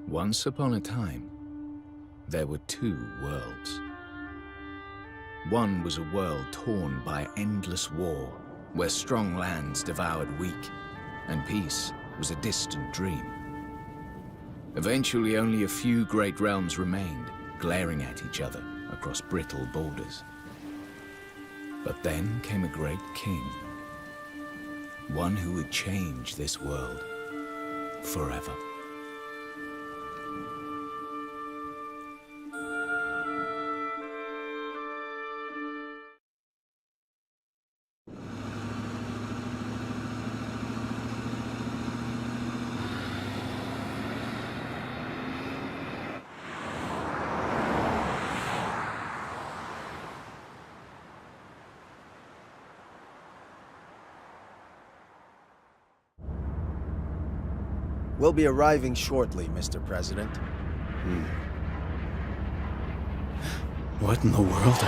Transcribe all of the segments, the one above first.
Once upon a time, there were two worlds. One was a world torn by endless war, where strong lands devoured weak, and peace was a distant dream. Eventually, only a few great realms remained, glaring at each other across brittle borders. But then came a great king, one who would change this world forever. We'll be arriving shortly, Mr. President. What in the world?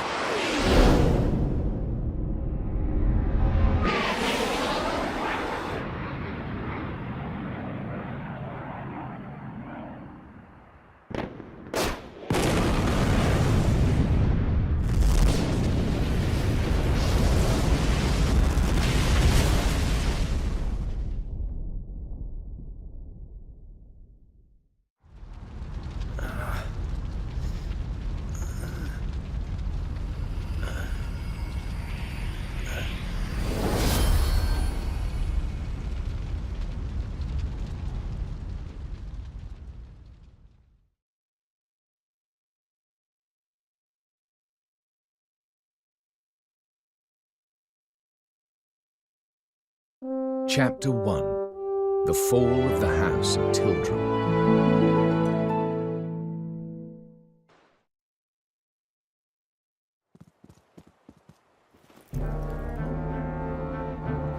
Chapter 1. The Fall of the House of Tildrum.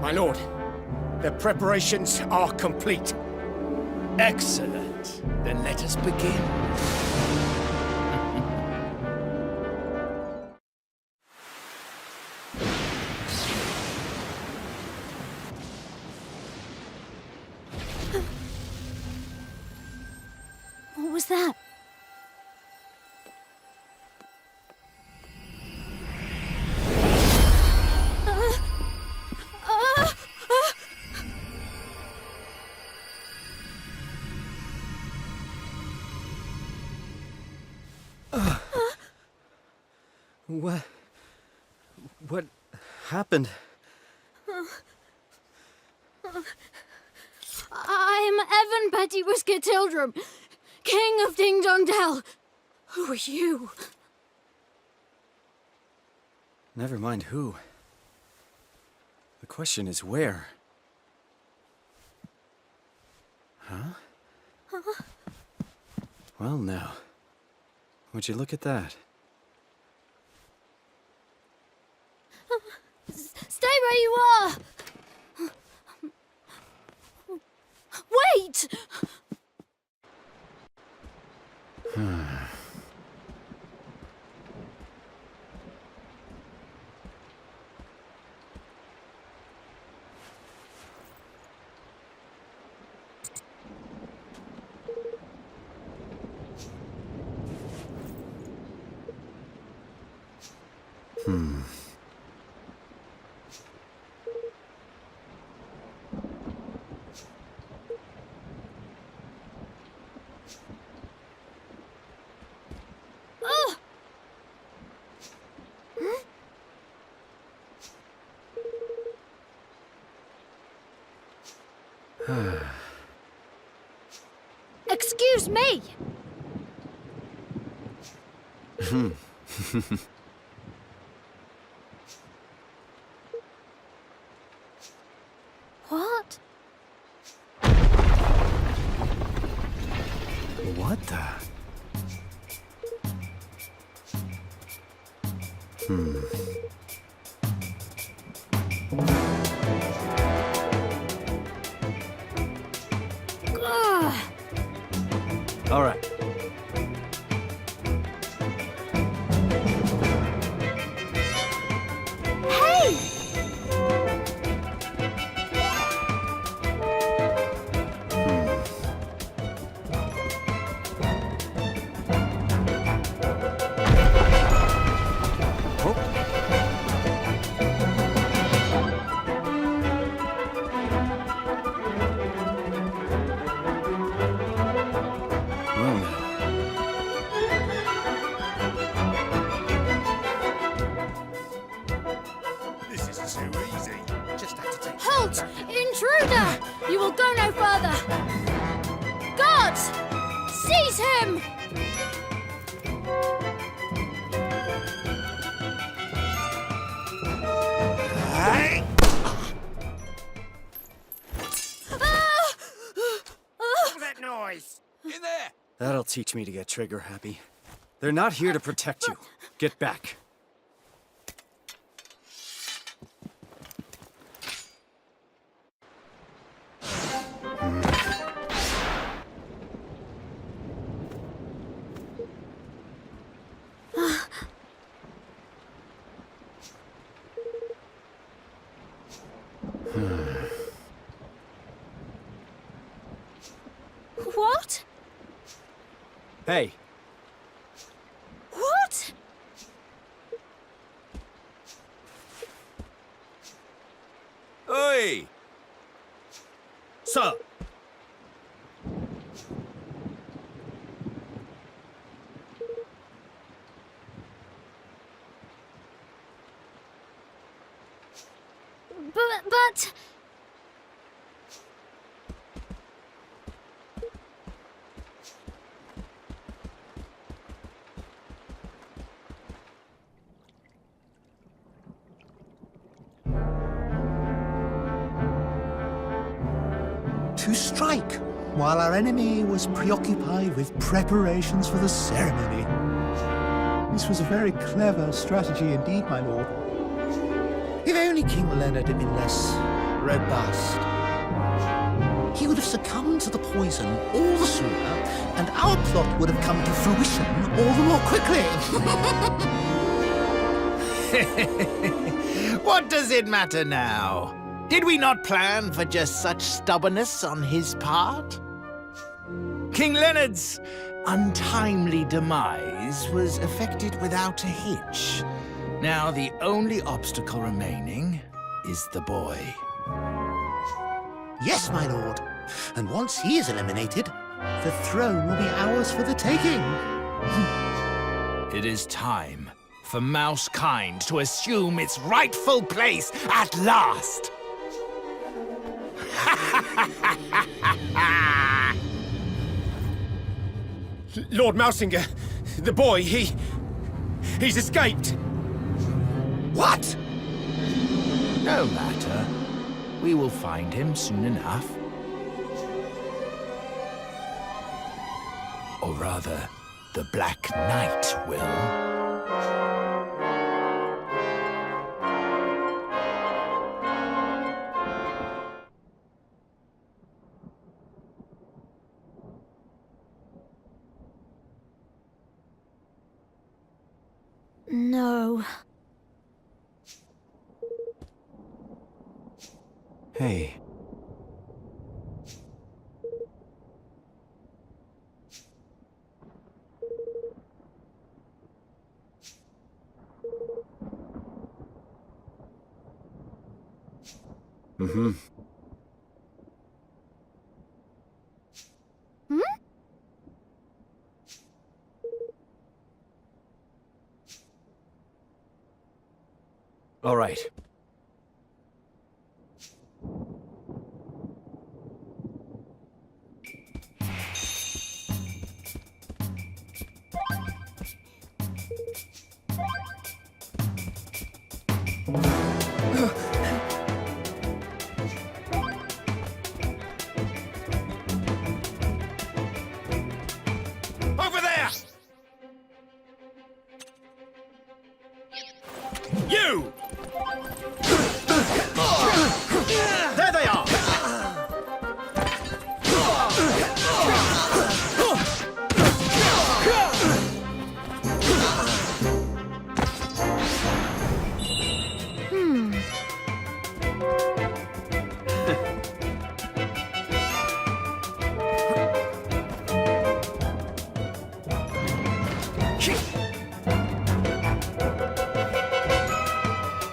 My lord, the preparations are complete. Excellent. Then let us begin. What was that? What happened? I'm Evan Petty Whisker Tildrum, King of Ding Dong Dell. Who are you? Never mind who. The question is where? Huh? Well, now. Would you look at that? Stay where you are! Wait! Excuse me! What? What the? Ugh. All right. Hey! will go no further! Guards! Seize him! What was that noise? In there! That'll teach me to get trigger happy. They're not here to protect you. Get back. What? Hey, What? Oi! sir. But... To strike, while our enemy was preoccupied with preparations for the ceremony. This was a very clever strategy indeed, my lord. If only King Leonard had been less robust, he would have succumbed to the poison all the sooner, and our plot would have come to fruition all the more quickly. What does it matter now? Did we not plan for just such stubbornness on his part? King Leonard's untimely demise was effected without a hitch. Now the only obstacle remaining is the boy. Yes, my lord. And once he is eliminated, the throne will be ours for the taking. It is time for Mousekind to assume its rightful place at last. Lord Mousinger, the boy, he's escaped. What? No matter. We will find him soon enough. Or rather, the Black Knight will. No. Hey. Mm-hmm. All right. Over there! You! There they are!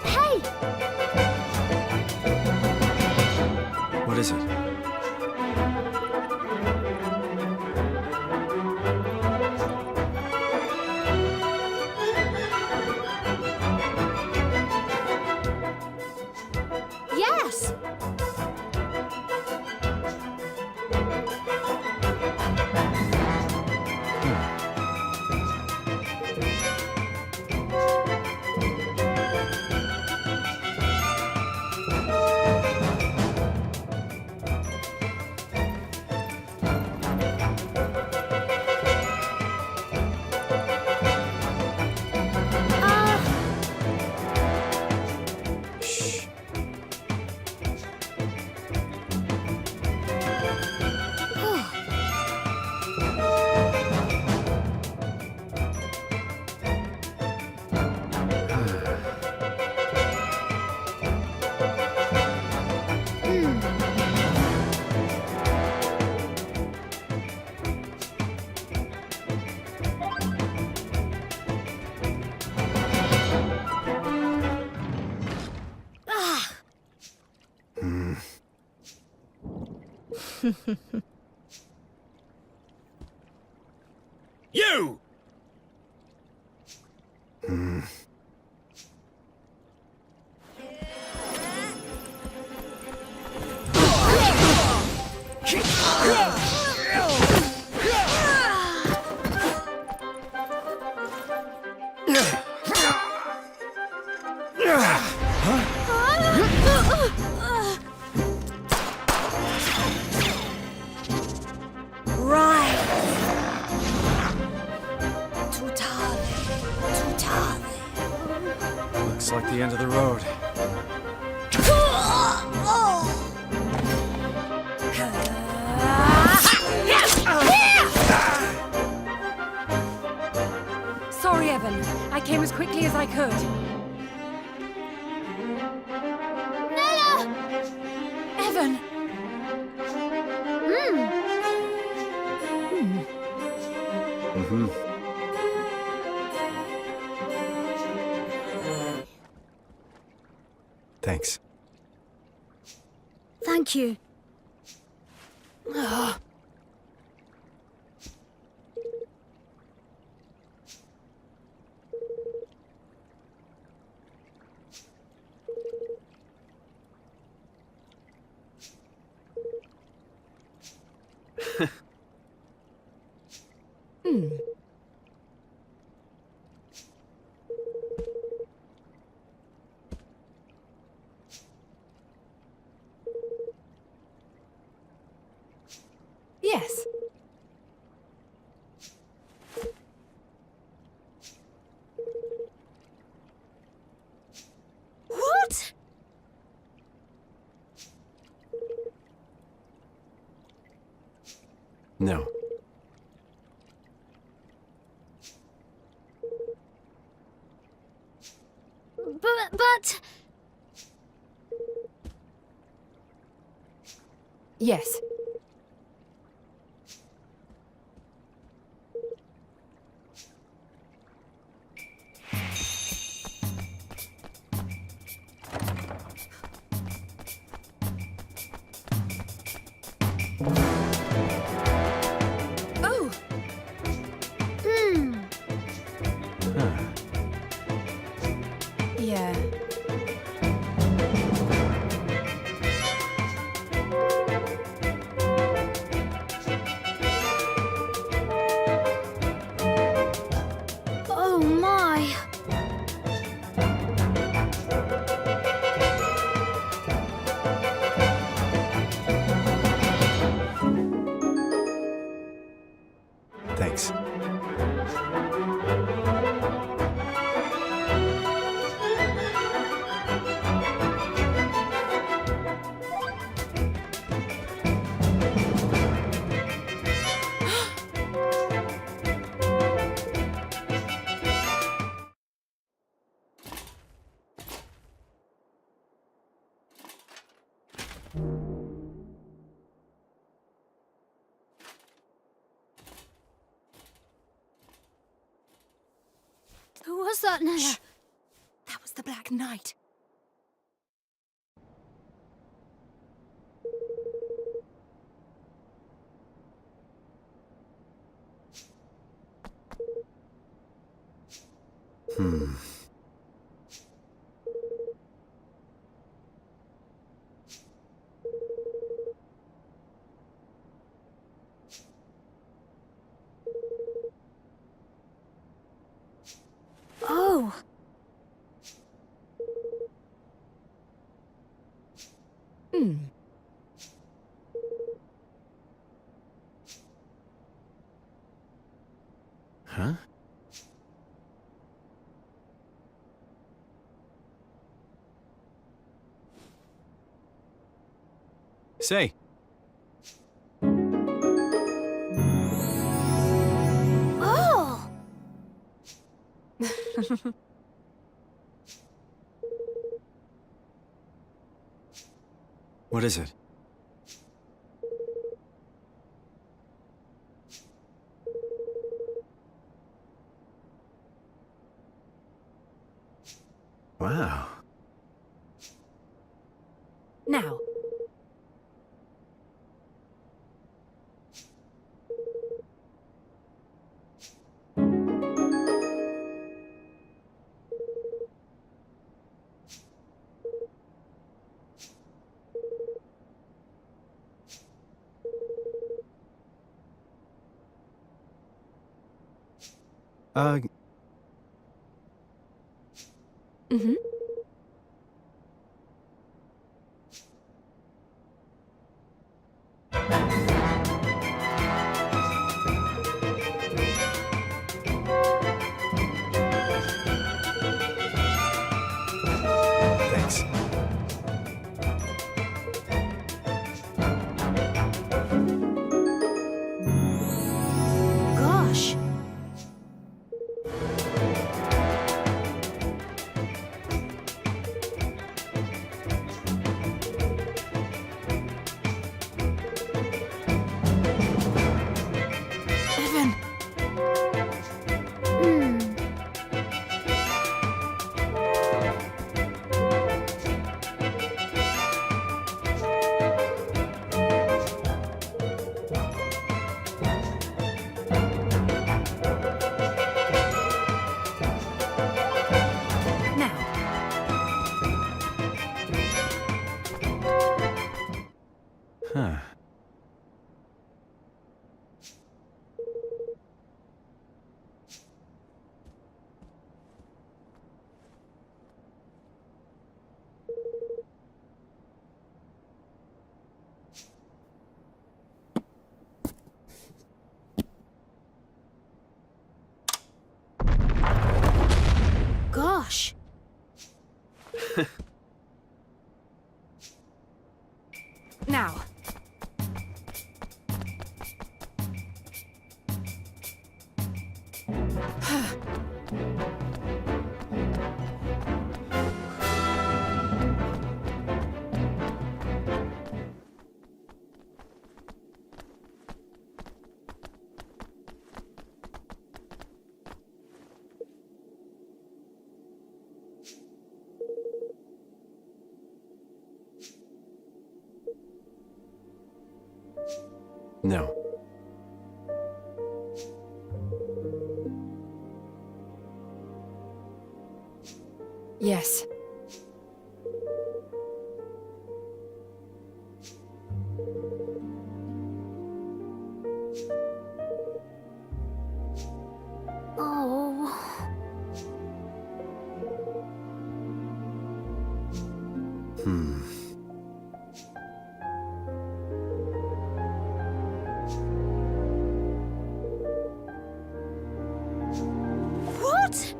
Hey! What is it? Yes! You! Right. Tutale. Tutale. Looks like the end of the road. Sorry, Evan. I came as quickly as I could. Nella! Evan! Thanks. Thank you. Yes. What? No. But... Yes. Oh! Yeah. Oh my. Thanks. Who was that, Nella? That was the Black Knight. Oh. Huh? Say. Oh. What is it? Wow. Now. Uh, thanks. Gosh. Evan. Now, Huh. Gosh. now. No. Yes. Oh. What?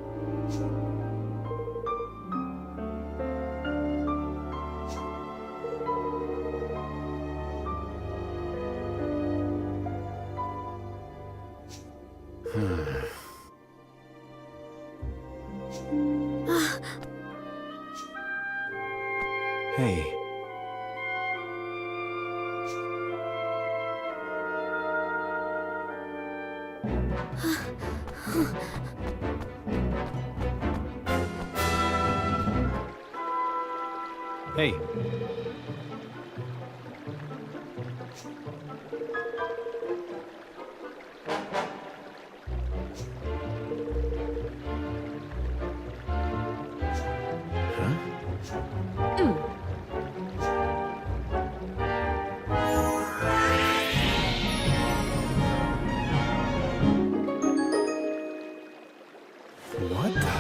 Hey. Hey. What the?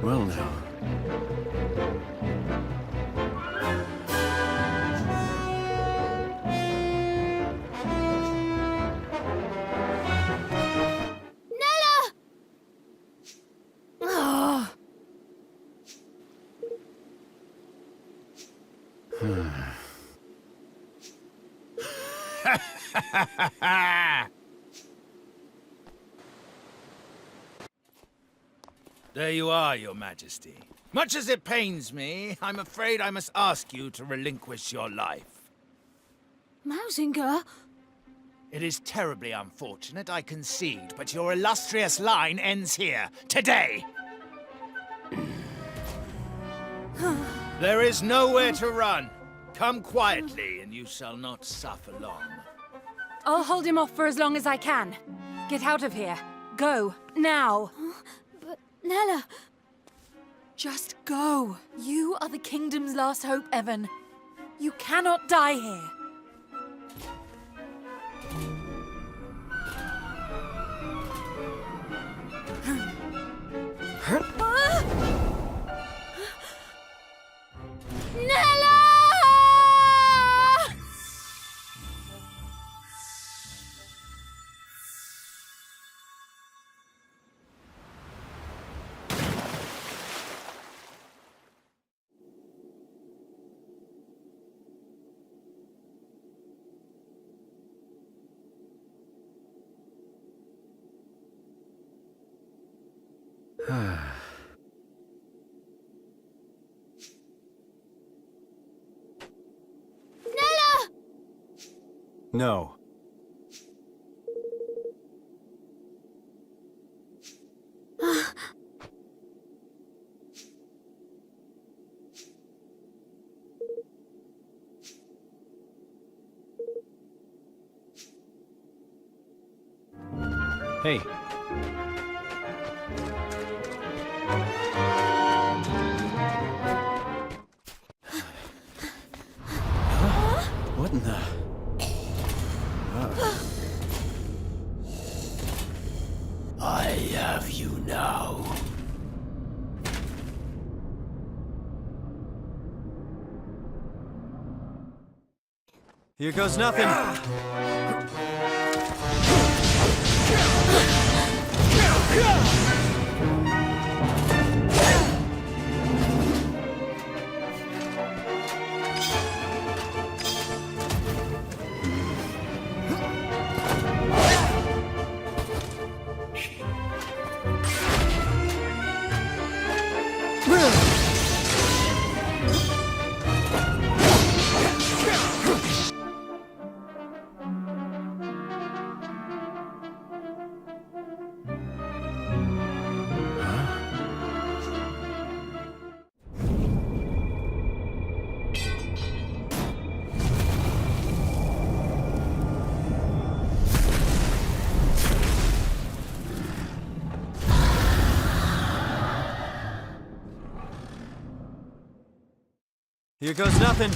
Well now. Nella! Oh, There you are, Your Majesty. Much as it pains me, I'm afraid I must ask you to relinquish your life. Mausinger? It is terribly unfortunate, I concede, but your illustrious line ends here, today! There is nowhere to run. Come quietly, and you shall not suffer long. I'll hold him off for as long as I can. Get out of here. Go, now. But Nella... Just go. You are the kingdom's last hope, Evan. You cannot die here. No. Hey. What in the... I have you now. Here goes nothing. Here goes nothing.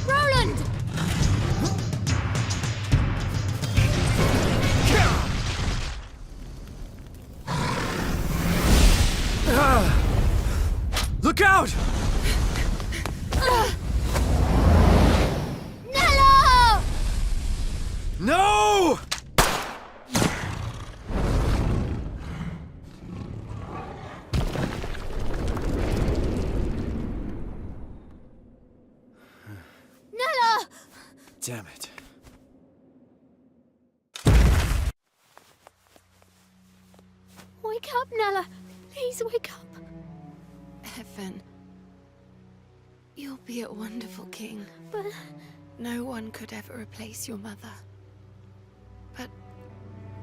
Roland! Look out! Nella! No! Nella! Damn it. Wake up, Nella. Please wake up. Evan, you'll be a wonderful king. But No one could ever replace your mother. But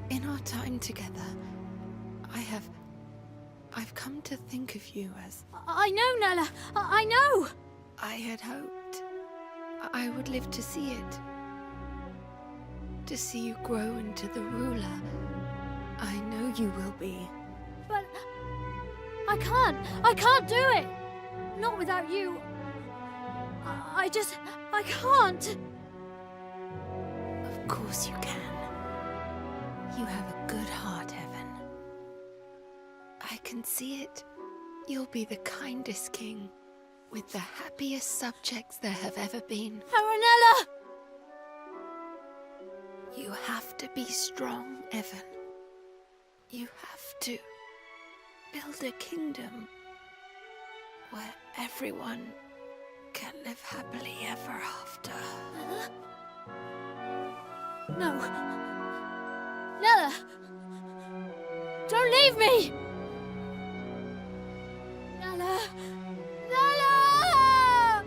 in our time together, I've come to think of you as I know, Nella. I know. I had hoped I would live to see it. To see you grow into the ruler I know you will be. But I can't do it. Not without you. I can't. Of course you can. You have a good heart, Evan. I can see it. You'll be the kindest king, with the happiest subjects there have ever been. Aranella! You have to be strong, Evan. You have to build a kingdom where everyone can live happily ever after. No. Nella! Don't leave me! Nella! Nella!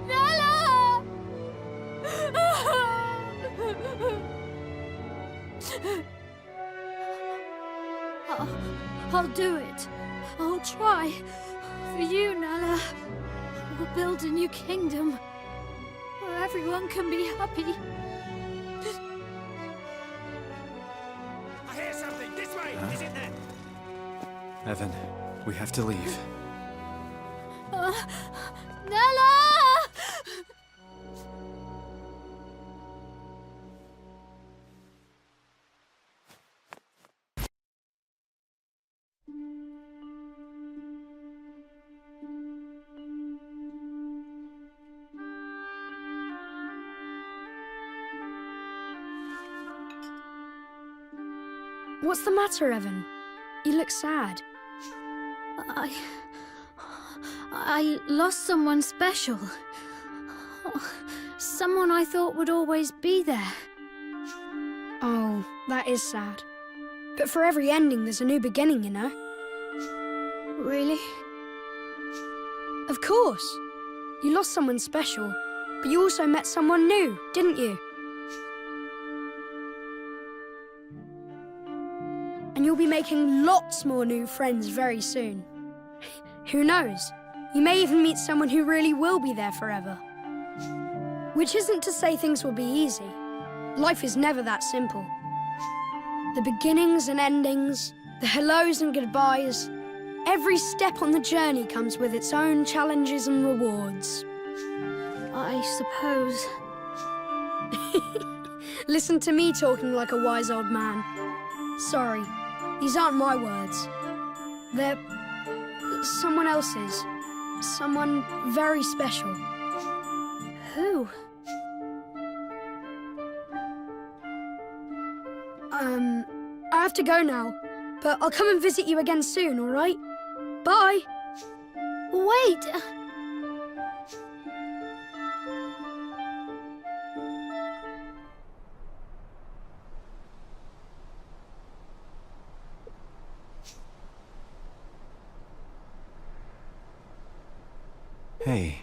Nella! I'll do it. I'll try. For you, Nella. We'll build a new kingdom where everyone can be happy. Evan, we have to leave. Nella! What's the matter, Evan? You look sad. I lost someone special. Someone I thought would always be there. Oh, that is sad. But for every ending, there's a new beginning, you know? Really? Of course. You lost someone special, but you also met someone new, didn't you? And you'll be making lots more new friends very soon. Who knows? You may even meet someone who really will be there forever. Which isn't to say things will be easy. Life is never that simple. The beginnings and endings, the hellos and goodbyes, every step on the journey comes with its own challenges and rewards. I suppose. Listen to me talking like a wise old man. Sorry, these aren't my words. They're someone else's. Someone very special. Who? I have to go now, but I'll come and visit you again soon, all right? Bye! Wait! Hey.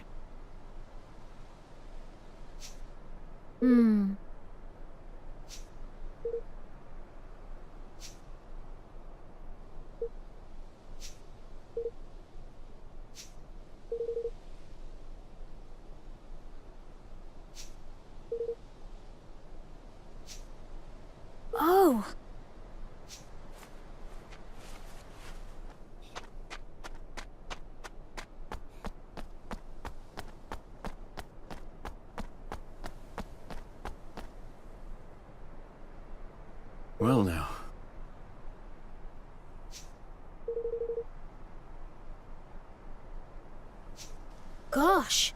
Oh. Well now. Gosh.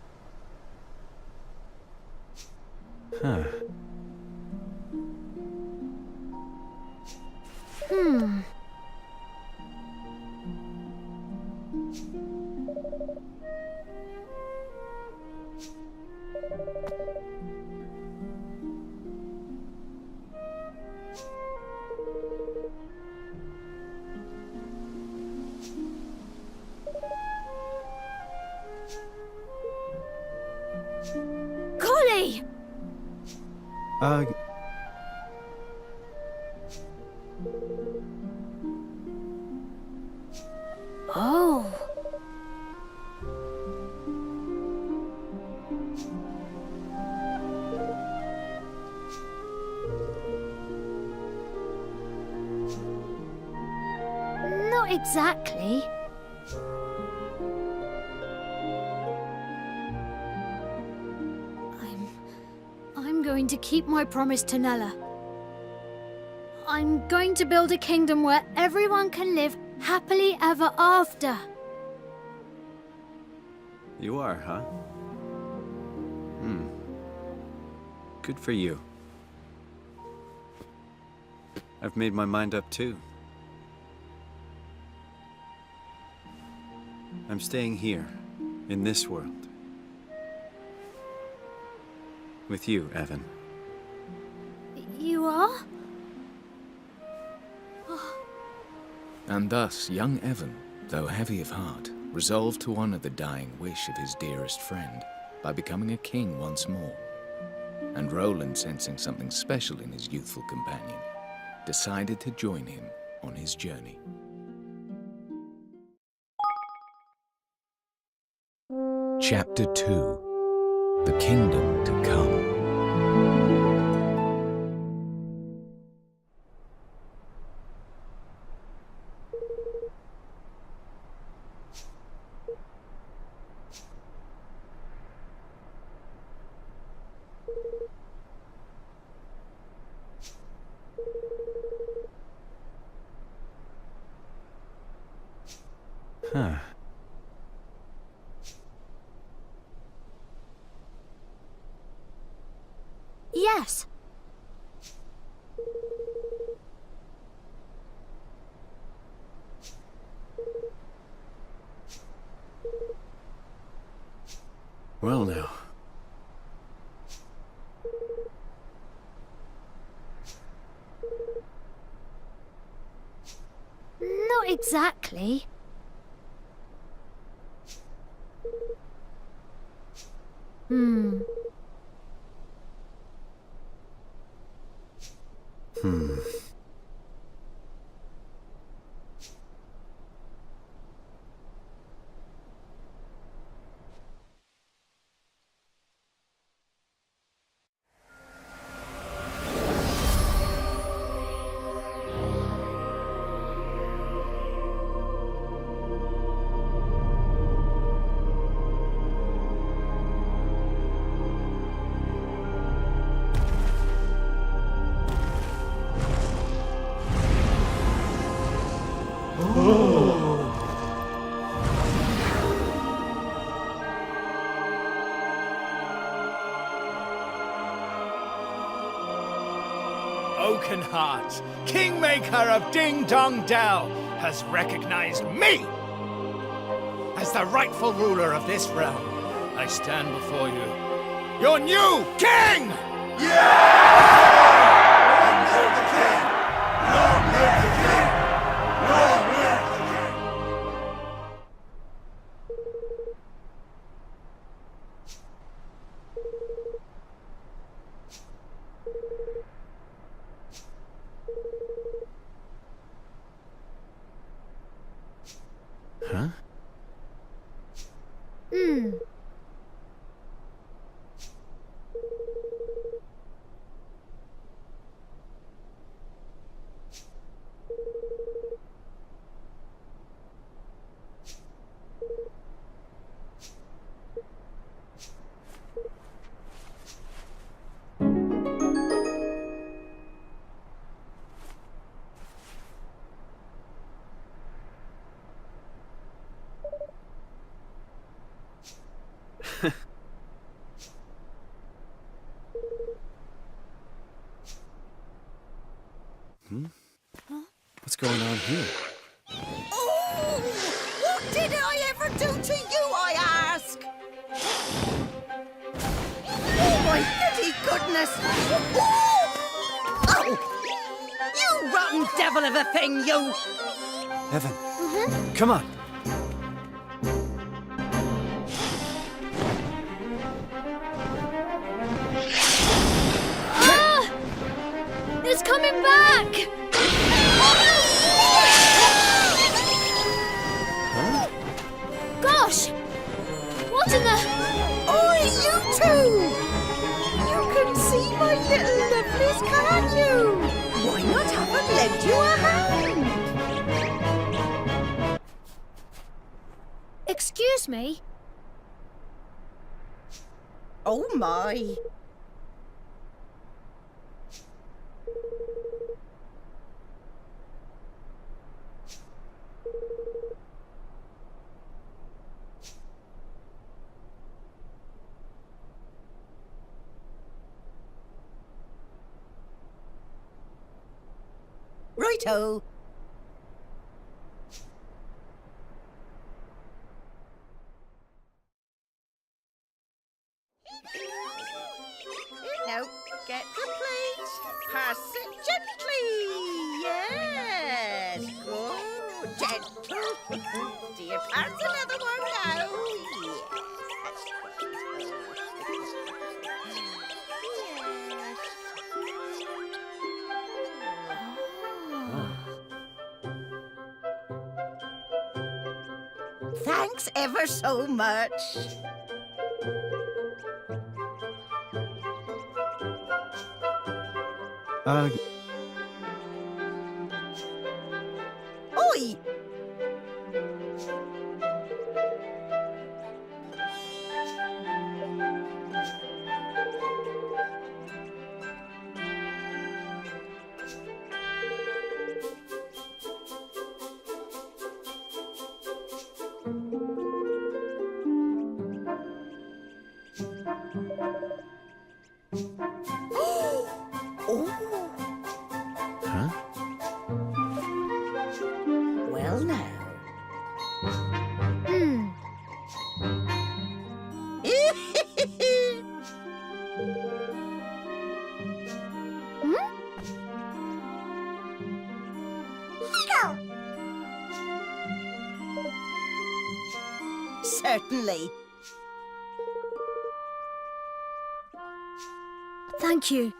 Huh. Golly! Oh. Not exactly. I'm going to keep my promise to Nella. I'm going to build a kingdom where everyone can live happily ever after. You are, huh? Good for you. I've made my mind up too. I'm staying here, in this world. With you, Evan. You are? And thus, young Evan, though heavy of heart, resolved to honor the dying wish of his dearest friend by becoming a king once more. And Roland, sensing something special in his youthful companion, decided to join him on his journey. Chapter 2: The Kingdom to Come. Huh. Yes. Well now. Not exactly. Hmm. Oakenheart, Kingmaker of Ding Dong Dell, has recognized me as the rightful ruler of this realm. I stand before you, your new king! Huh? Hmm. What's going on here? Oh! What did I ever do to you, I ask? Oh, my goody goodness! Oh! Oh! You rotten devil of a thing, you! Evan, come on. Ah! It's coming back! Gosh! What in the... Oi, you two! You can see my little lovelies, can't you? Why not have them lend you a hand? Excuse me? Oh, my. Righto. No, get the plate. Pass it gently. Yes, good. Gentle. Dear, pass another one now. Thanks ever so much. Oi! Huh? Well now. Certainly. Thank you.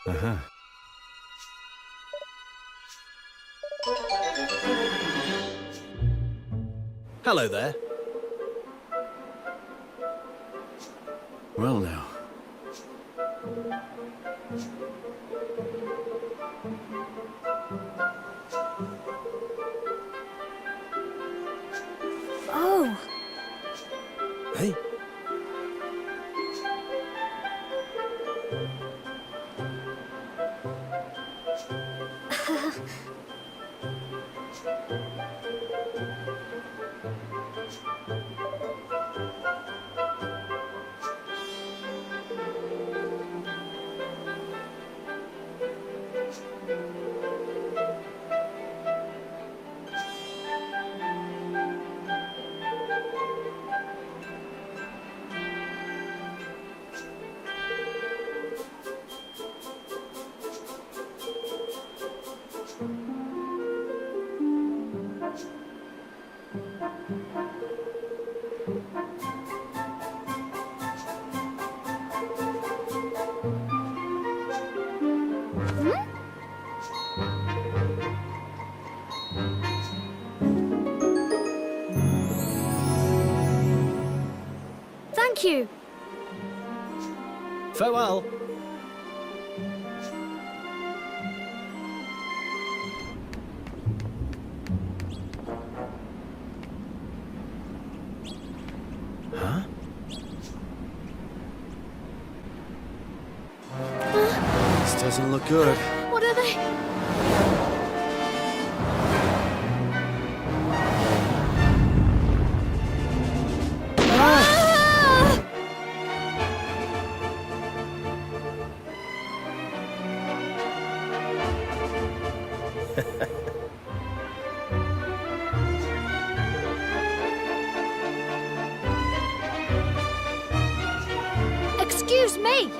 Uh-huh. Hello there. Well now. Oh, Hey. thank you. Farewell. Huh? This doesn't look good. What are they? Ah! Excuse me.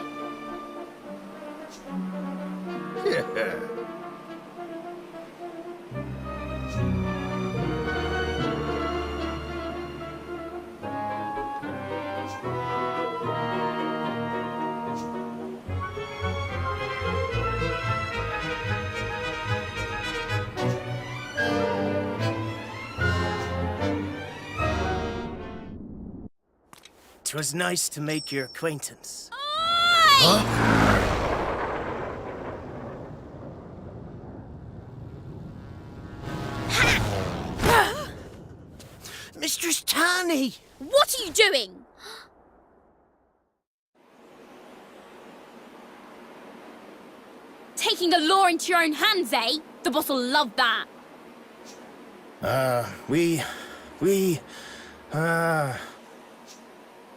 Twas nice to make your acquaintance. Mistress Tani! What are you doing? Taking the law into your own hands, eh? The boss will love that.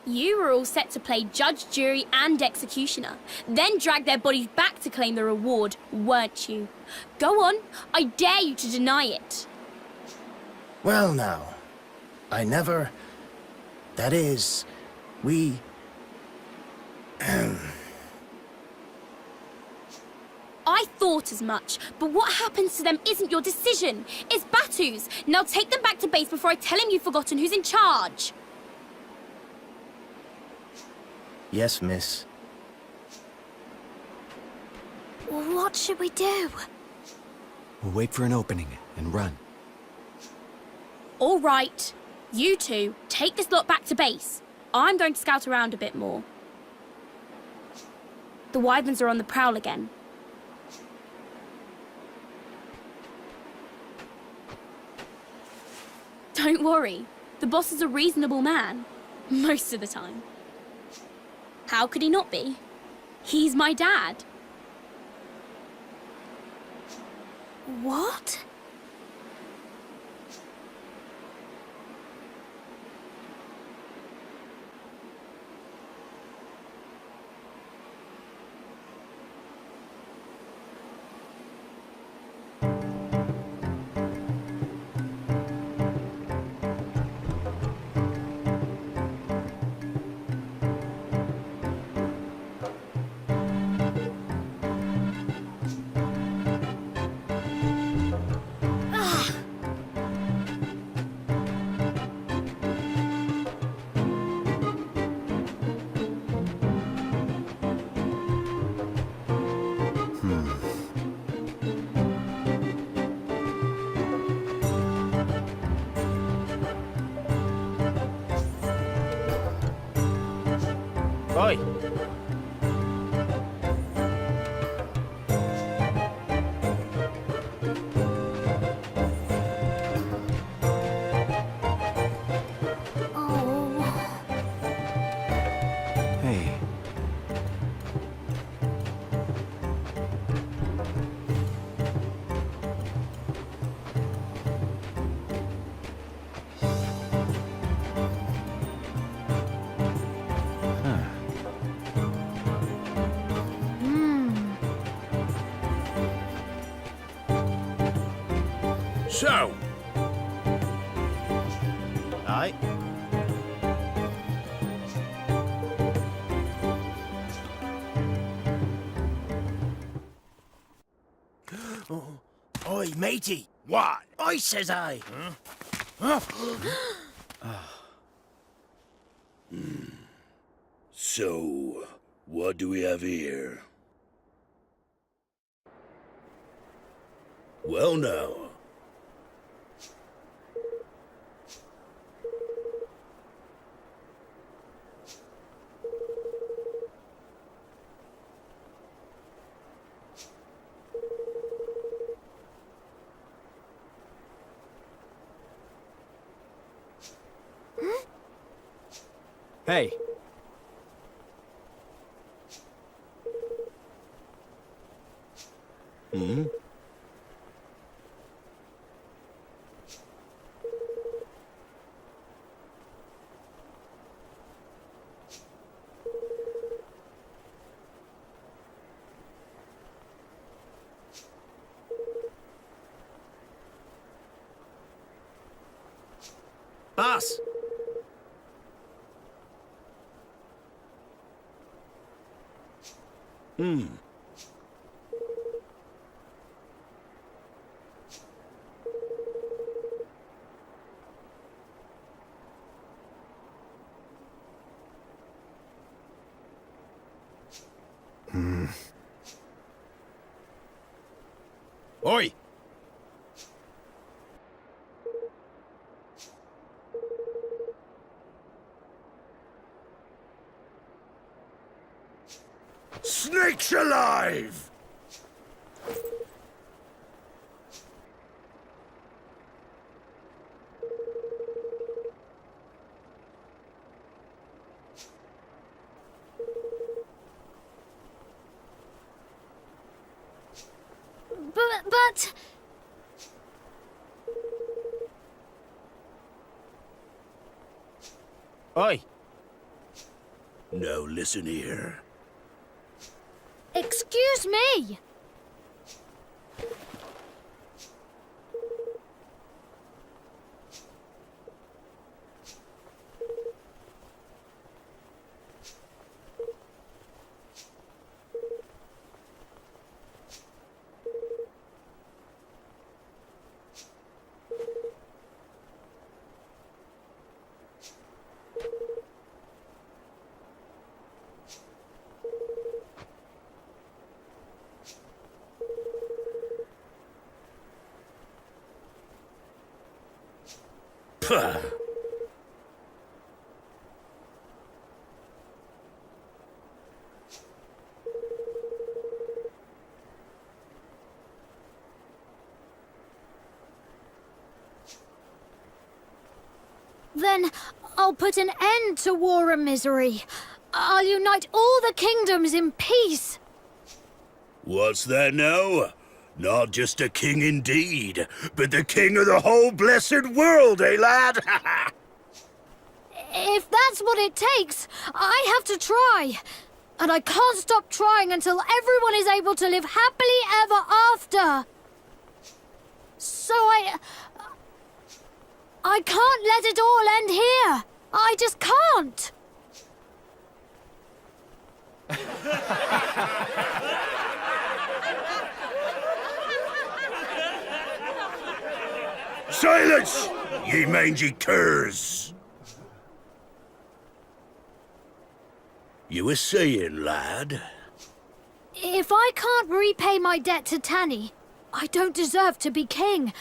You were all set to play judge, jury, and executioner, then drag their bodies back to claim the reward, weren't you? Go on, I dare you to deny it. Well now, I never... That is, we... I thought as much, but what happens to them isn't your decision. It's Batu's. Now take them back to base before I tell him you've forgotten who's in charge. Yes, miss. What should we do? We'll wait for an opening and run. All right. You two, take this lot back to base. I'm going to scout around a bit more. The Wyverns are on the prowl again. Don't worry, the boss is a reasonable man. Most of the time. How could he not be? He's my dad. What? Oi! Hey. So, Aye. oi, matey. What? I says I. So, what do we have here? Well now. Hey. Hmm? Boss! Oi! Snakes alive! But... Oi! Now listen here. Excuse me! Pah! Then I'll put an end to war and misery. I'll unite all the kingdoms in peace. What's that now? Not just a king indeed, but the king of the whole blessed world, eh, lad? If that's what it takes, I have to try. And I can't stop trying until everyone is able to live happily ever after. So I can't let it all end here. I just can't. Silence, ye mangy curs! You were saying, lad? If I can't repay my debt to Tanny, I don't deserve to be king.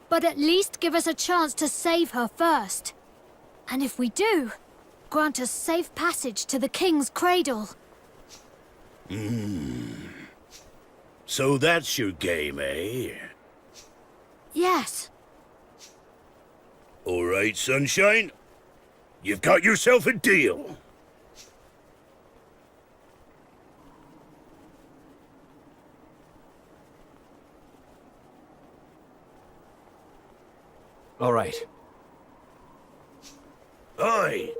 But at least give us a chance to save her first. And if we do, grant us safe passage to the king's cradle. So that's your game, eh? Yes. All right, Sunshine. You've got yourself a deal. All right. Aye.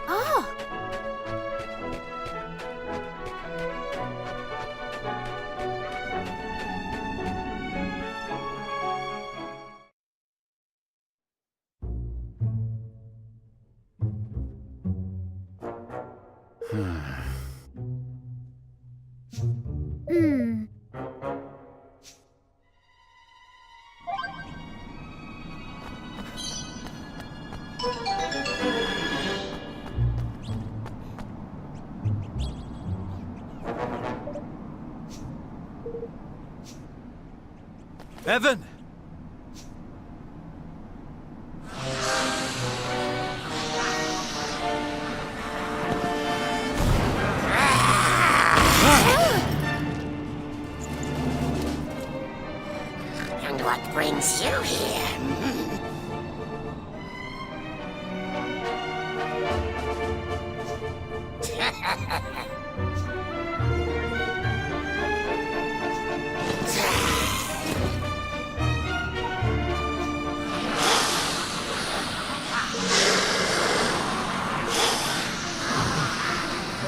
Ah! Evan! And what brings you here?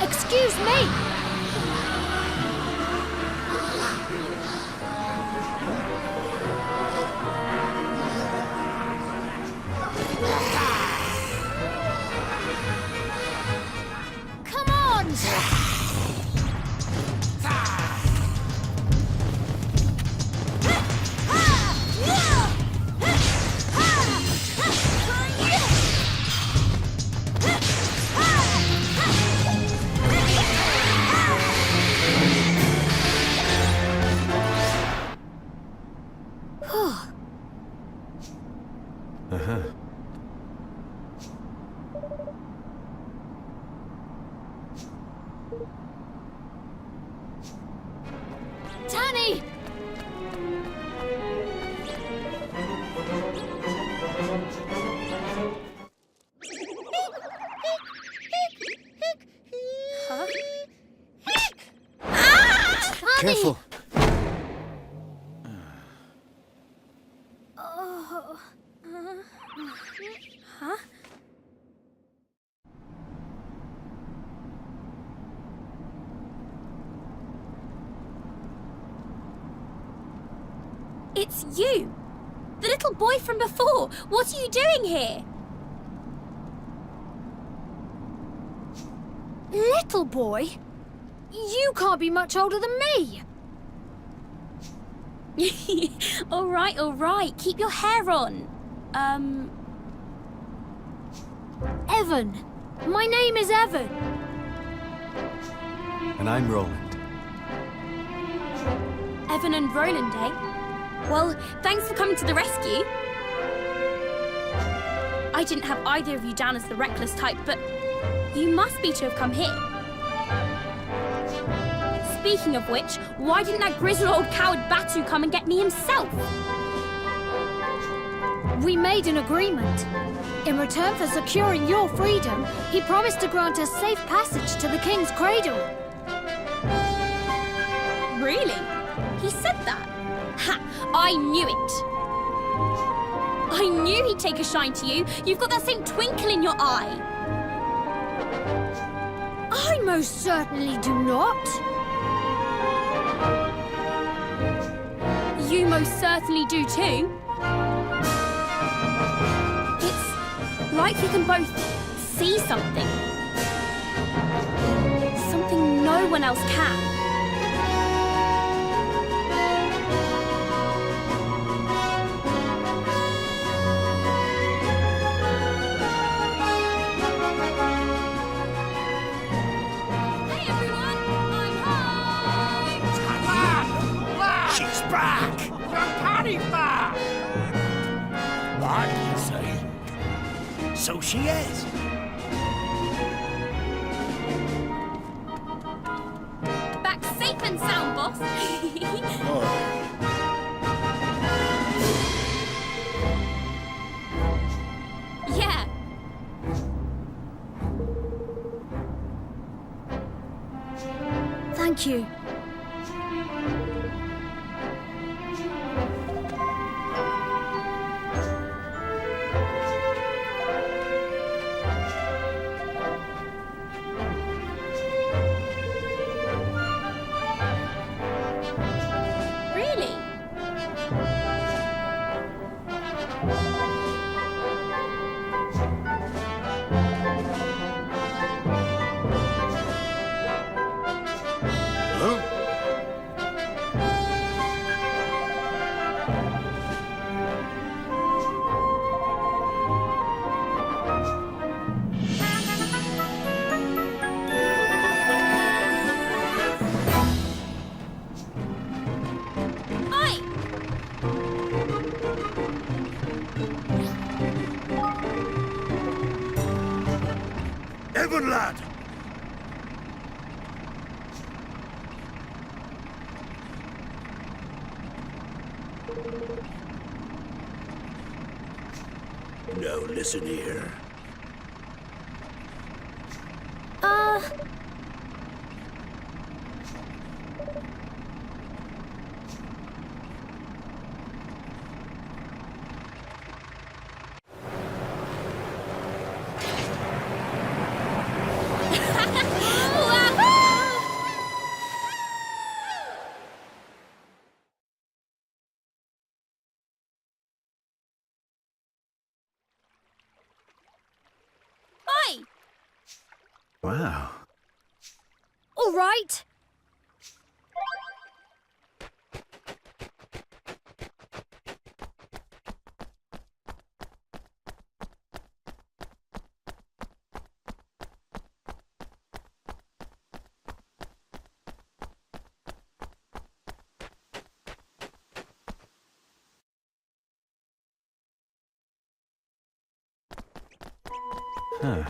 Excuse me! Come on! Tanny! Huh? Tanny! Careful. Huh? It's you! The little boy from before! What are you doing here? Little boy? You can't be much older than me! All right. Keep your hair on. Evan. My name is Evan. And I'm Roland. Evan and Roland, eh? Well, thanks for coming to the rescue. I didn't have either of you down as the reckless type, but You must be to have come here. Speaking of which, why didn't that grizzled old coward Batu come and get me himself? We made an agreement. In return for securing your freedom, he promised to grant us safe passage to the king's cradle. Really? He said that? Ha! I knew it! I knew he'd take a shine to you. You've got that same twinkle in your eye. I most certainly do not. You most certainly do too. It's like you can both see something. Something no one else can. Hey everyone, I'm home! She's back! What you say? So she is. Back safe and sound, boss. Yeah. Thank you. Really? Oi! Evan, lad! Now listen here. Oi! Wow. All right. Huh.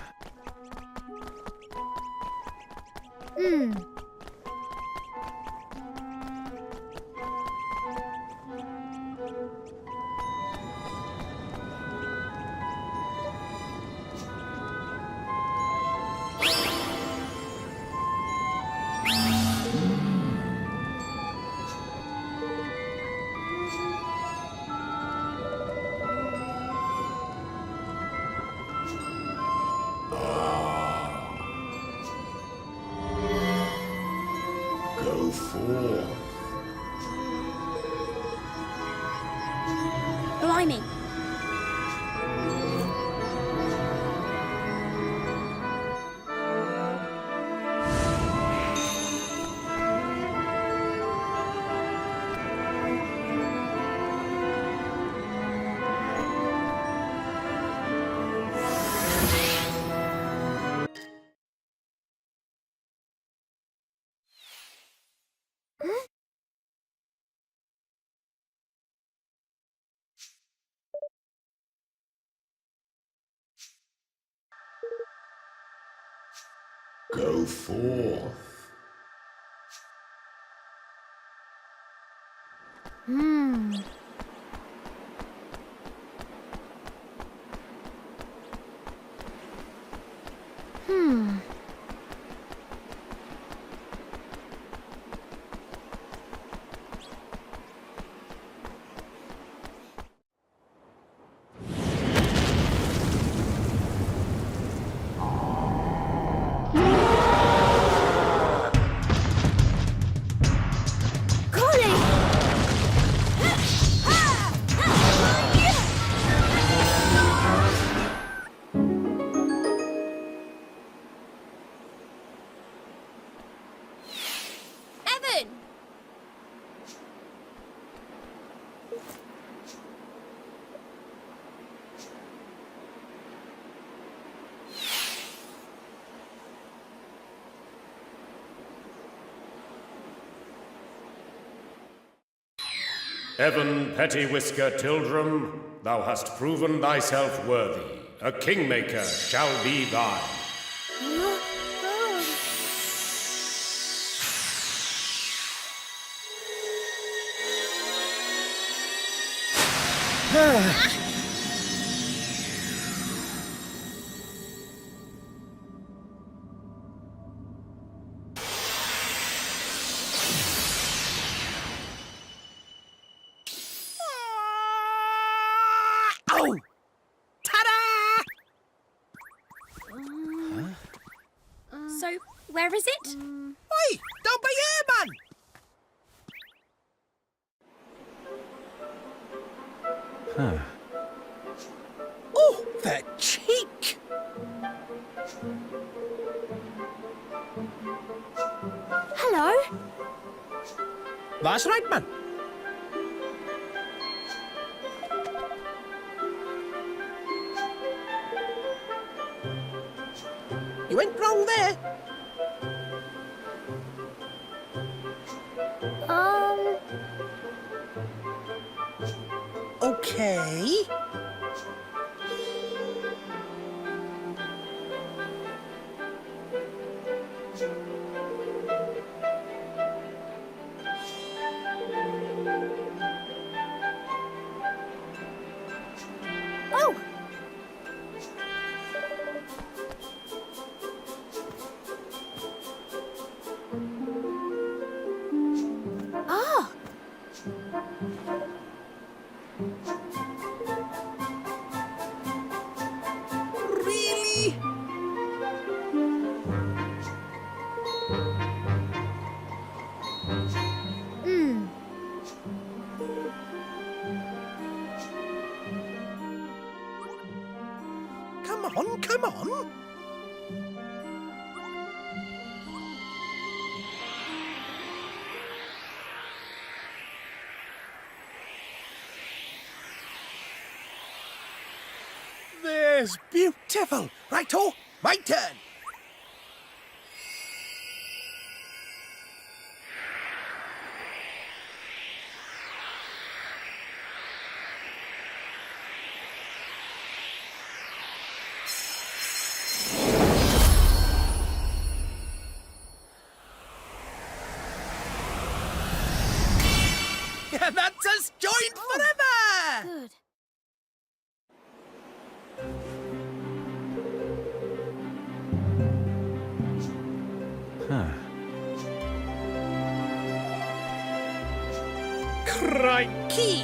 Go forth. Hmm. Hmm. Evan! Evan Pettywhisker Tildrum, thou hast proven thyself worthy. A kingmaker shall be thine. Oh! Ta-da! So, where is it? Oi! Don't be here, man! Huh. Oh, the cheek! Hello? That's right, man. You went wrong there. Okay. Oh! Ah! Really? Hmm. Come on, come on. There's beautiful. Righto, my turn. That's us joined forever! Good. Huh. Crikey!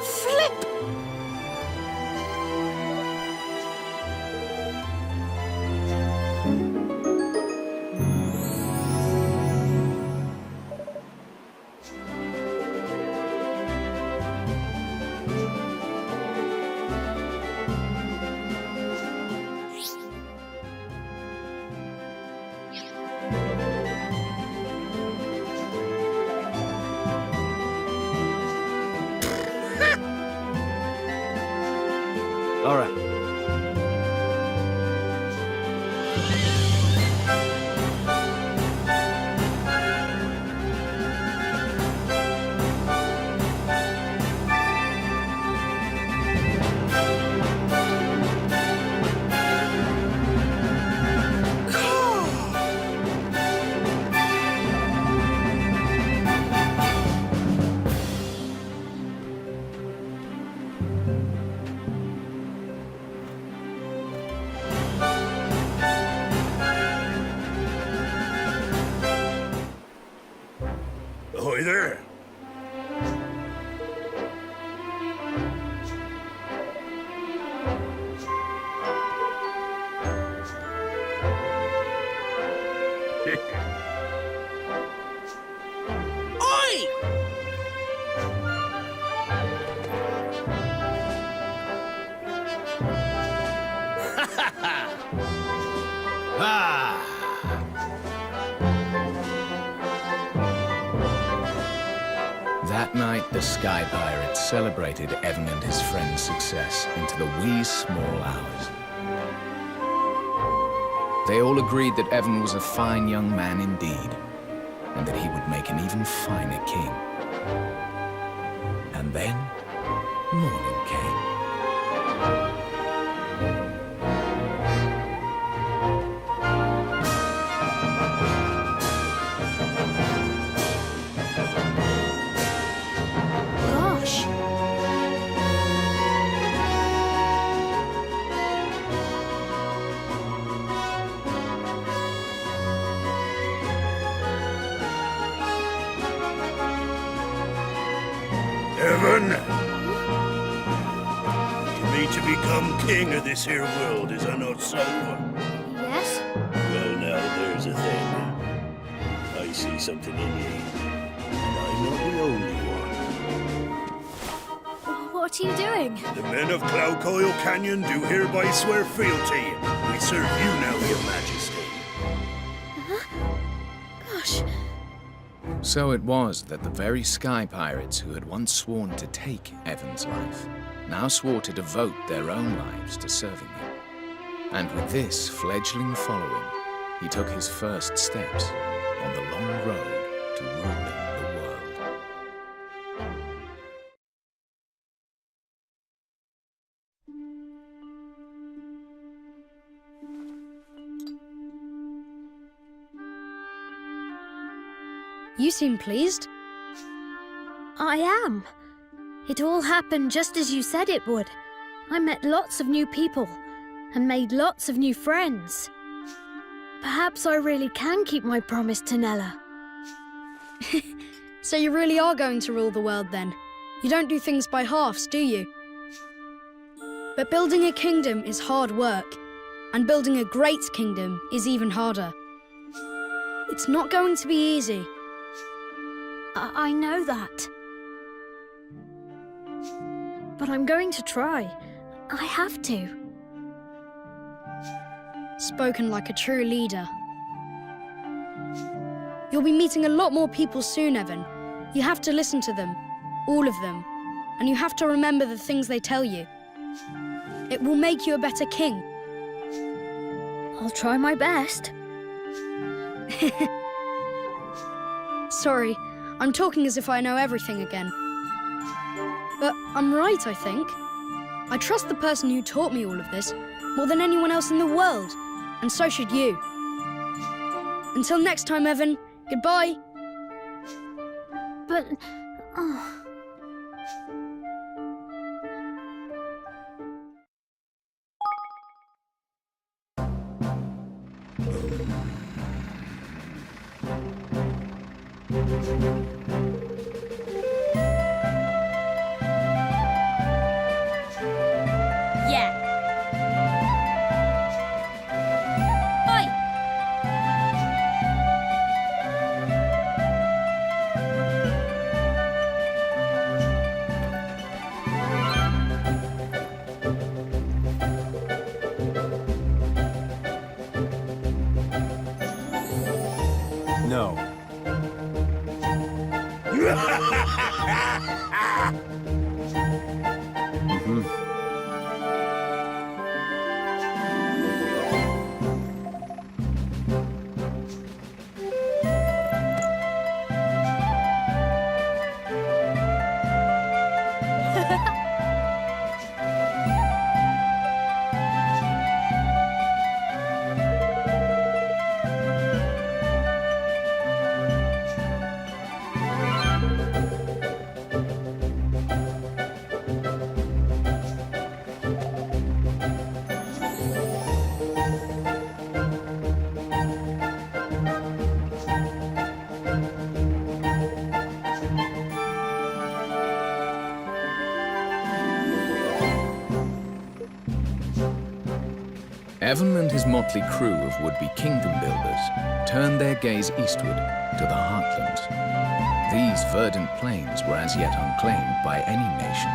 Flip! either. That night, the Sky Pirates celebrated Evan and his friend's success into the wee small hours. They all agreed that Evan was a fine young man indeed, and that he would make an even finer king. And then, morning came. Gosh. Evan! For me to become king of this here world, is I not so? Yes? Well, now there's a thing. I see something in you, and I'm not the only one. What are you doing? The men of Cloudcoil Canyon do hereby swear fealty. We serve you now, your majesty. Gosh. So it was that the very Sky Pirates who had once sworn to take Evan's life now swore to devote their own lives to serving him. And with this fledgling following, he took his first steps on the long road to ruling the world. You seem pleased. I am. It all happened just as you said it would. I met lots of new people and made lots of new friends. Perhaps I really can keep my promise to Nella. So you really are going to rule the world then? You don't do things by halves, do you? But building a kingdom is hard work, and building a great kingdom is even harder. It's not going to be easy. I know that. But I'm going to try. I have to. Spoken like a true leader. You'll be meeting a lot more people soon, Evan. You have to listen to them, all of them, and you have to remember the things they tell you. It will make you a better king. I'll try my best. Sorry, I'm talking as if I know everything again. But I'm right, I think. I trust the person who taught me all of this more than anyone else in the world, and so should you. Until next time, Evan, goodbye. But... oh. Yeah. Oi! No. Evan and his motley crew of would-be kingdom builders turned their gaze eastward to the Heartlands. These verdant plains were as yet unclaimed by any nation.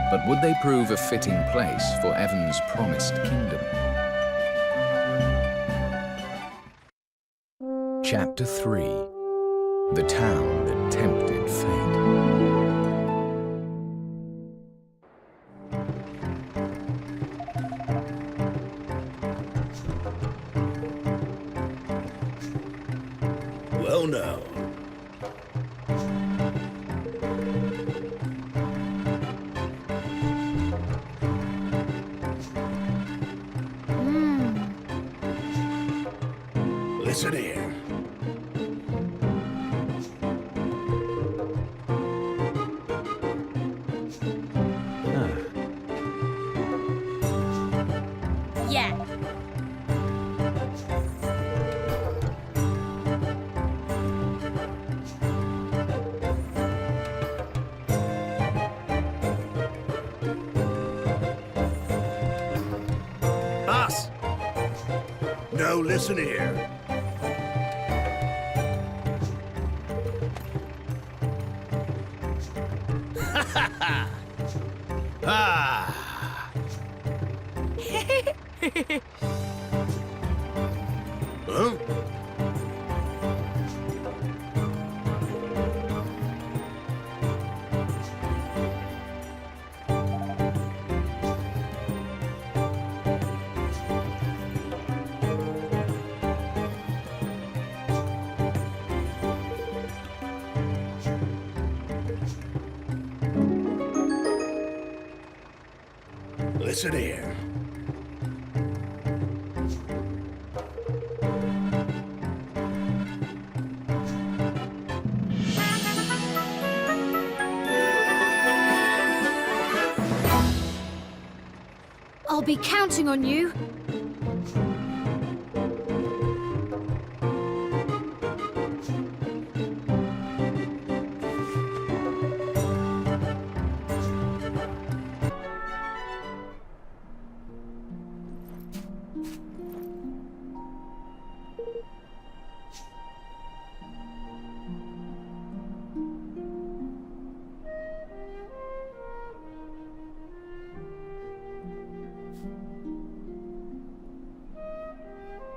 But would they prove a fitting place for Evan's promised kingdom? Chapter 3. The Town That Tempted Fate. Well now. Listen here. Yeah. Boss! No, listen here. Ah! Huh? Listen here. I'll be counting on you.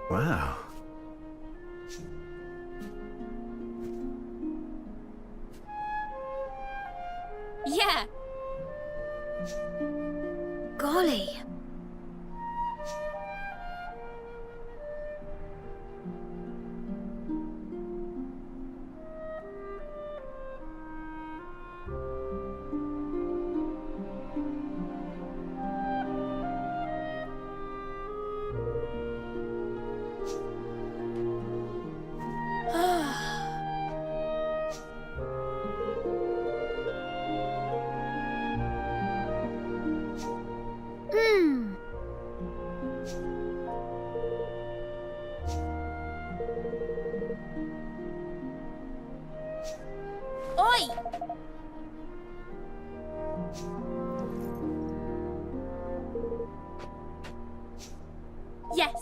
Wow. Yeah. Golly. Oi! Yes.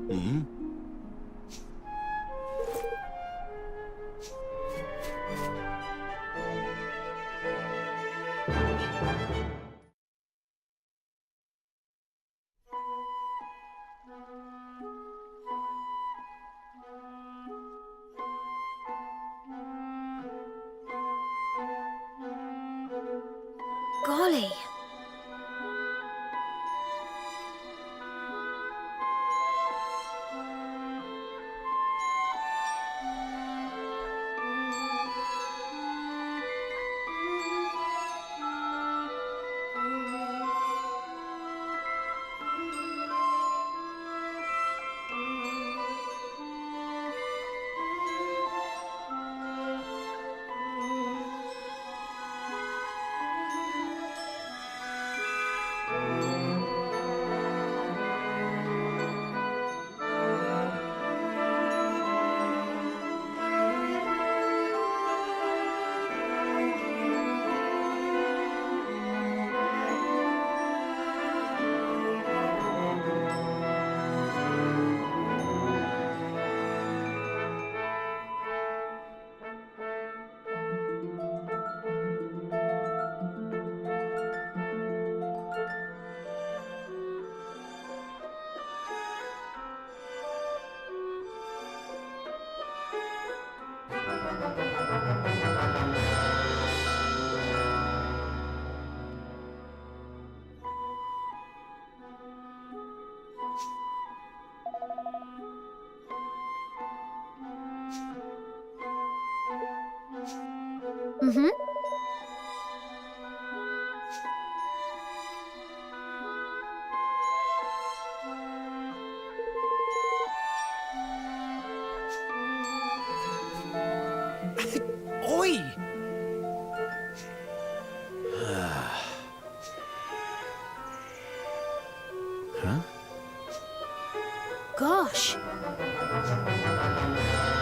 Hmm? Golly. Mm-hmm. Oi! Huh? Gosh.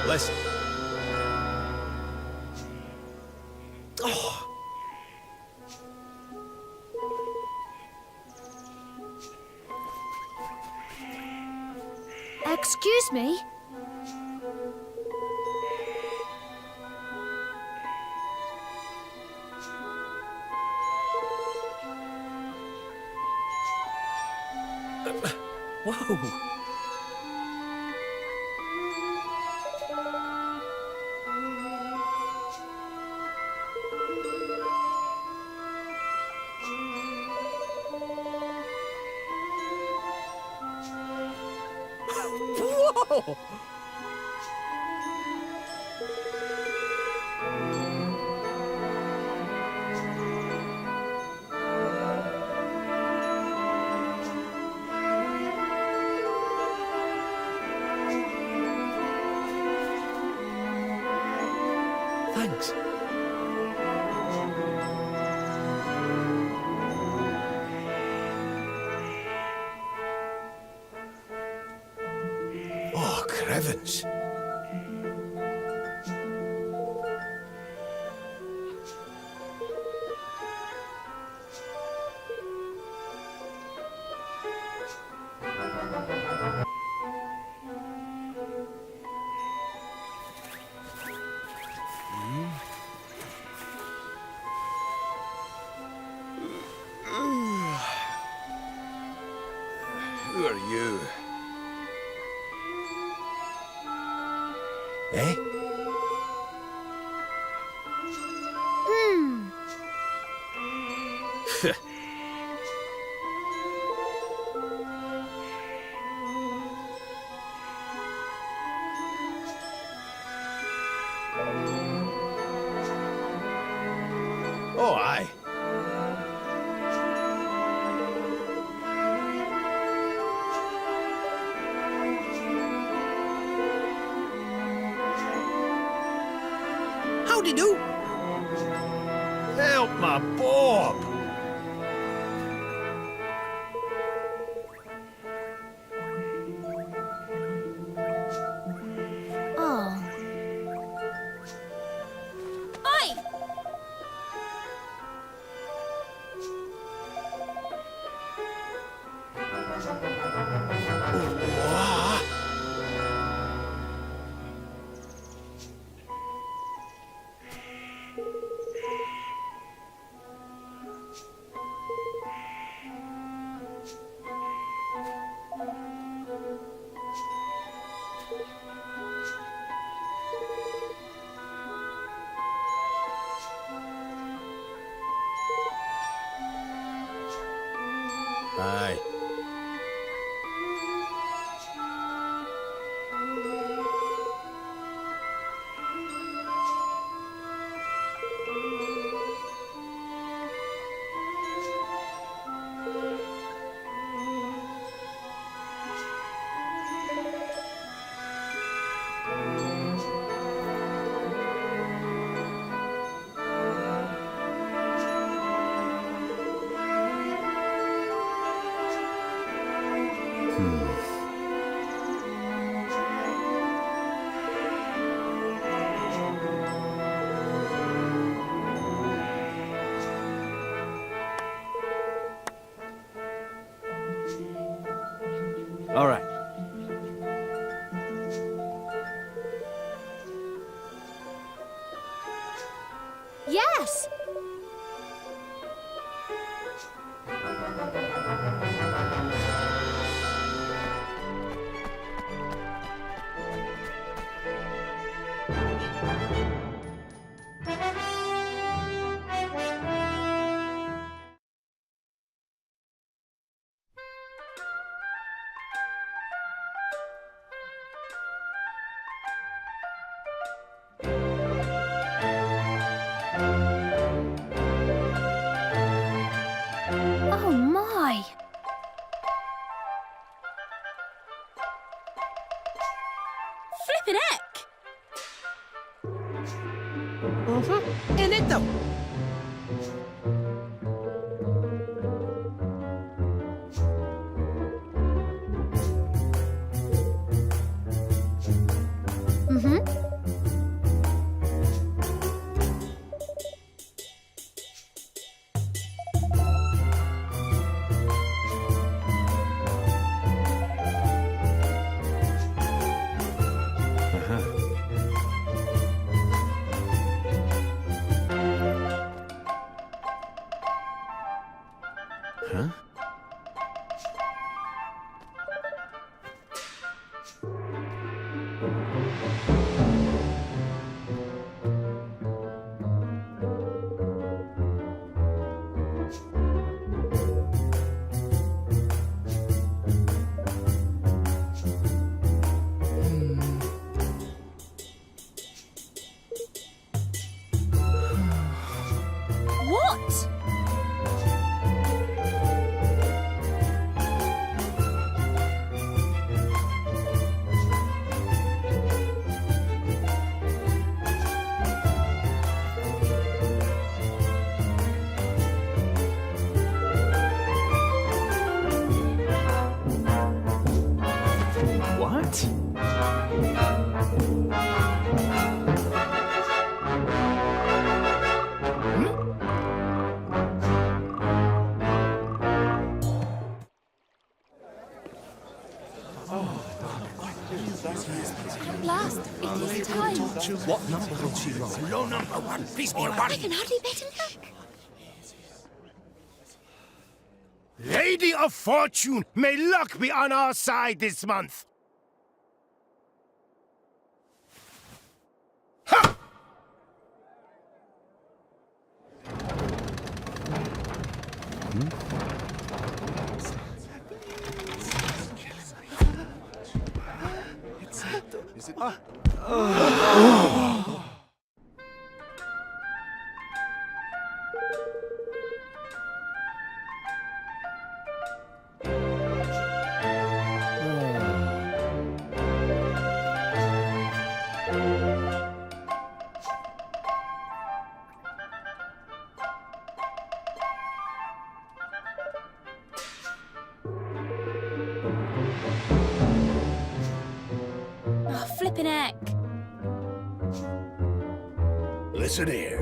Listen. Excuse me? Whoa! Whoa! Thanks. Oh, Crevens. Who are you? Eh? Hmm. Oh, aye. Howdy do? Help my Bob! Oh. Oi! Aye. All right. Yes. flippin' heck! In it though. Huh? What? What? At last, it is time. What number will she roll? Row number 1, please be a I 1. can hardly better look. Lady of Fortune, may luck be on our side this month. Ha! Oh, flippin' heck. Listen here.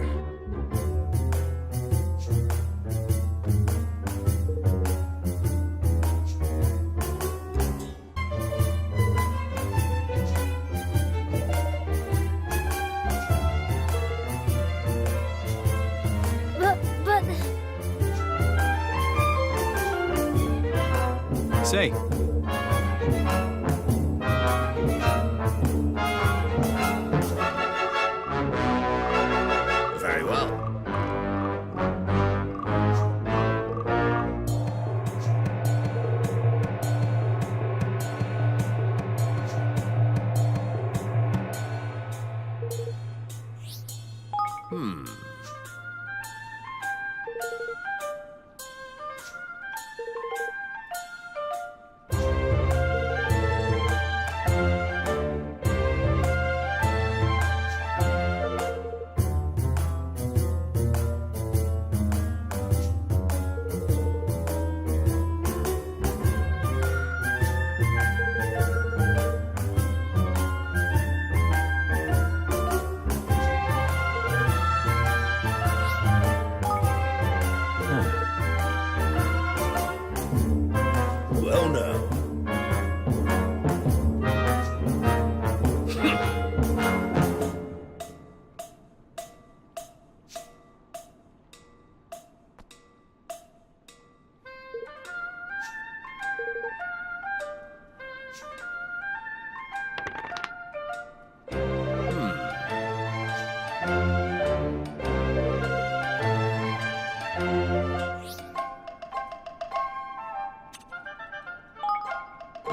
But... Say, Very well. Well now.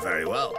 Very well.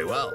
Very well.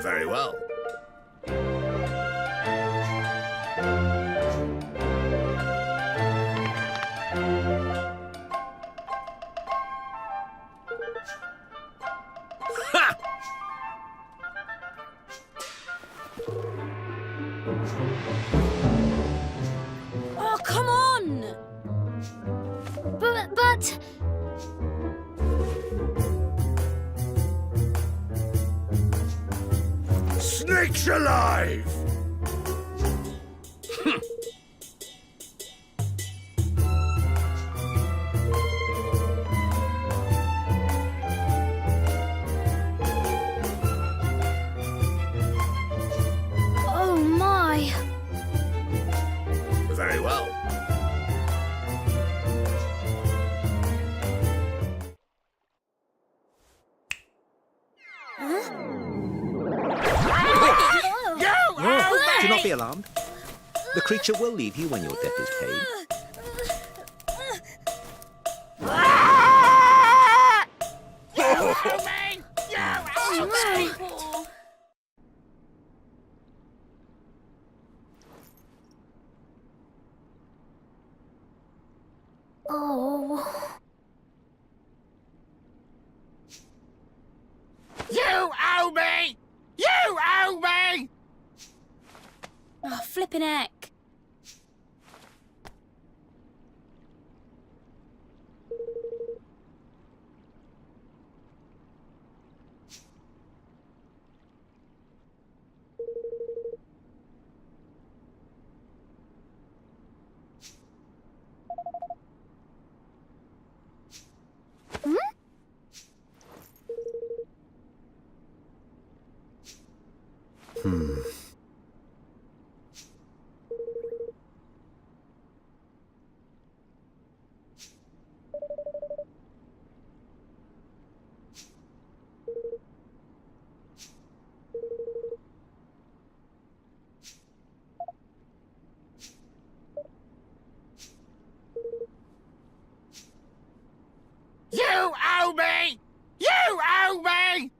Very well. Ha! Oh, come on! But... Snakes alive! Oh my! Very well. Do not be alarmed. The creature will leave you when your debt is paid. Oh... You owe me! You owe me! Oh, flippin' heck. You owe me! You owe me!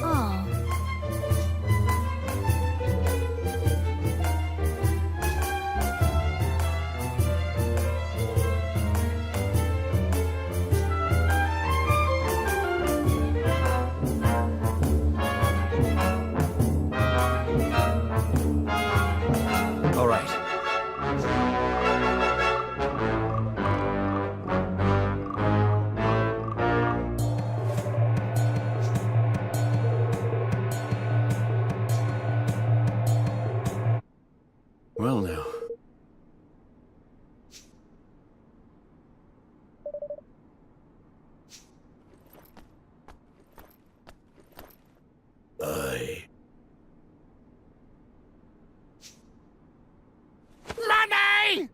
Oh... All right. Well now. Money!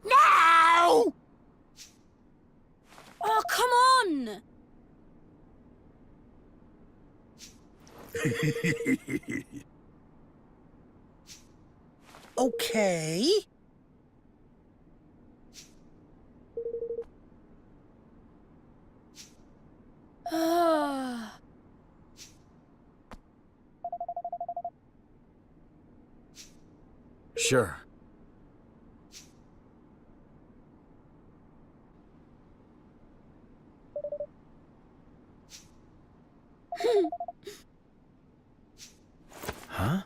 No! Oh, come on! Okay. Sure. Huh?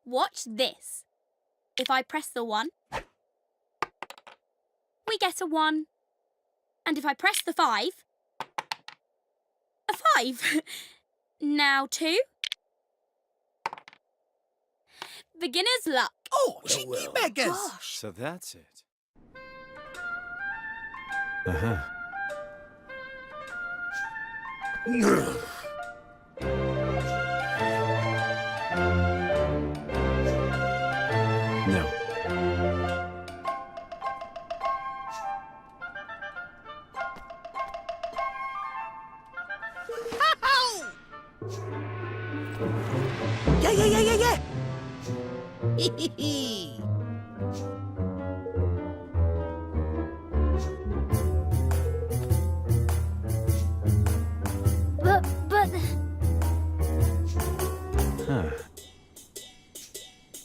Watch this. If I press the 1, we get a 1. And if I press the 5, a 5. Now 2. Beginner's luck. Oh, cheeky beggars! Gosh. So that's it. Uh-huh. No. Yeah, yeah, yeah, yeah, yeah! Hee. But... Huh.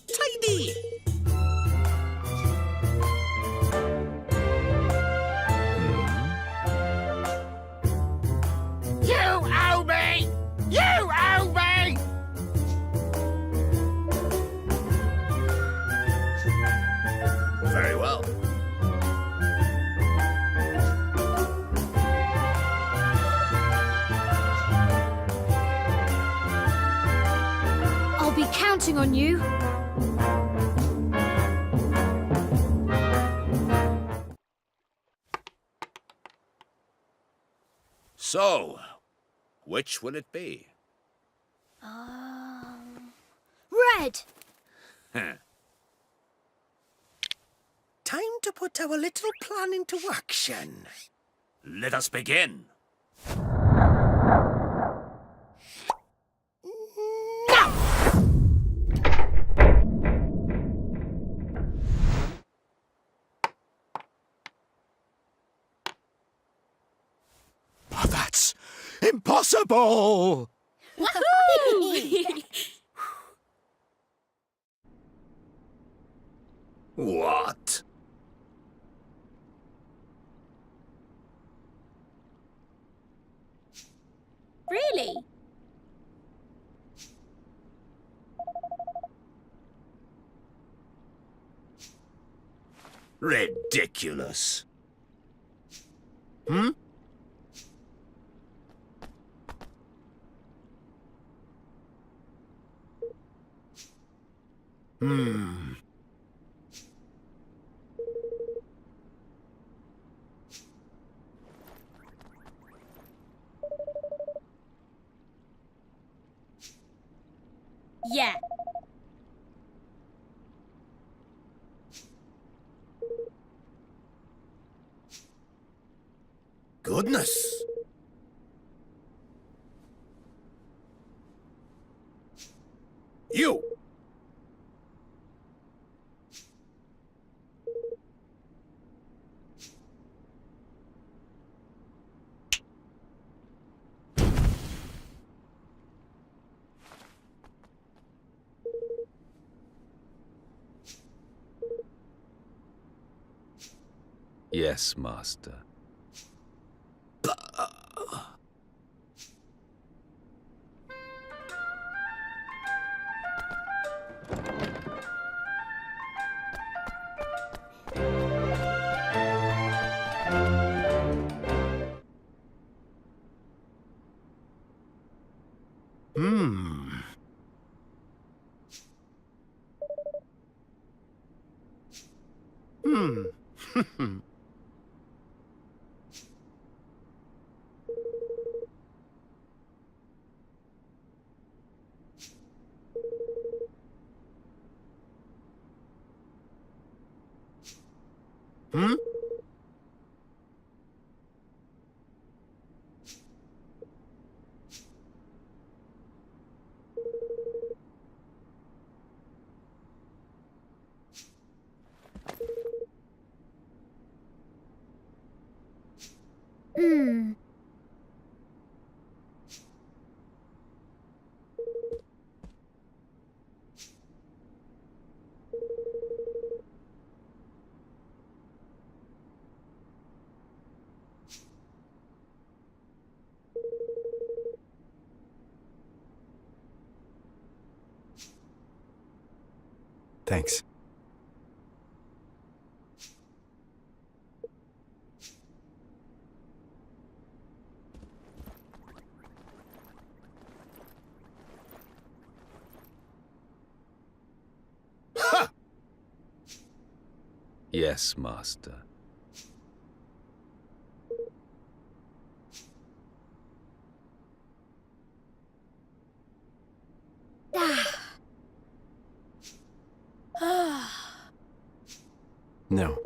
Tidy! You owe me! You owe me! Very well. I'll be counting on you. So, which will it be? Red! Huh. Time to put our little plan into action. Let us begin. Oh, that's impossible! What? Really? Ridiculous. Hmm? Hmm. Yeah. Goodness! You! Yes, master. Hmm. Hmm. Hmm? Thanks. Yes, master. No.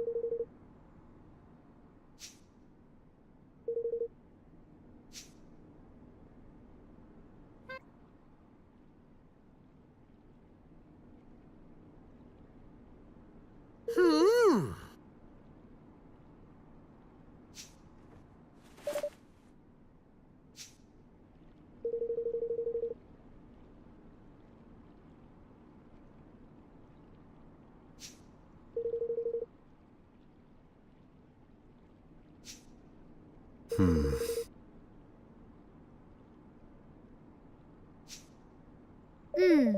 Hmm.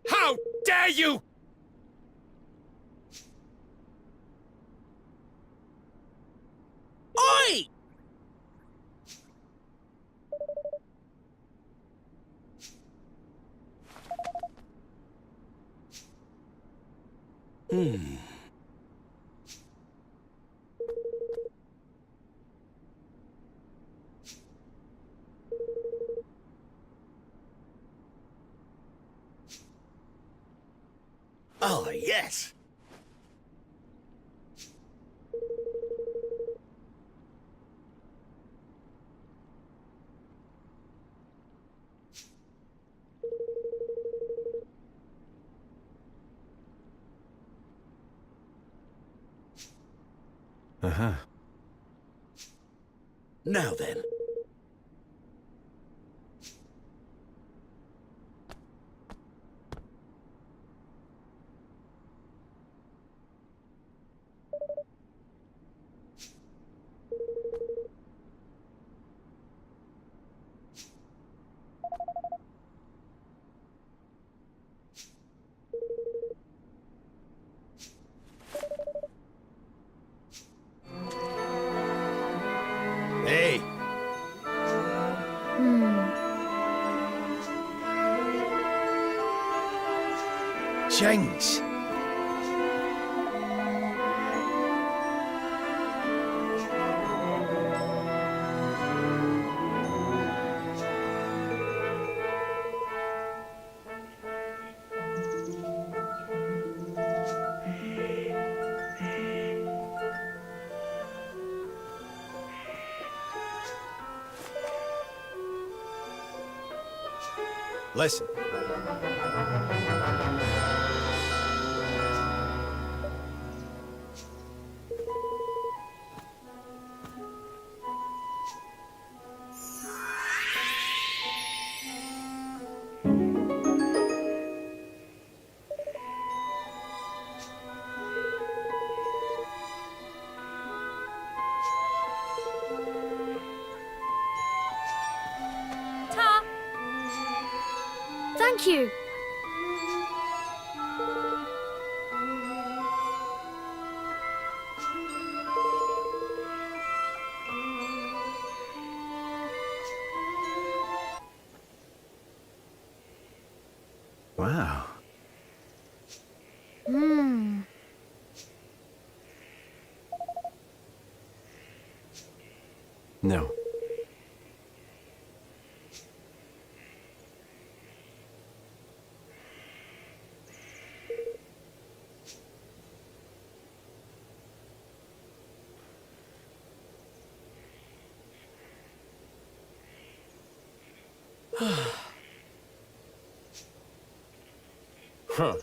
How dare you! Oi! Oh, yes. Uh-huh. Now then. Hey! James! Listen. Ta! Thank you. Wow. Hmm. No. Huh.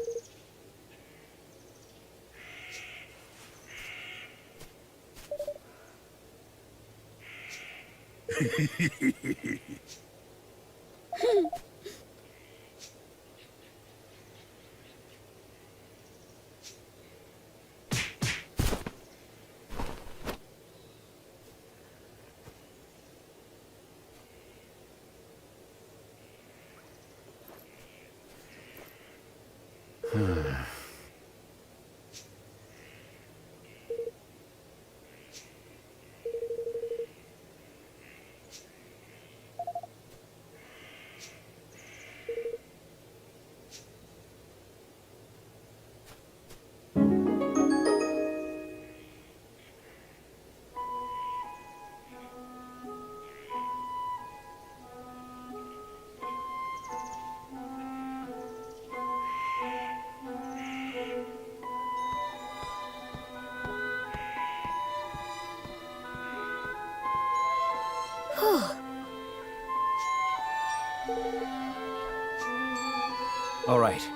All right. Oh. All right.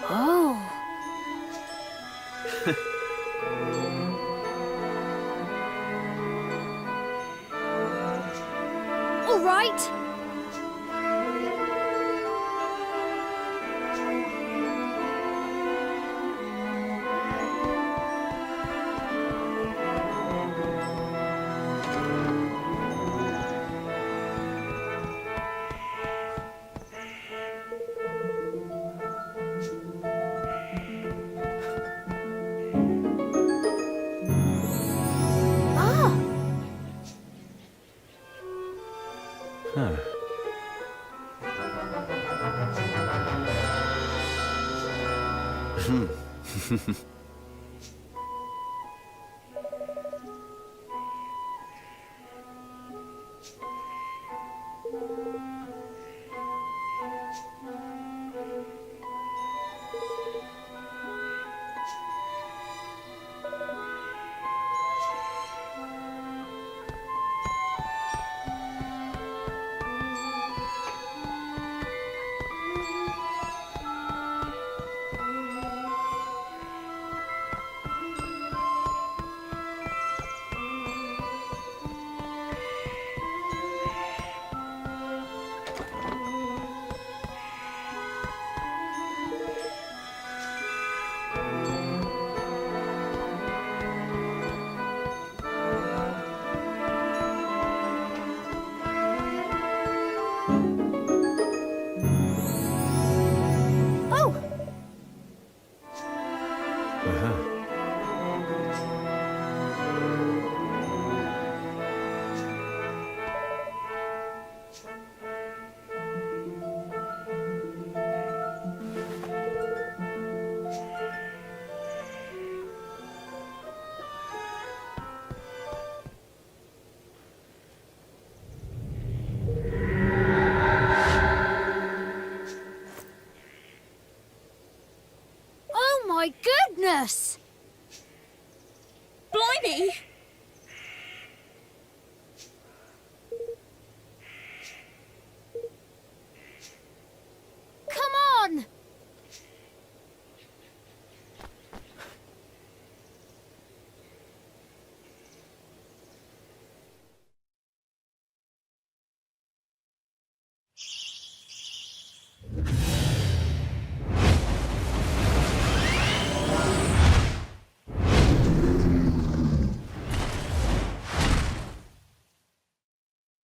Ah. Huh. Oh. Oh my goodness! Blimey! Come on!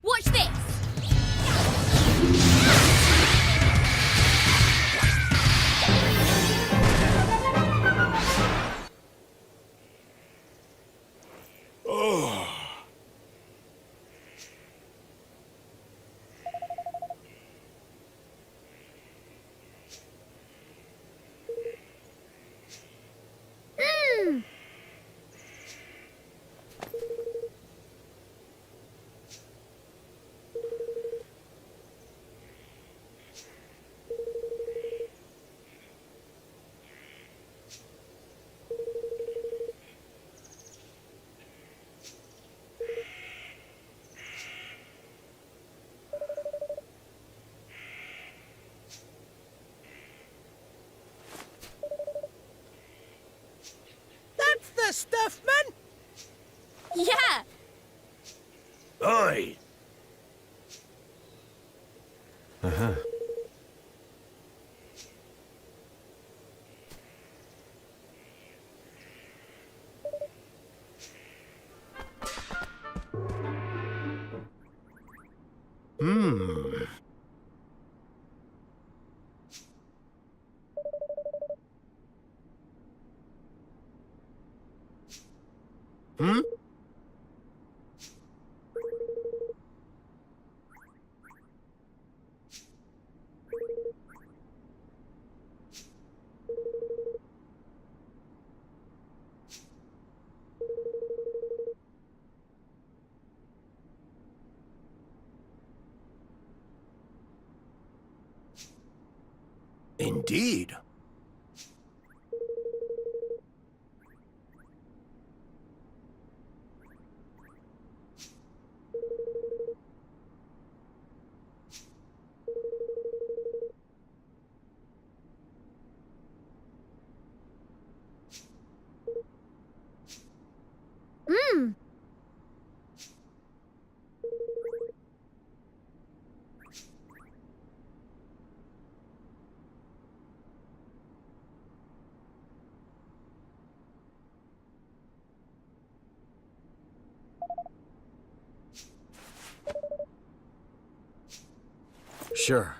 Watch this! Mm. That's the stuff, man! Yeah! Oi! Indeed. Sure.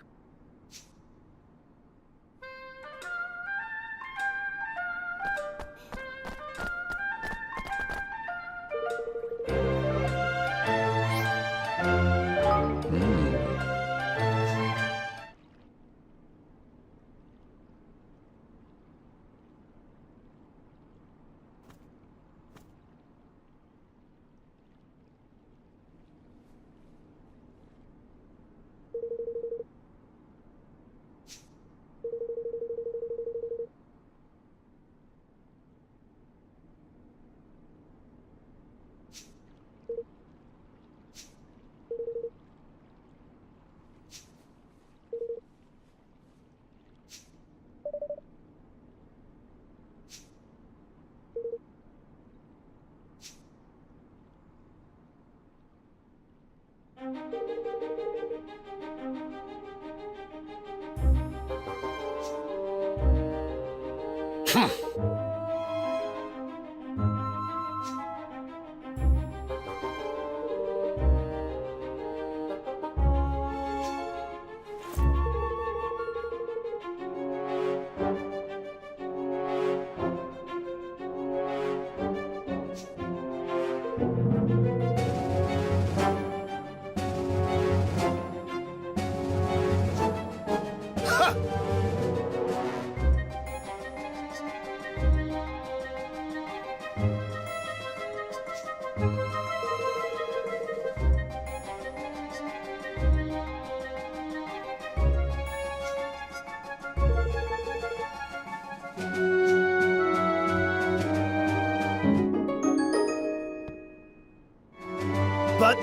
But...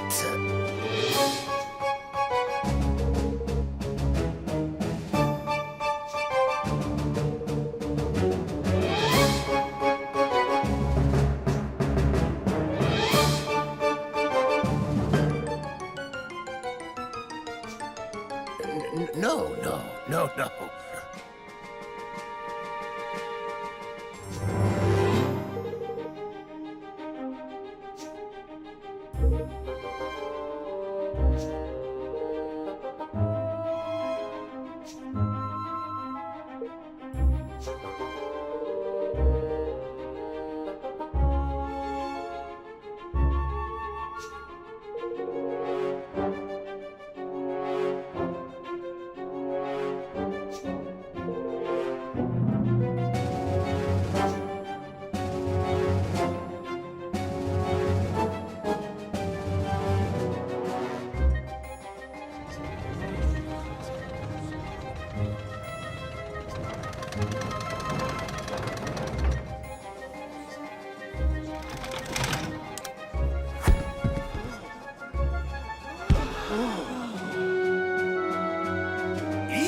No.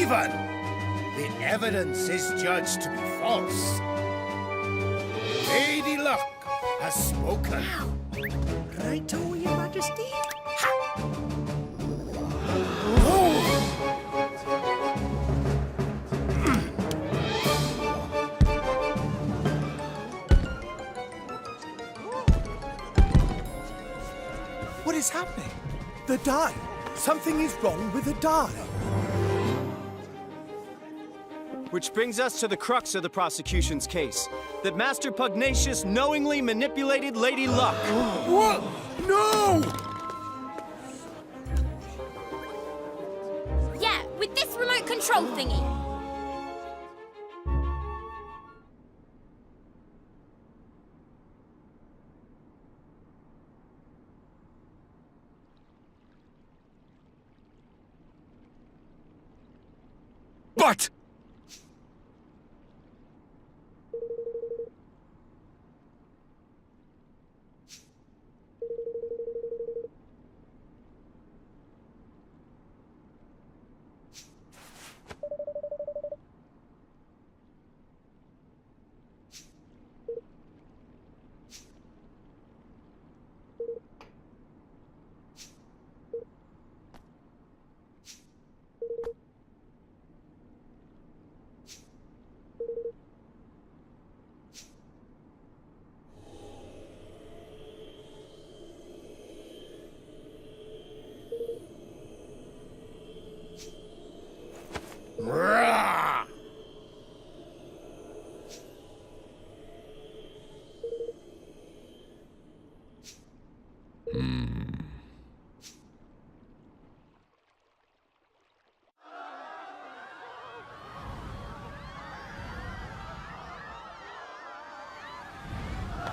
Even the evidence is judged to be false. Lady Luck has spoken. Right, oh, Your Majesty? What is happening? The die. Something is wrong with the die. Which brings us to the crux of the prosecution's case. That Master Pugnacious knowingly manipulated Lady Luck. What? No! Yeah, with this remote control thingy. But...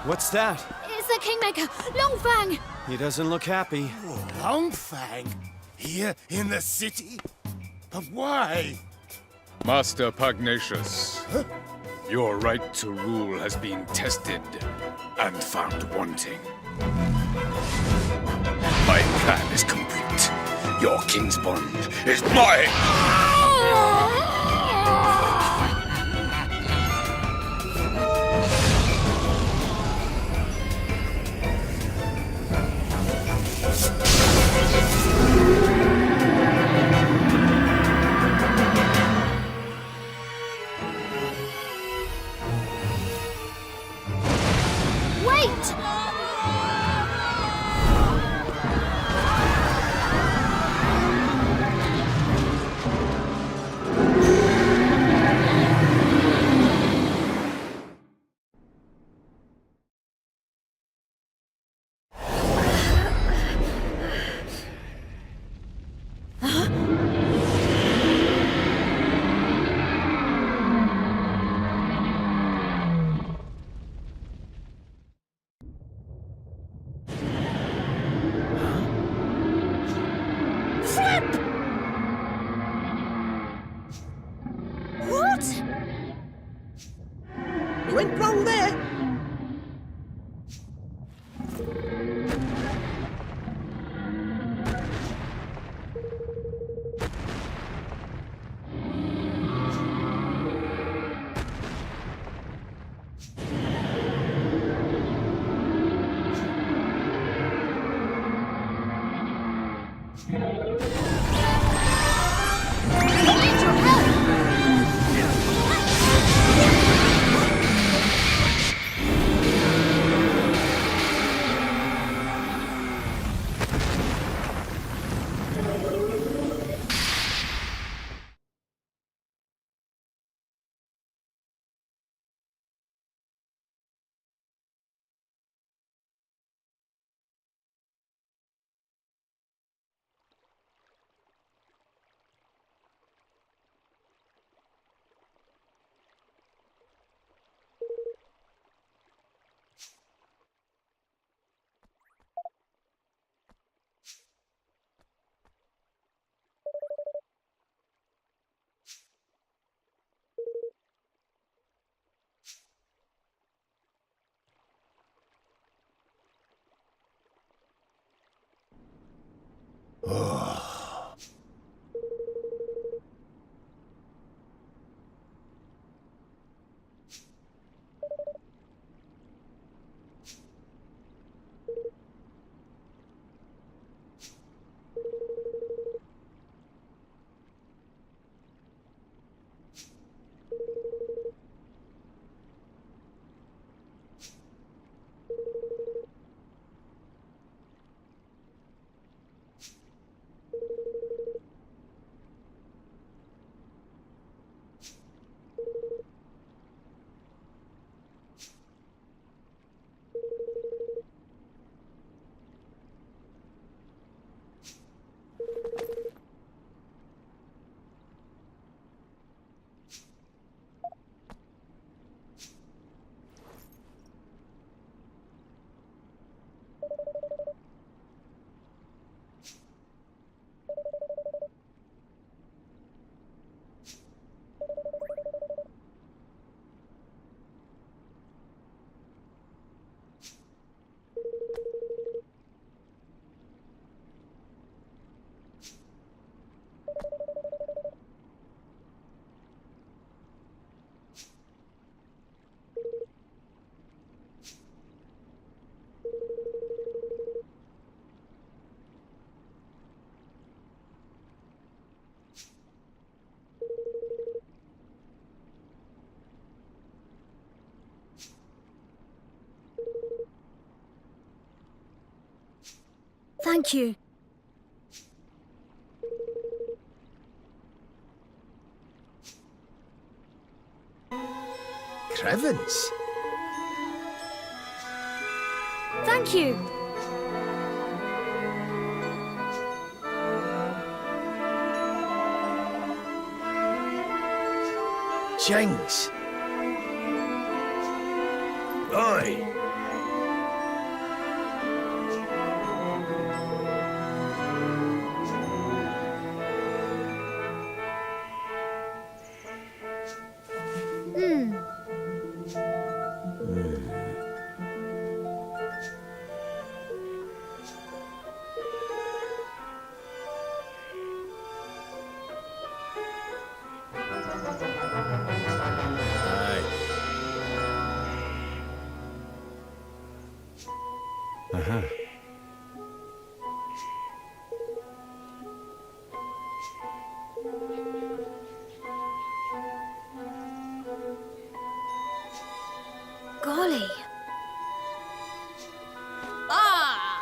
What's that? It's the Kingmaker, Longfang! He doesn't look happy. Longfang? Here in the city? But why? Master Pugnacious, your right to rule has been tested and found wanting. My plan is complete. Your king's bond is mine! Wait! What? You went wrong there. Thank you. Crevens? Thank you. Jengs. Aye. Golly. Ah!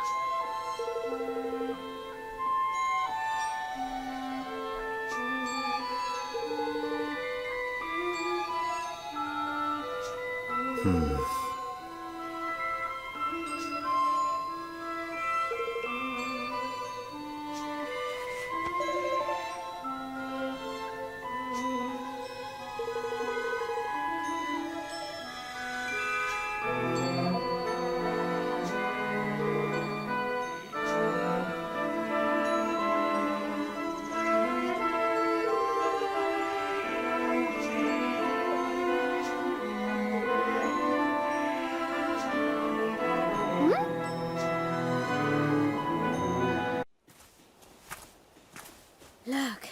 Look.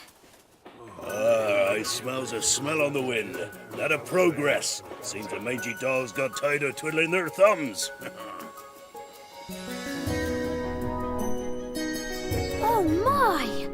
I smells a smell on the wind. That a progress. Seems the mangy dolls got tired of twiddling their thumbs. Oh my!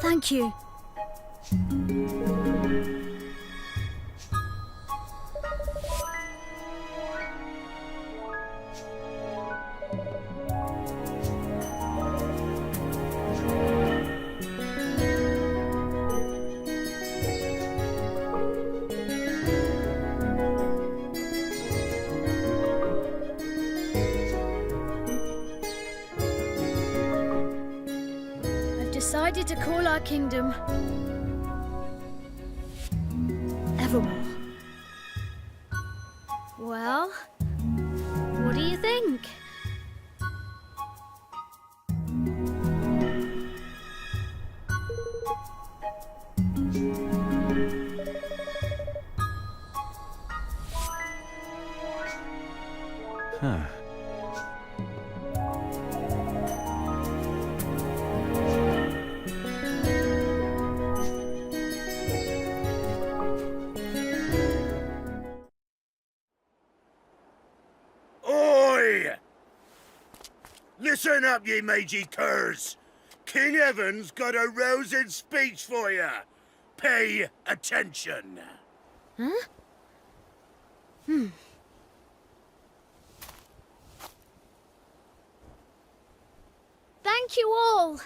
Thank you. I've decided to call our kingdom Evermore. Well, what do you think? Huh. Oi! Listen up, ye mangy curs. King Evan's got a rousing speech for you. Pay attention. Huh? Thank you all.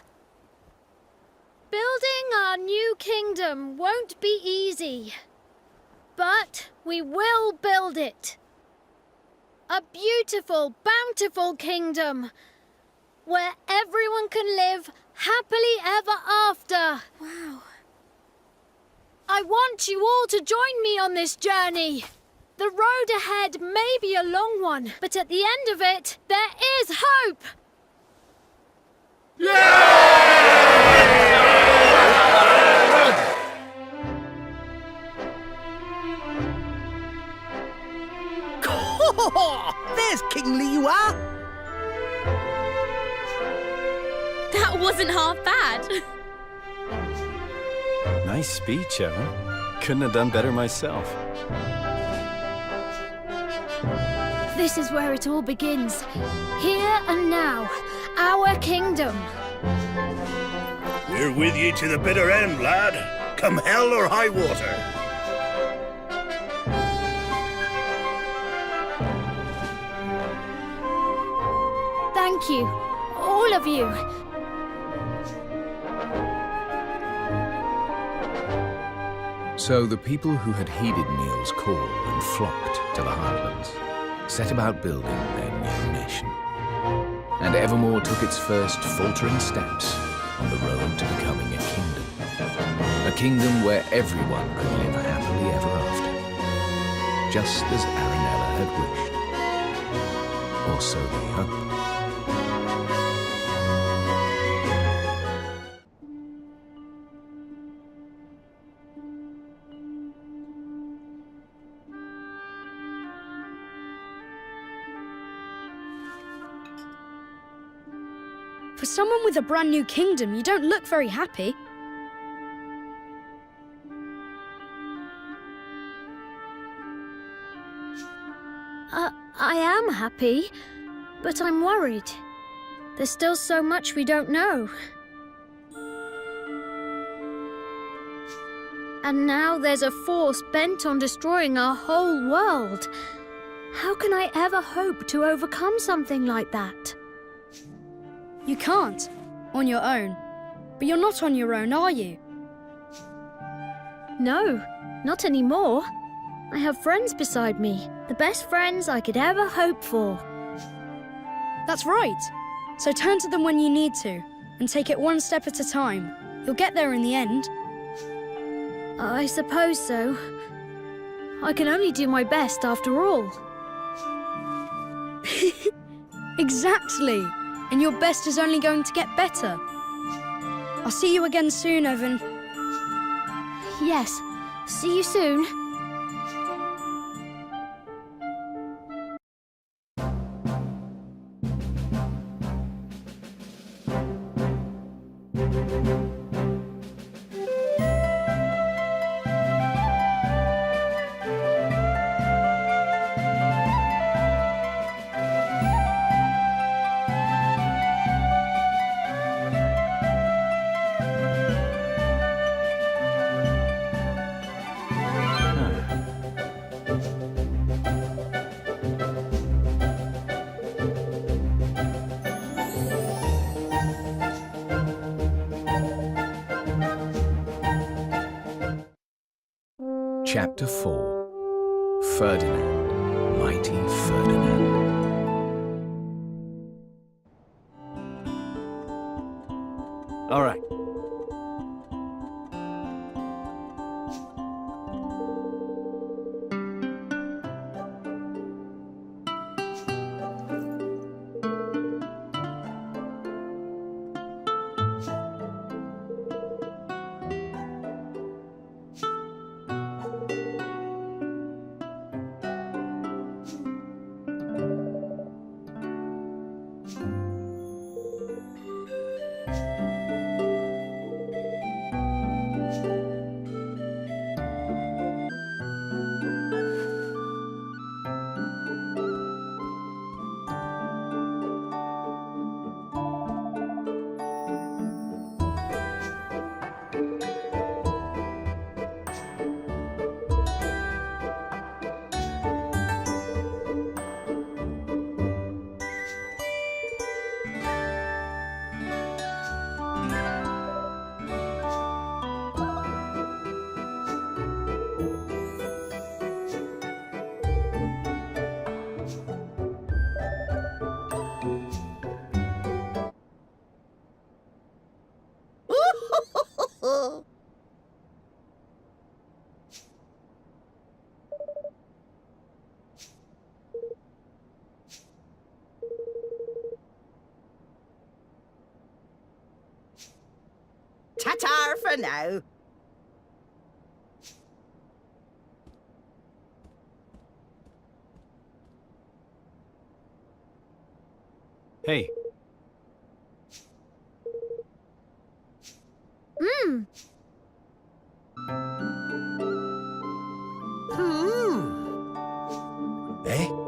Building our new kingdom won't be easy, but we will build it. A beautiful, bountiful kingdom where everyone can live happily ever after. Wow. I want you all to join me on this journey. The road ahead may be a long one, but at the end of it, there is hope. There's Kingly you are! That wasn't half bad. Nice speech, Evan. Couldn't have done better myself. This is where it all begins. Here and now, our kingdom. We're with you to the bitter end, lad. Come hell or high water. Thank you, all of you. So the people who had heeded Neil's call and flocked to the Heartlands set about building their new nation. And Evermore took its first faltering steps on the road to becoming a kingdom. A kingdom where everyone could live happily ever after. Just as Aranella had wished. Or so they hoped. For someone with a brand new kingdom, you don't look very happy. I am happy, but I'm worried. There's still so much we don't know. And now there's a force bent on destroying our whole world. How can I ever hope to overcome something like that? You can't, on your own. But you're not on your own, are you? No, not anymore. I have friends beside me, the best friends I could ever hope for. That's right. So turn to them when you need to, and take it one step at a time. You'll get there in the end. I suppose so. I can only do my best after all. Exactly. And your best is only going to get better. I'll see you again soon, Evan. Yes. See you soon. Chapter 4. Ferdinand, Mighty Ferdinand. All right. Ta-ta for now. Hey, Eh?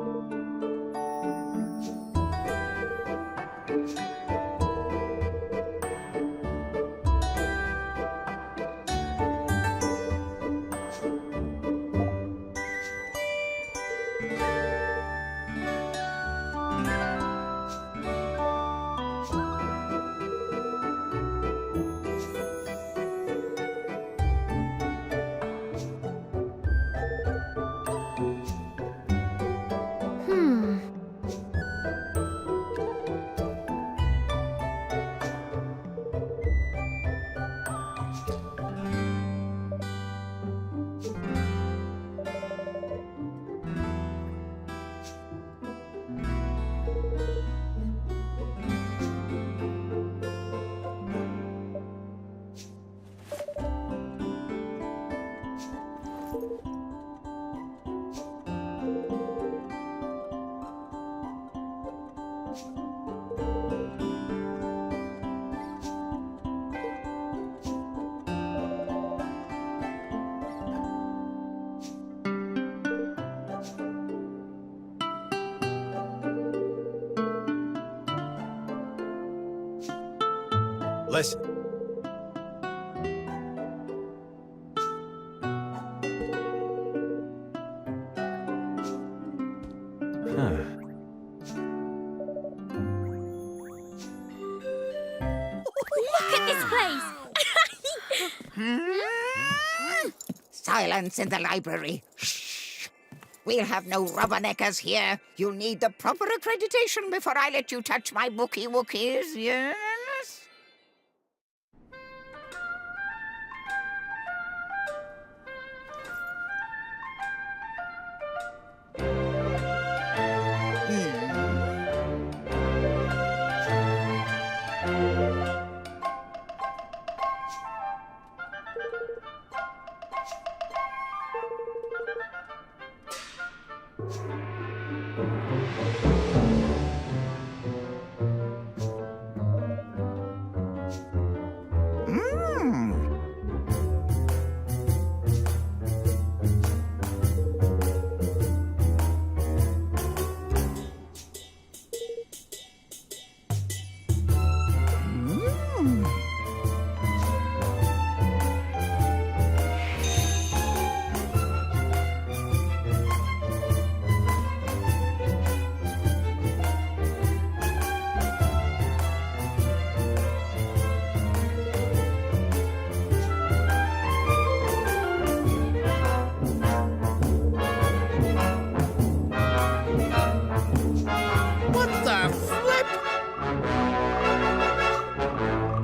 listen. Look at this place! Silence in the library. Shh. We'll have no rubberneckers here. You'll need the proper accreditation before I let you touch my bookie wookies, yes? What the flip?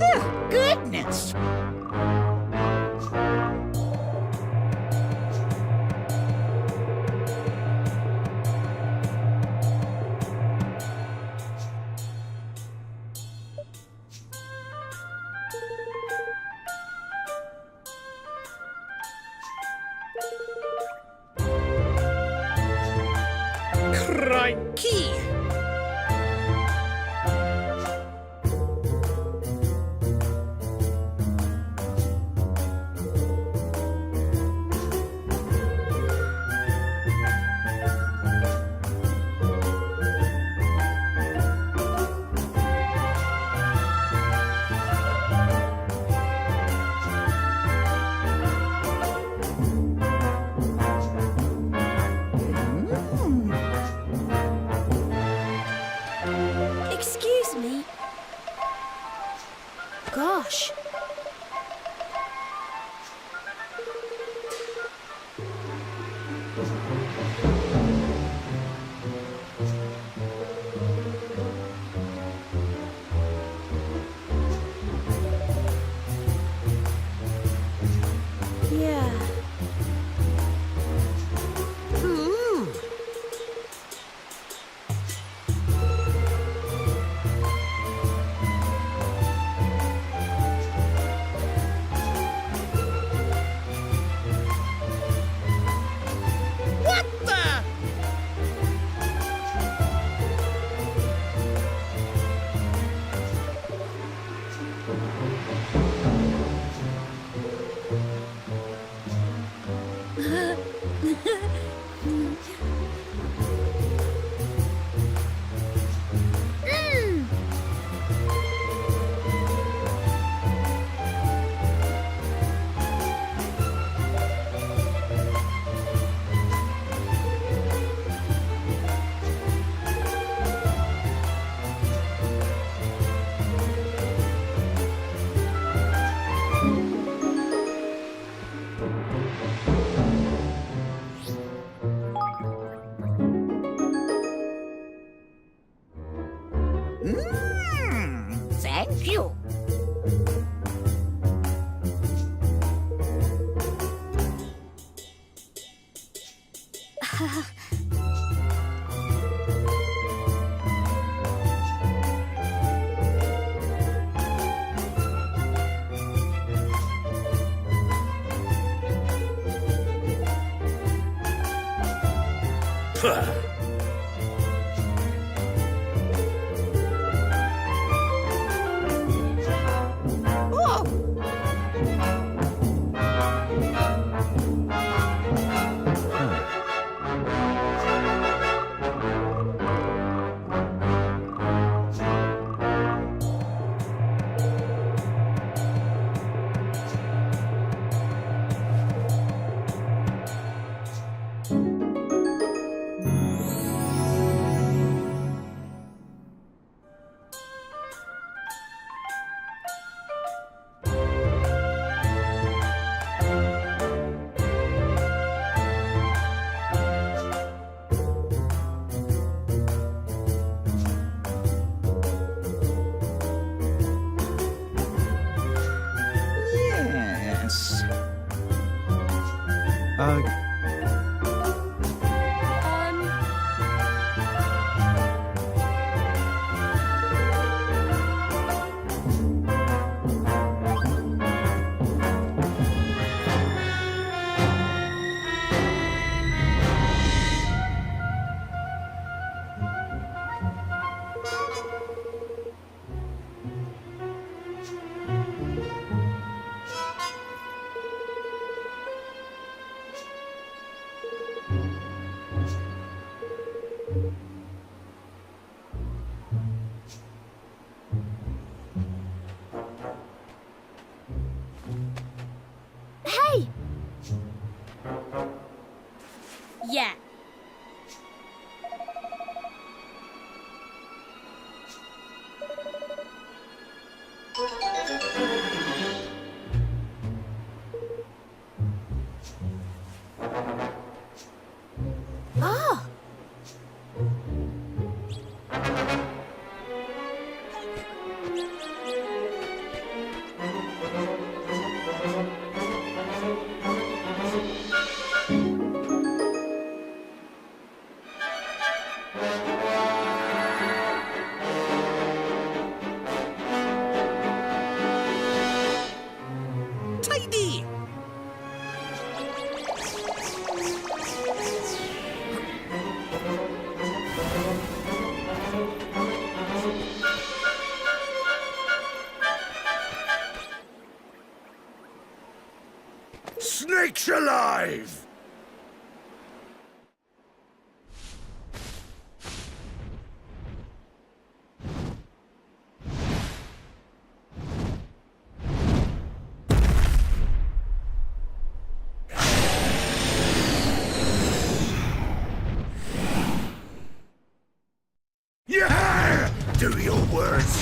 Ugh, goodness! Crikey! Excuse me. Gosh. Yeah. What the? Thank you. Yes. Hey! Yeah. Ah! Tidy! Snakes alive! Yeah! Do your worst!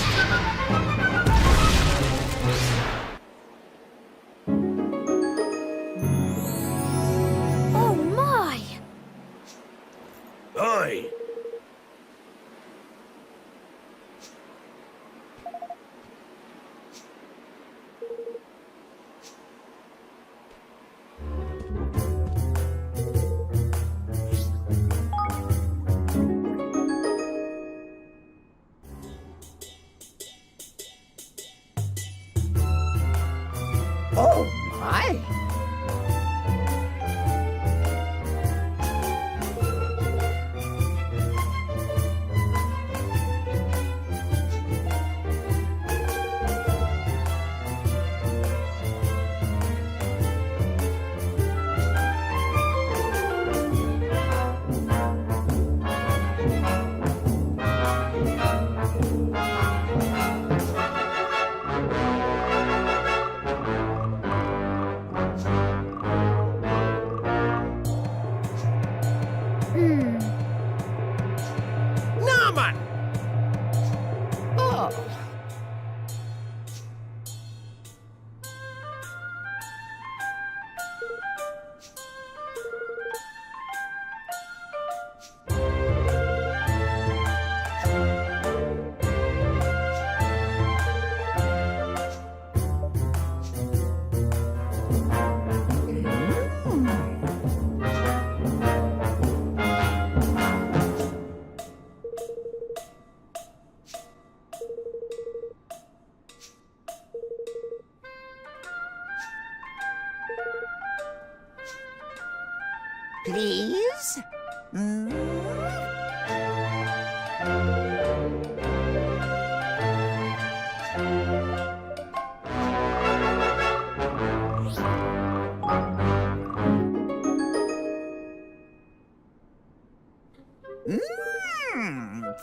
please?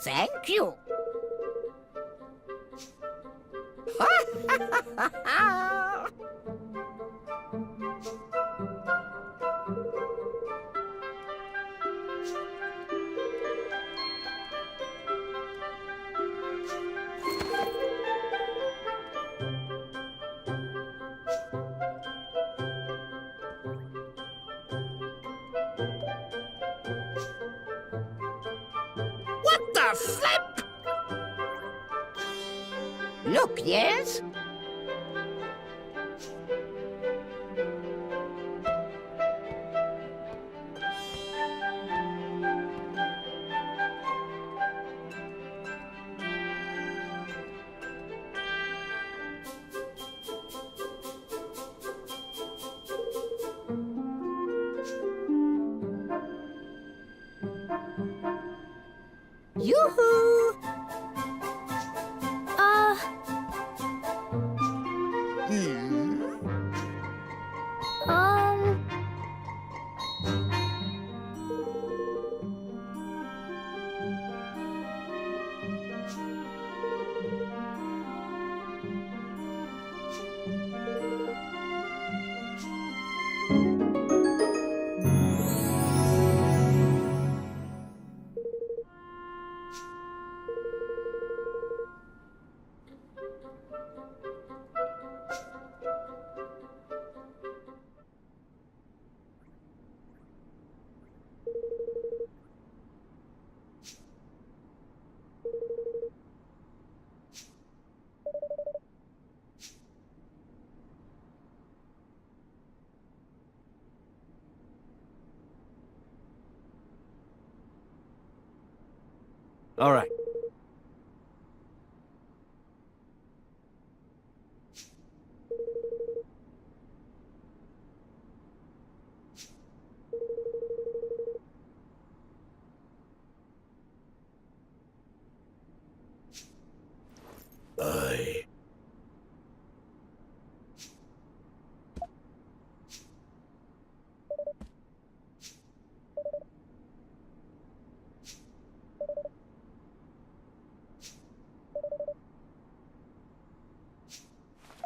Thank you. What the flip? Look, yes? Yoo-hoo! All right.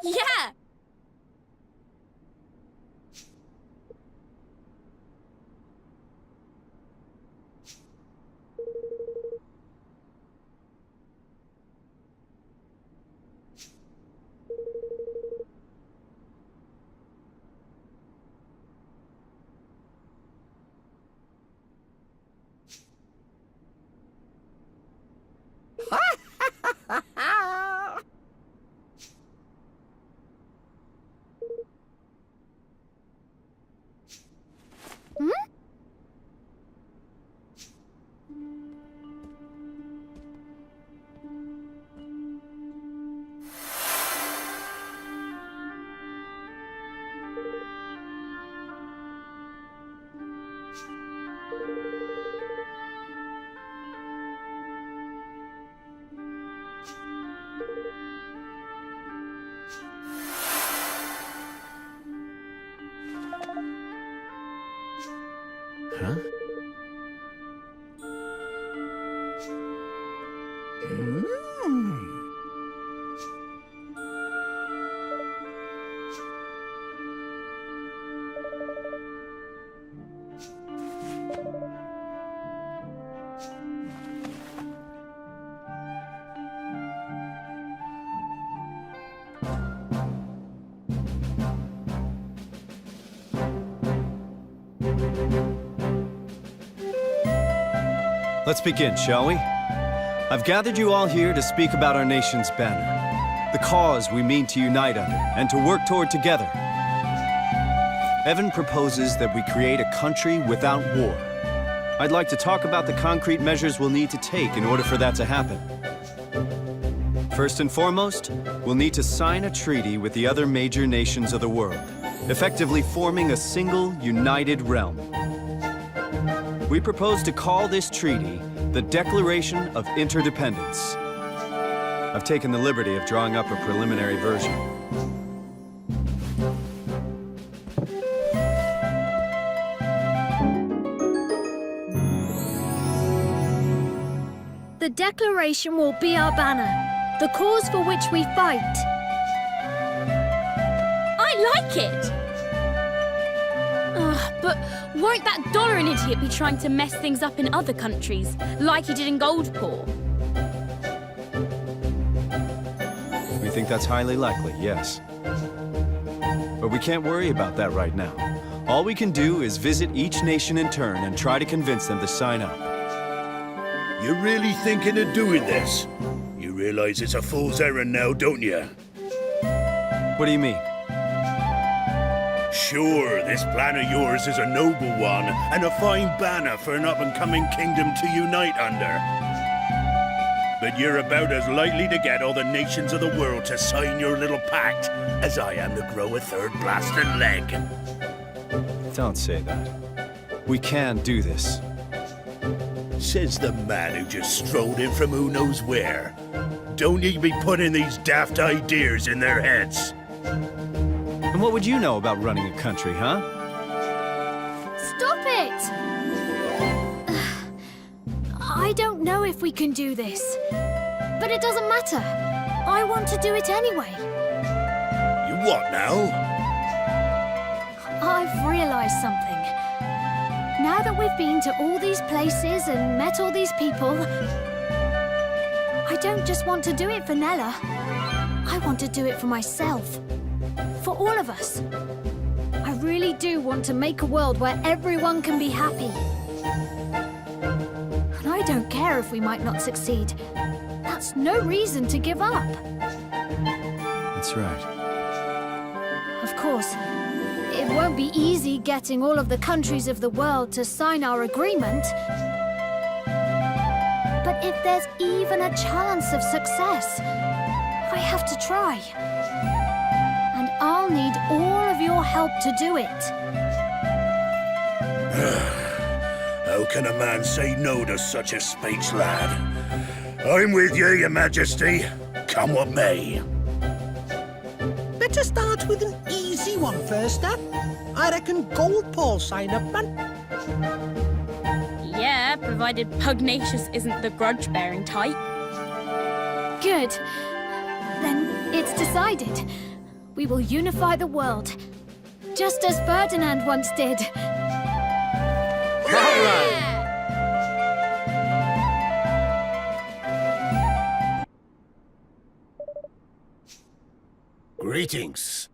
Yeah! Huh? Let's begin, shall we? I've gathered you all here to speak about our nation's banner, the cause we mean to unite under and to work toward together. Evan proposes that we create a country without war. I'd like to talk about the concrete measures we'll need to take in order for that to happen. First and foremost, we'll need to sign a treaty with the other major nations of the world, effectively forming a single, united realm. We propose to call this treaty the Declaration of Interdependence. I've taken the liberty of drawing up a preliminary version. The Declaration will be our banner, the cause for which we fight. I like it! But won't that dollar an idiot be trying to mess things up in other countries, like he did in Goldpaw? We think that's highly likely, yes. But we can't worry about that right now. All we can do is visit each nation in turn and try to convince them to sign up. You're really thinking of doing this? You realize it's a fool's errand now, don't you? What do you mean? Sure, this plan of yours is a noble one, and a fine banner for an up-and-coming kingdom to unite under. But you're about as likely to get all the nations of the world to sign your little pact as I am to grow a third blasted leg. Don't say that. We can do this. Says the man who just strolled in from who knows where. Don't need to be putting these daft ideas in their heads. And what would you know about running a country, huh? Stop it! I don't know if we can do this. But it doesn't matter. I want to do it anyway. You what now? I've realized something. Now that we've been to all these places and met all these people, I don't just want to do it for Nella. I want to do it for myself. For all of us. I really do want to make a world where everyone can be happy. And I don't care if we might not succeed. That's no reason to give up. That's right. Of course, it won't be easy getting all of the countries of the world to sign our agreement. But if there's even a chance of success, I have to try. And I'll need all of your help to do it. How can a man say no to such a speech, lad? I'm with you, your majesty. Come what may. Better start with an easy one first, huh? I reckon Goldpaw sign up, man. Yeah, provided Pugnacious isn't the grudge-bearing type. Good. Then it's decided. We will unify the world. Just as Ferdinand once did. Greetings.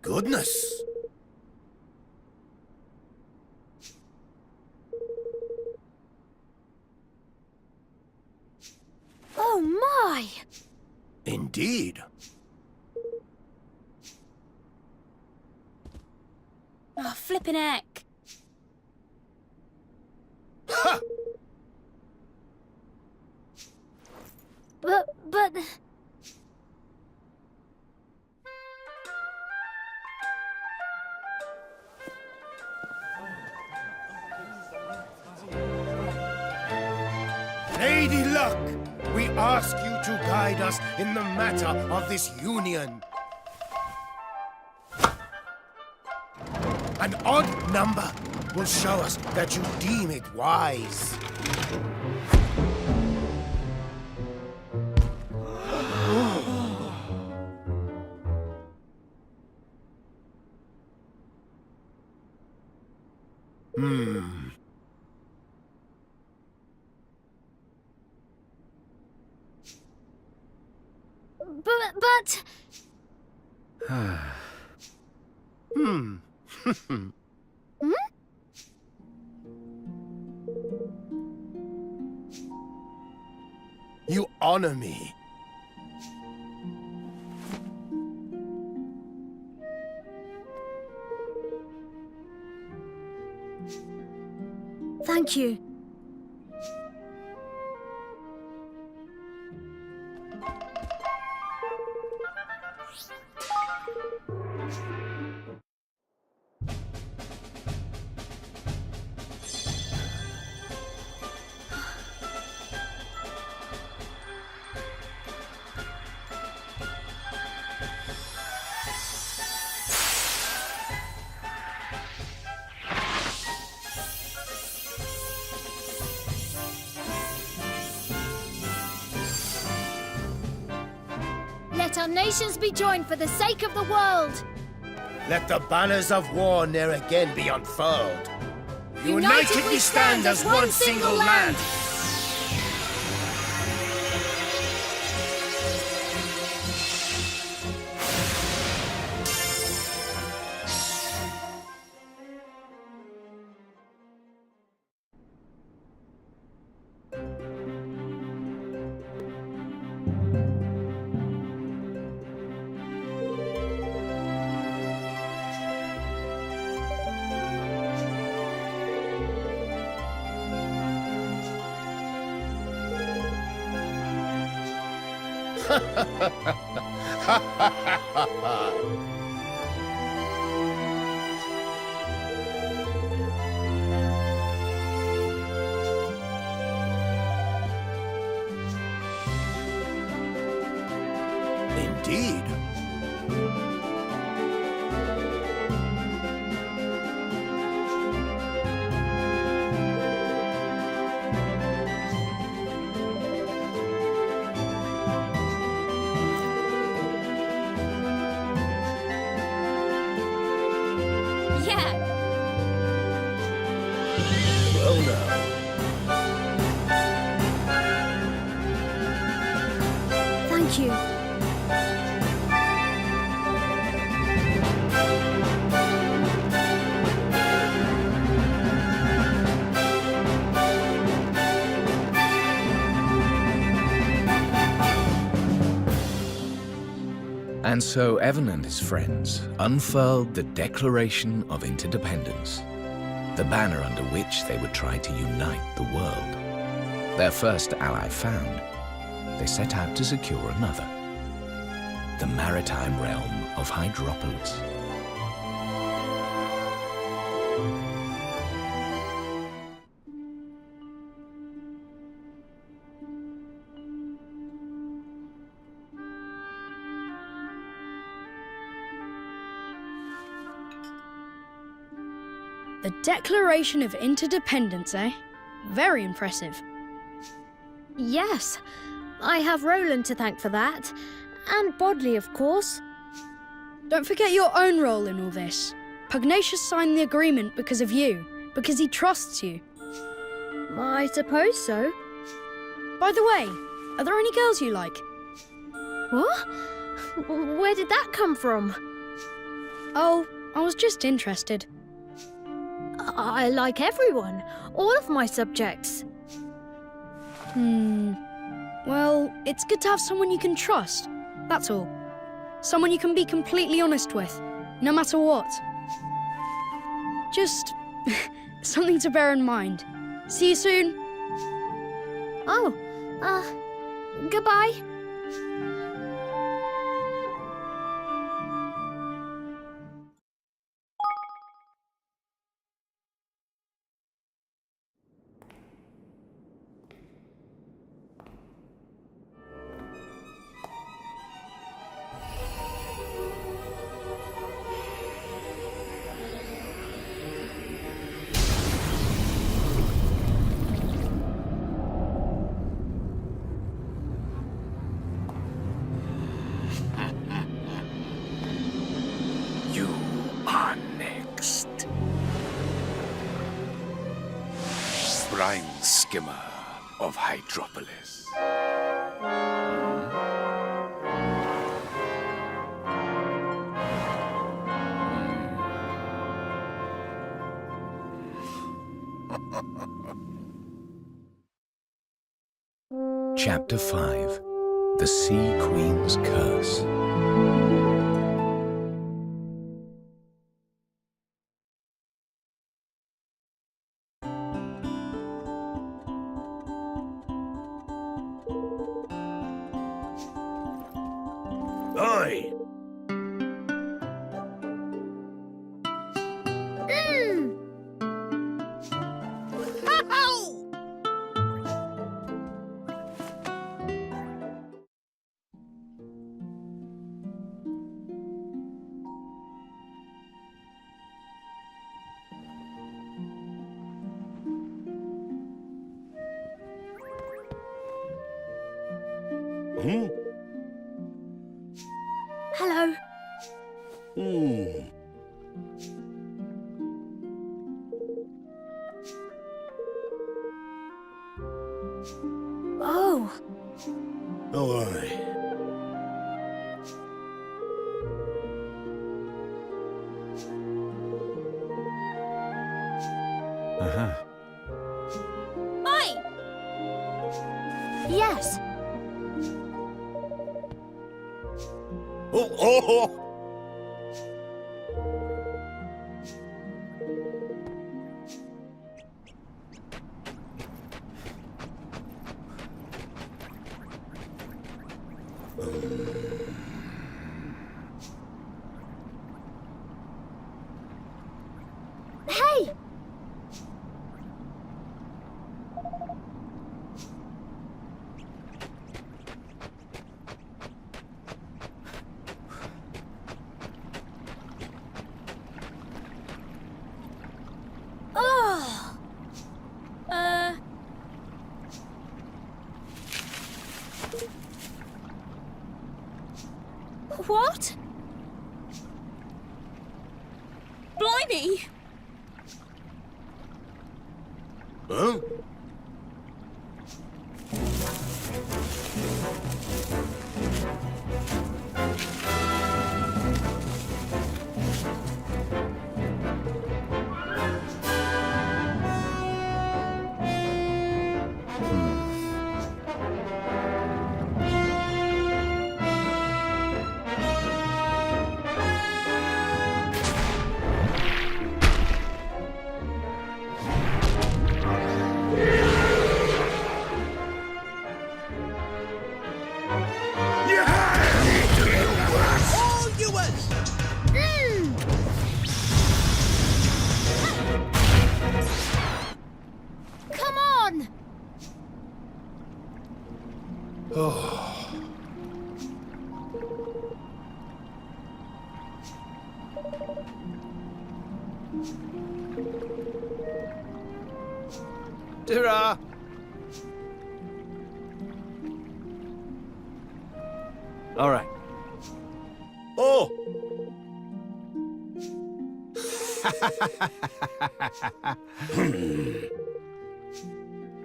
Goodness! Oh my! Indeed. Oh, flippin' heck. Ha! But... Lady Luck, we ask you to guide us in the matter of this union. An odd number will show us that you deem it wise. But... You honor me. Thank you. Let our nations be joined for the sake of the world. Let the banners of war ne'er again be unfurled. United we stand as one single land. Indeed. Yeah. Well now. Thank you. And so Evan and his friends unfurled the Declaration of Interdependence, the banner under which they would try to unite the world. Their first ally found, they set out to secure another, the maritime realm of Hydropolis. The Declaration of Interdependence, eh? Very impressive. Yes, I have Roland to thank for that. And Bodley, of course. Don't forget your own role in all this. Pugnacious signed the agreement because of you, because he trusts you. I suppose so. By the way, are there any girls you like? What? Where did that come from? Oh, I was just interested. I like everyone. All of my subjects. Well, it's good to have someone you can trust. That's all. Someone you can be completely honest with, no matter what. Just something to bear in mind. See you soon. Oh, goodbye. brine skimmer of Hydropolis. Chapter 5: The Sea Queen's Curse. Oi! Hmm? Hello. Hmm. Oh. Oh, aye. Oi! Yes. Oh, oh, oh! Hey! Oh. What? Blimey! Huh? All yours! Come on! Dira! All right. Oh!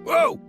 Whoa!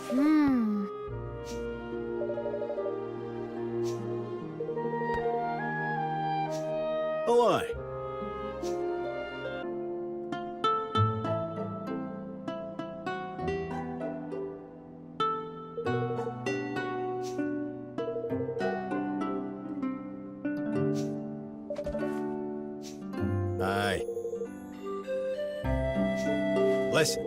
Hmm. Oh, aye. Aye. Listen.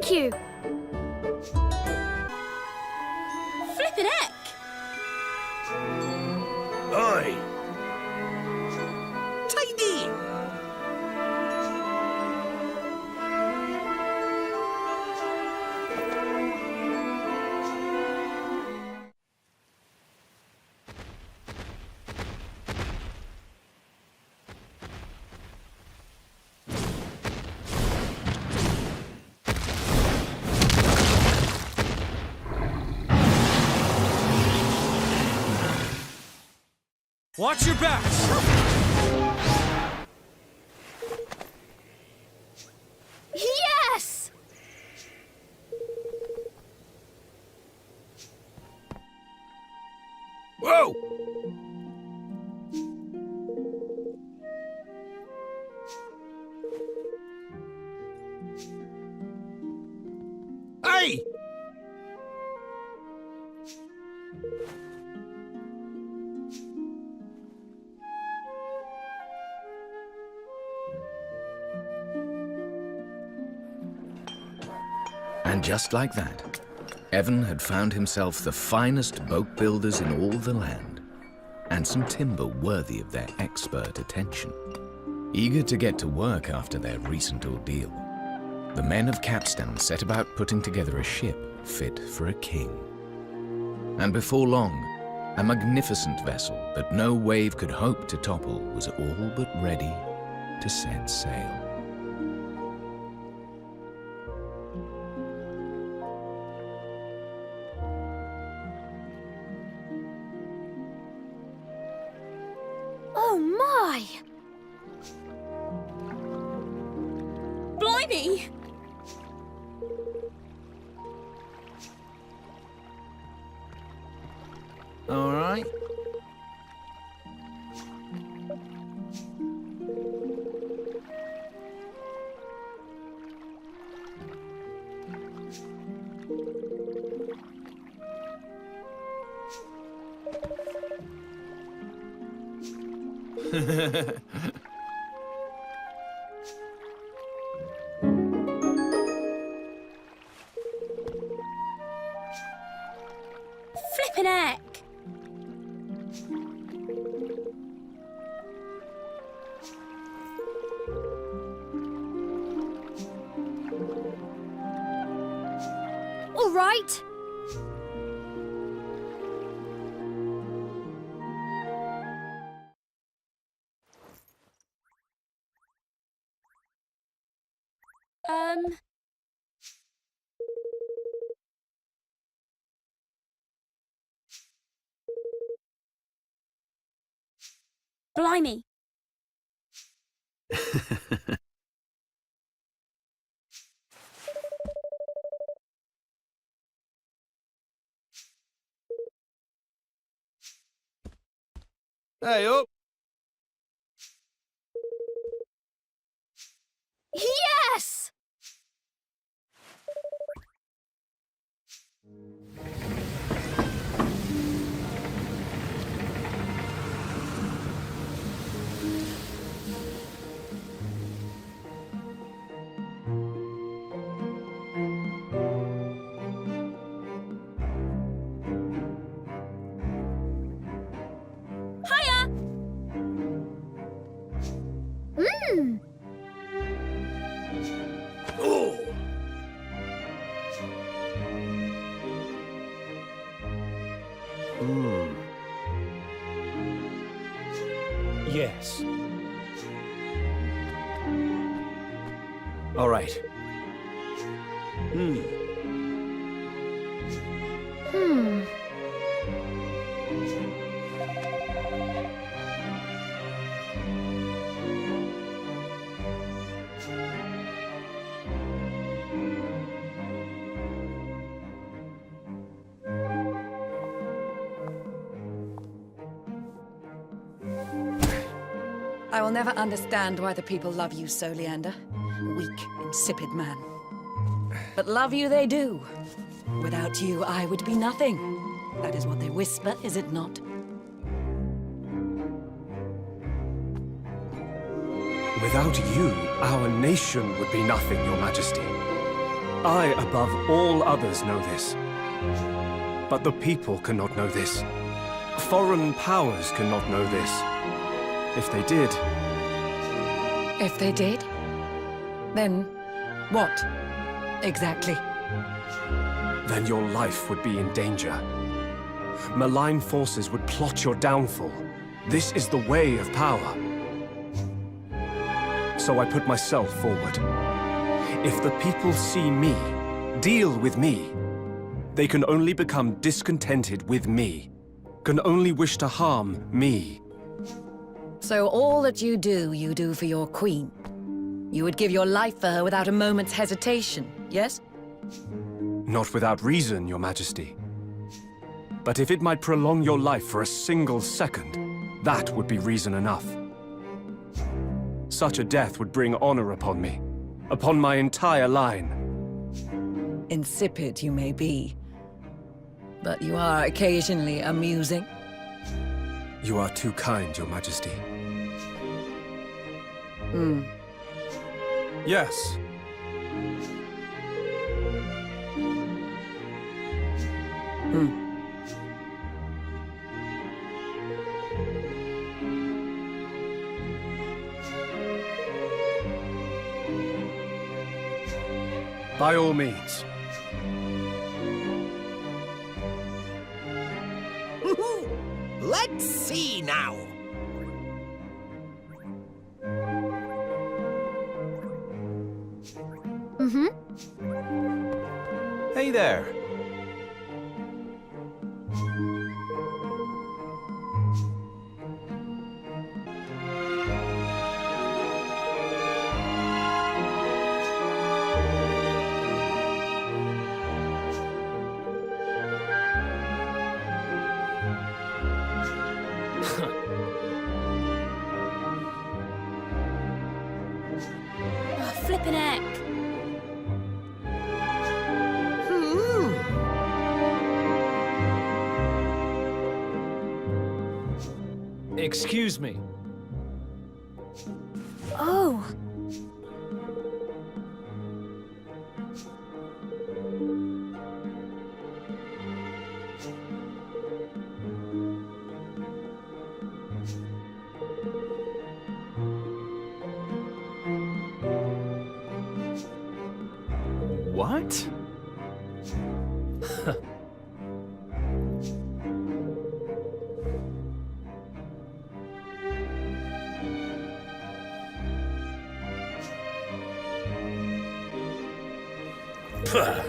Thank you. Flippin' heck! Oi! Tiny! Watch your backs! Yes! Whoa! Hey! And just like that, Evan had found himself the finest boat builders in all the land, and some timber worthy of their expert attention. Eager to get to work after their recent ordeal, the men of Capstan set about putting together a ship fit for a king. And before long, a magnificent vessel that no wave could hope to topple was all but ready to set sail. Oh my! Blimey! All right. Flippin' heck! All right. Blimey! Hey, up! Yes! Hiya! Oh! Yes. All right. Hmm. I will never understand why the people love you so, Leander. Weak, insipid man. But love you they do. Without you, I would be nothing. That is what they whisper, is it not? Without you, our nation would be nothing, Your Majesty. I, above all others, know this. But the people cannot know this. Foreign powers cannot know this. If they did... If they did? Then what, exactly? Then your life would be in danger. Malign forces would plot your downfall. This is the way of power. So I put myself forward. If the people see me, deal with me, they can only become discontented with me, can only wish to harm me. So all that you do for your queen. You would give your life for her without a moment's hesitation, yes? Not without reason, Your Majesty. But if it might prolong your life for a single second, that would be reason enough. Such a death would bring honor upon me, upon my entire line. Insipid you may be, but you are occasionally amusing. You are too kind, Your Majesty. Yes. By all means. Let's see now. Hey there. Flippin' heck. Excuse me. Oh. What? Puh.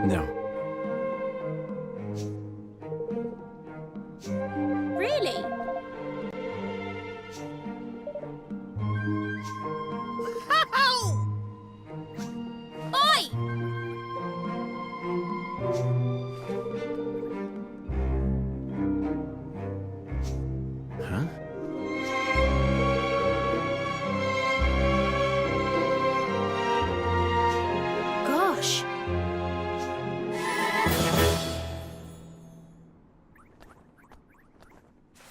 No. Really? Oi! Huh? Gosh.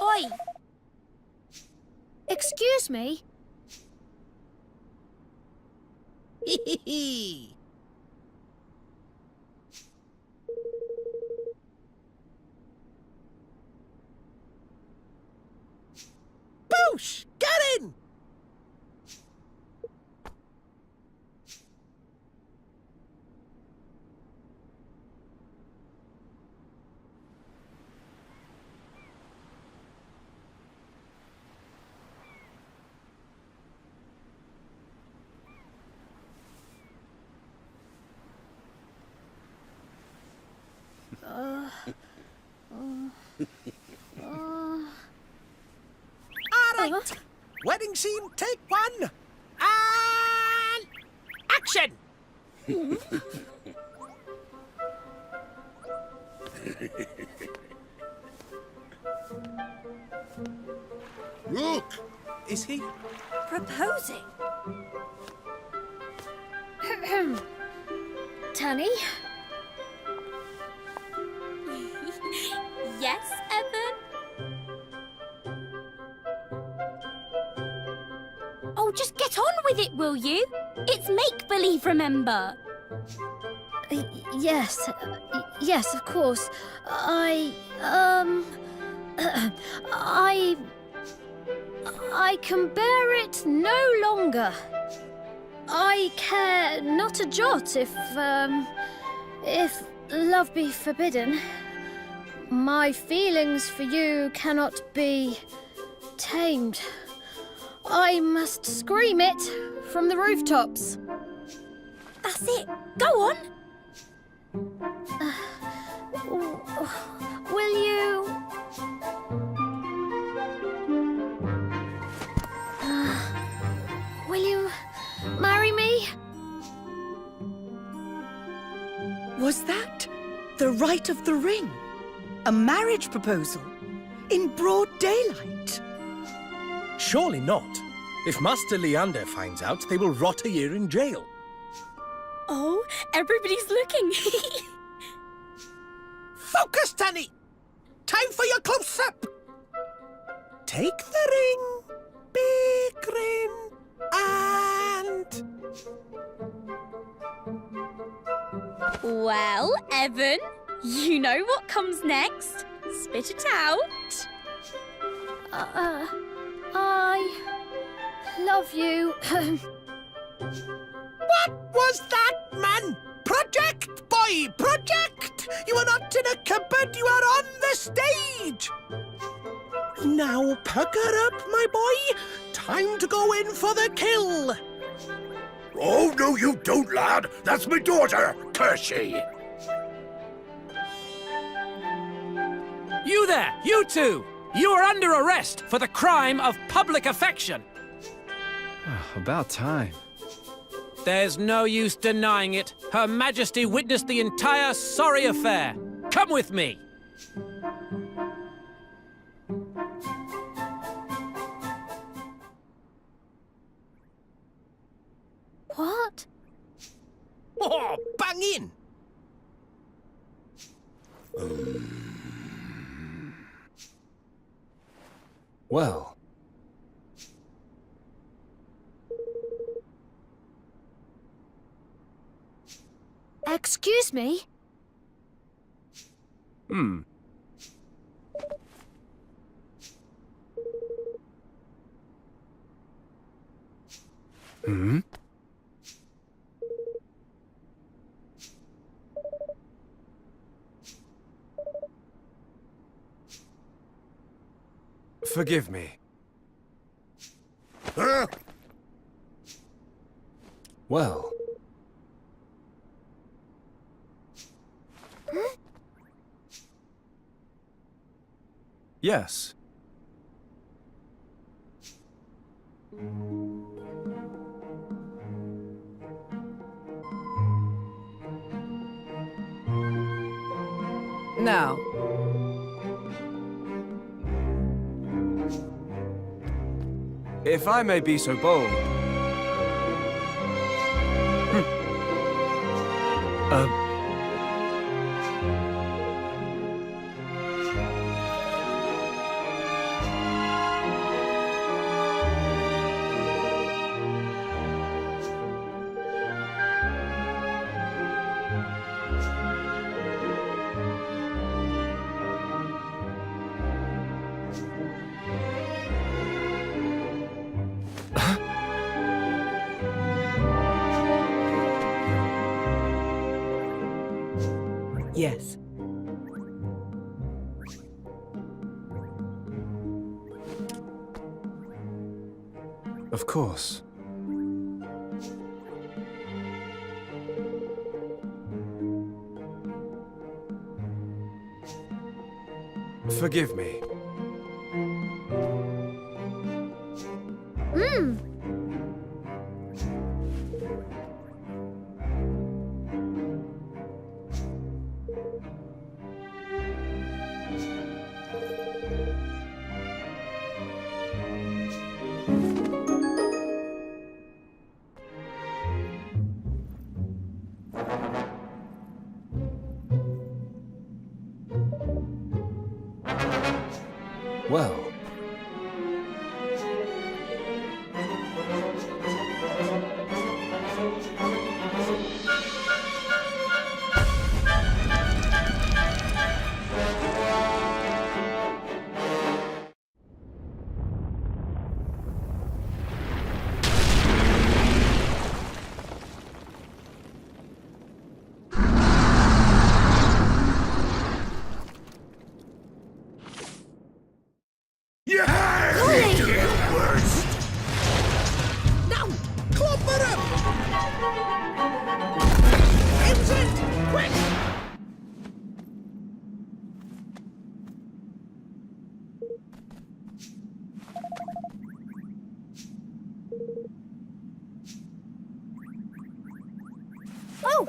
Oi! Excuse me? Boosh! Get in! All right. Wedding scene, take one. And action! Look! Is he? Proposing? Tanny? Yes, Evan? Oh, just get on with it, will you? It's make-believe, remember? Yes. Yes, of course. I can bear it no longer. I care not a jot if love be forbidden. My feelings for you cannot be tamed. I must scream it from the rooftops. That's it. Go on. Will you... will you marry me? Was that the rite of the ring? A marriage proposal? In broad daylight? Surely not. If Master Leander finds out, they will rot a year in jail. Oh, everybody's looking. Focus, Tanny! Time for your close-up! Take the ring, big grin, and... Well, Evan, you know what comes next. Spit it out. I love you. What was that, man? Project, boy, project! You are not in a cupboard, you are on the stage! Now pucker up, my boy. Time to go in for the kill. Oh, no, you don't, lad. That's my daughter, Kershey. You there, you two! You are under arrest for the crime of public affection. About time. There's no use denying it. Her Majesty witnessed the entire sorry affair. Come with me. What? Oh, bang in! Well. Excuse me? Hmm. Hmm? Forgive me. Huh? Well. Yes. Now, if I may be so bold. yes. Of course. Forgive me. Well. Now, clobber him! Crimson, quick! Oh!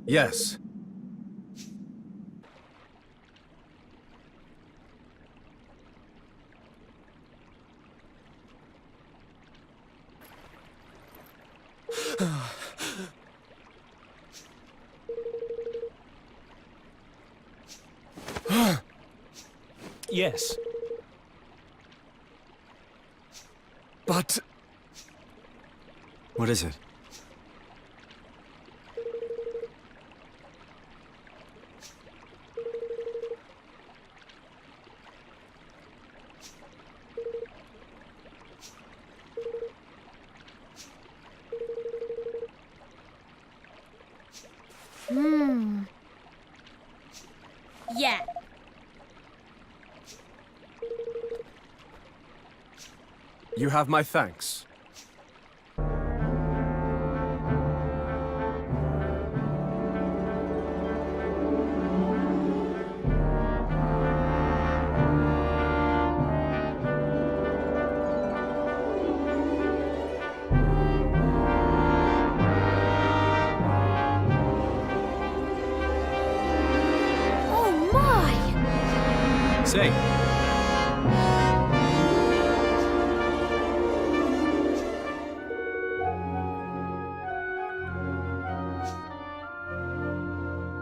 Yes. Yes. But... What is it? Yeah. You have my thanks. Oh my! Say.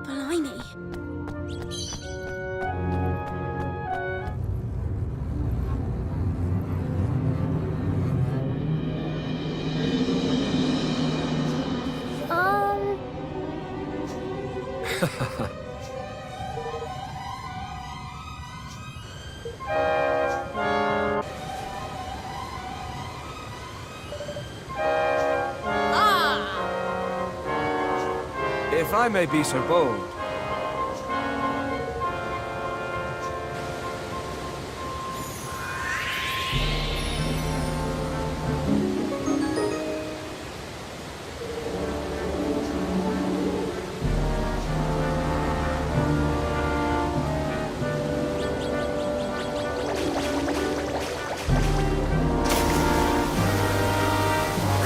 Blimey. If I may be so bold.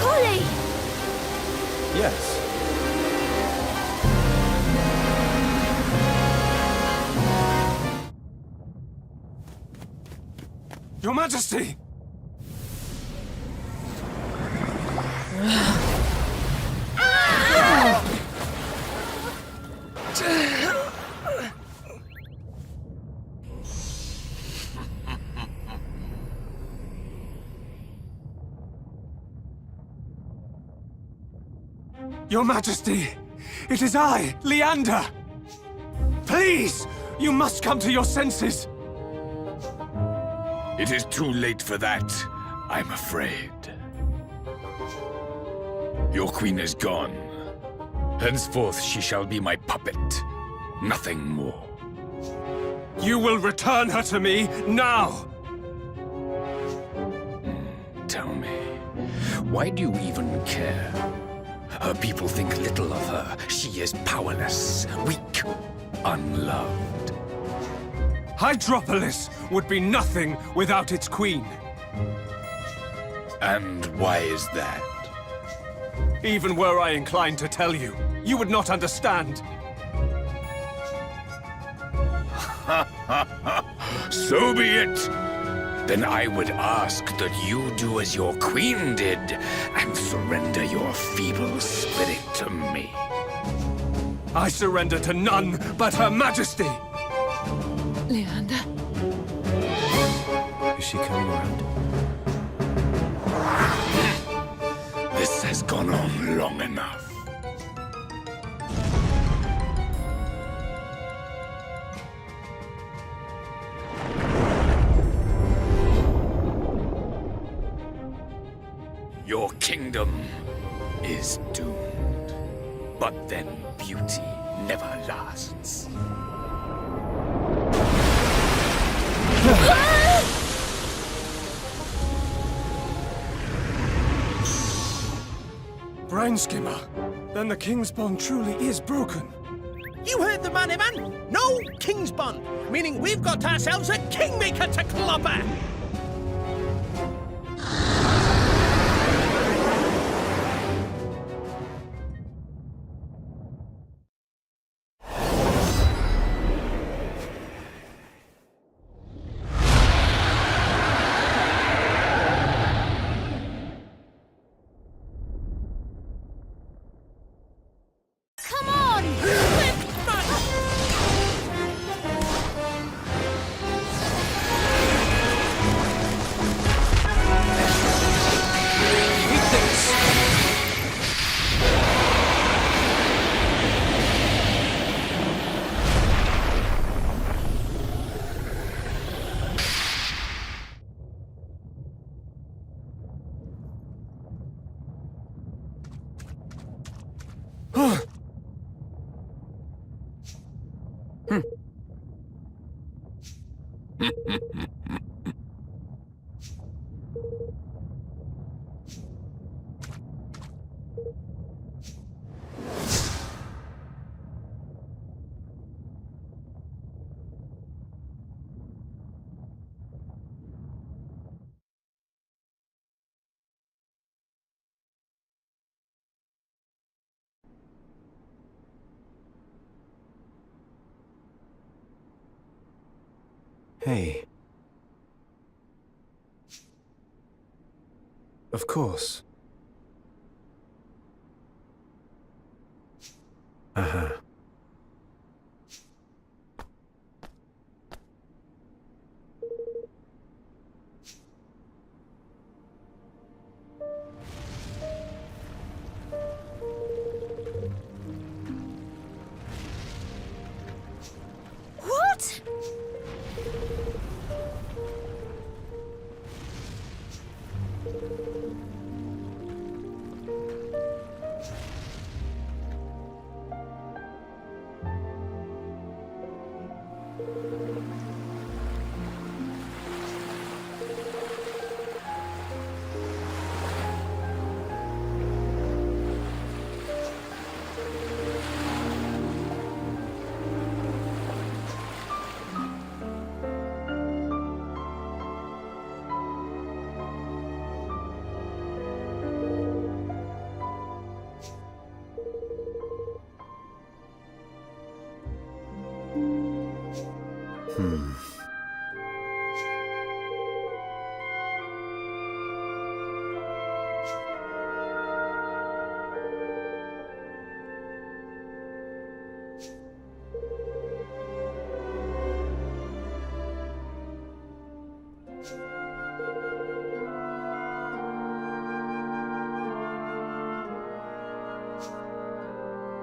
Collie! Yes. Your Majesty! Your Majesty! It is I, Leander! Please! You must come to your senses! It is too late for that, I'm afraid. Your queen is gone. Henceforth she shall be my puppet, nothing more. You will return her to me, now! Tell me, why do you even care? Her people think little of her. She is powerless, weak, unloved. Hydropolis would be nothing without its queen. And why is that? Even were I inclined to tell you, you would not understand. So be it. Then I would ask that you do as your queen did and surrender your feeble spirit to me. I surrender to none but Her Majesty! Leander? Is she coming around? This has gone on long enough. Your kingdom is doomed. But then beauty never lasts. Brine Skimmer, then the King's bond truly is broken. You heard the man, man. No King's Bond, meaning we've got ourselves a Kingmaker to clobber. Hey. Of course. Uh-huh. What?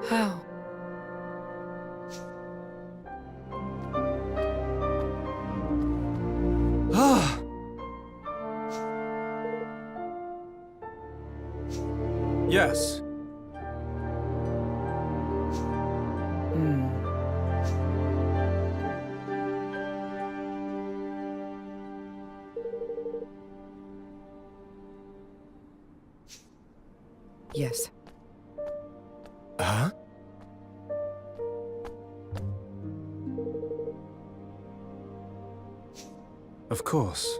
How? Ah! Yes. Yes. Huh? Of course.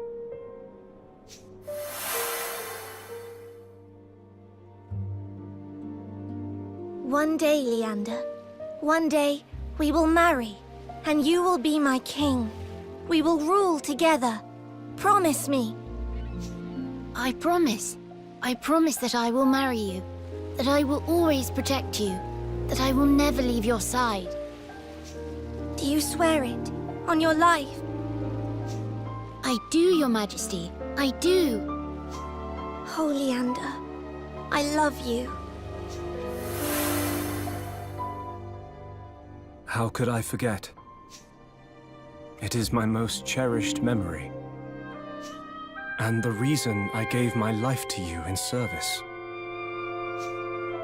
One day, Leander. One day, we will marry. And you will be my king. We will rule together. Promise me. I promise. I promise that I will marry you. That I will always protect you. That I will never leave your side. Do you swear it? On your life? I do, Your Majesty. I do. Oh, Leander, I love you. How could I forget? It is my most cherished memory. And the reason I gave my life to you in service.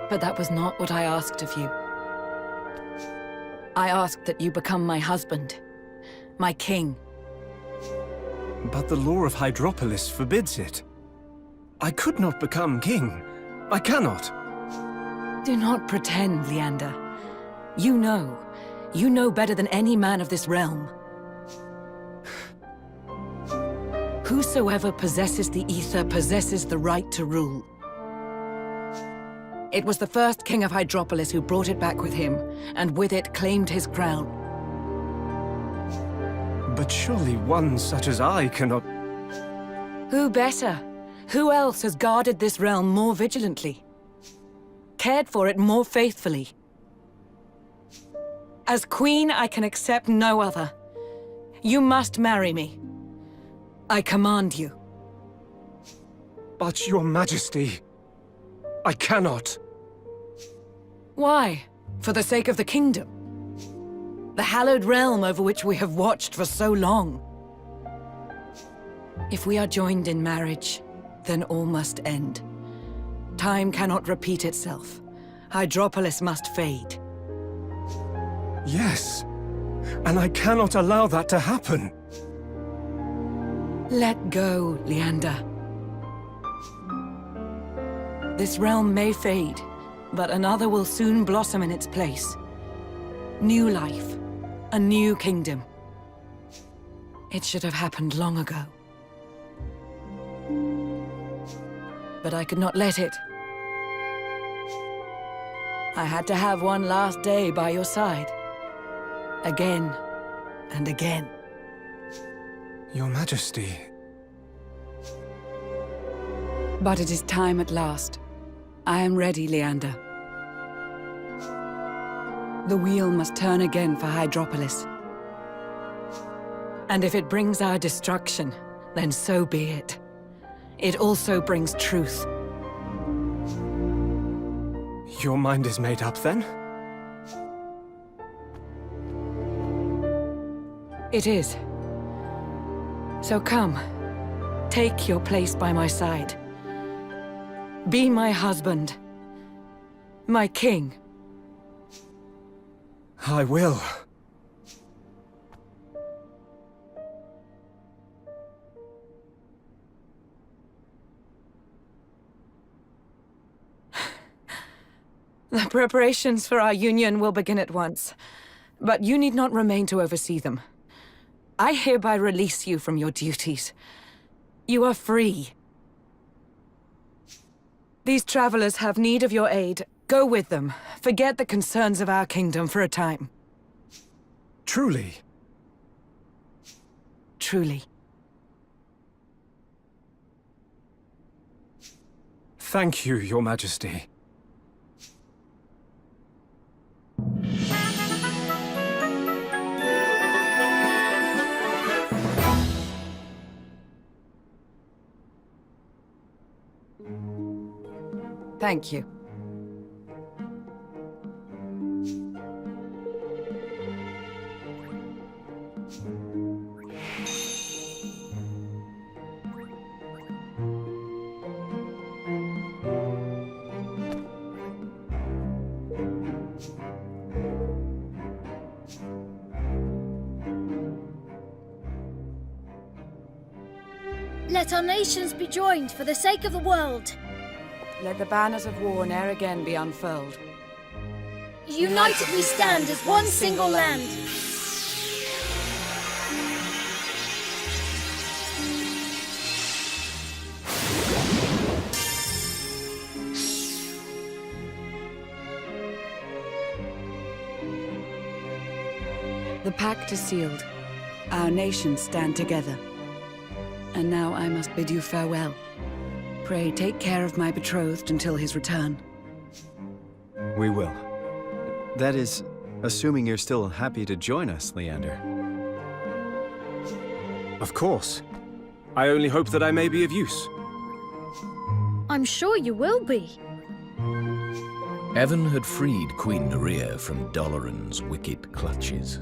But that was not what I asked of you. I asked that you become my husband, my king. But the law of Hydropolis forbids it. I could not become king. I cannot. Do not pretend, Leander. You know. You know better than any man of this realm. Whosoever possesses the ether possesses the right to rule. It was the first king of Hydropolis who brought it back with him, and with it claimed his crown. But surely one such as I cannot... Who better? Who else has guarded this realm more vigilantly? Cared for it more faithfully? As queen, I can accept no other. You must marry me. I command you. But, Your Majesty, I cannot. Why? For the sake of the kingdom? The hallowed realm over which we have watched for so long. If we are joined in marriage, then all must end. Time cannot repeat itself. Hydropolis must fade. Yes, and I cannot allow that to happen. Let go, Leander. This realm may fade, but another will soon blossom in its place. New life, a new kingdom. It should have happened long ago. But I could not let it. I had to have one last day by your side. Again and again. Your Majesty... But it is time at last. I am ready, Leander. The wheel must turn again for Hydropolis. And if it brings our destruction, then so be it. It also brings truth. Your mind is made up, then? It is. So come, take your place by my side. Be my husband, my king. I will. The preparations for our union will begin at once, but you need not remain to oversee them. I hereby release you from your duties. You are free. These travelers have need of your aid. Go with them. Forget the concerns of our kingdom for a time. Truly? Truly. Thank you, Your Majesty. Thank you. Let our nations be joined for the sake of the world. Let the banners of war ne'er again be unfurled. United we stand as one single land. The pact is sealed. Our nations stand together. And now I must bid you farewell. Pray take care of my betrothed until his return. We will. That is, assuming you're still happy to join us, Leander. Of course. I only hope that I may be of use. I'm sure you will be. Evan had freed Queen Nerea from Doloran's wicked clutches.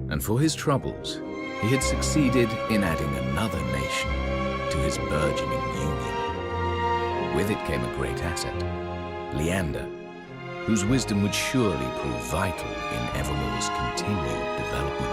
And for his troubles, he had succeeded in adding another nation to his burgeoning union. With it came a great asset, Leander, whose wisdom would surely prove vital in Evermore's continued development.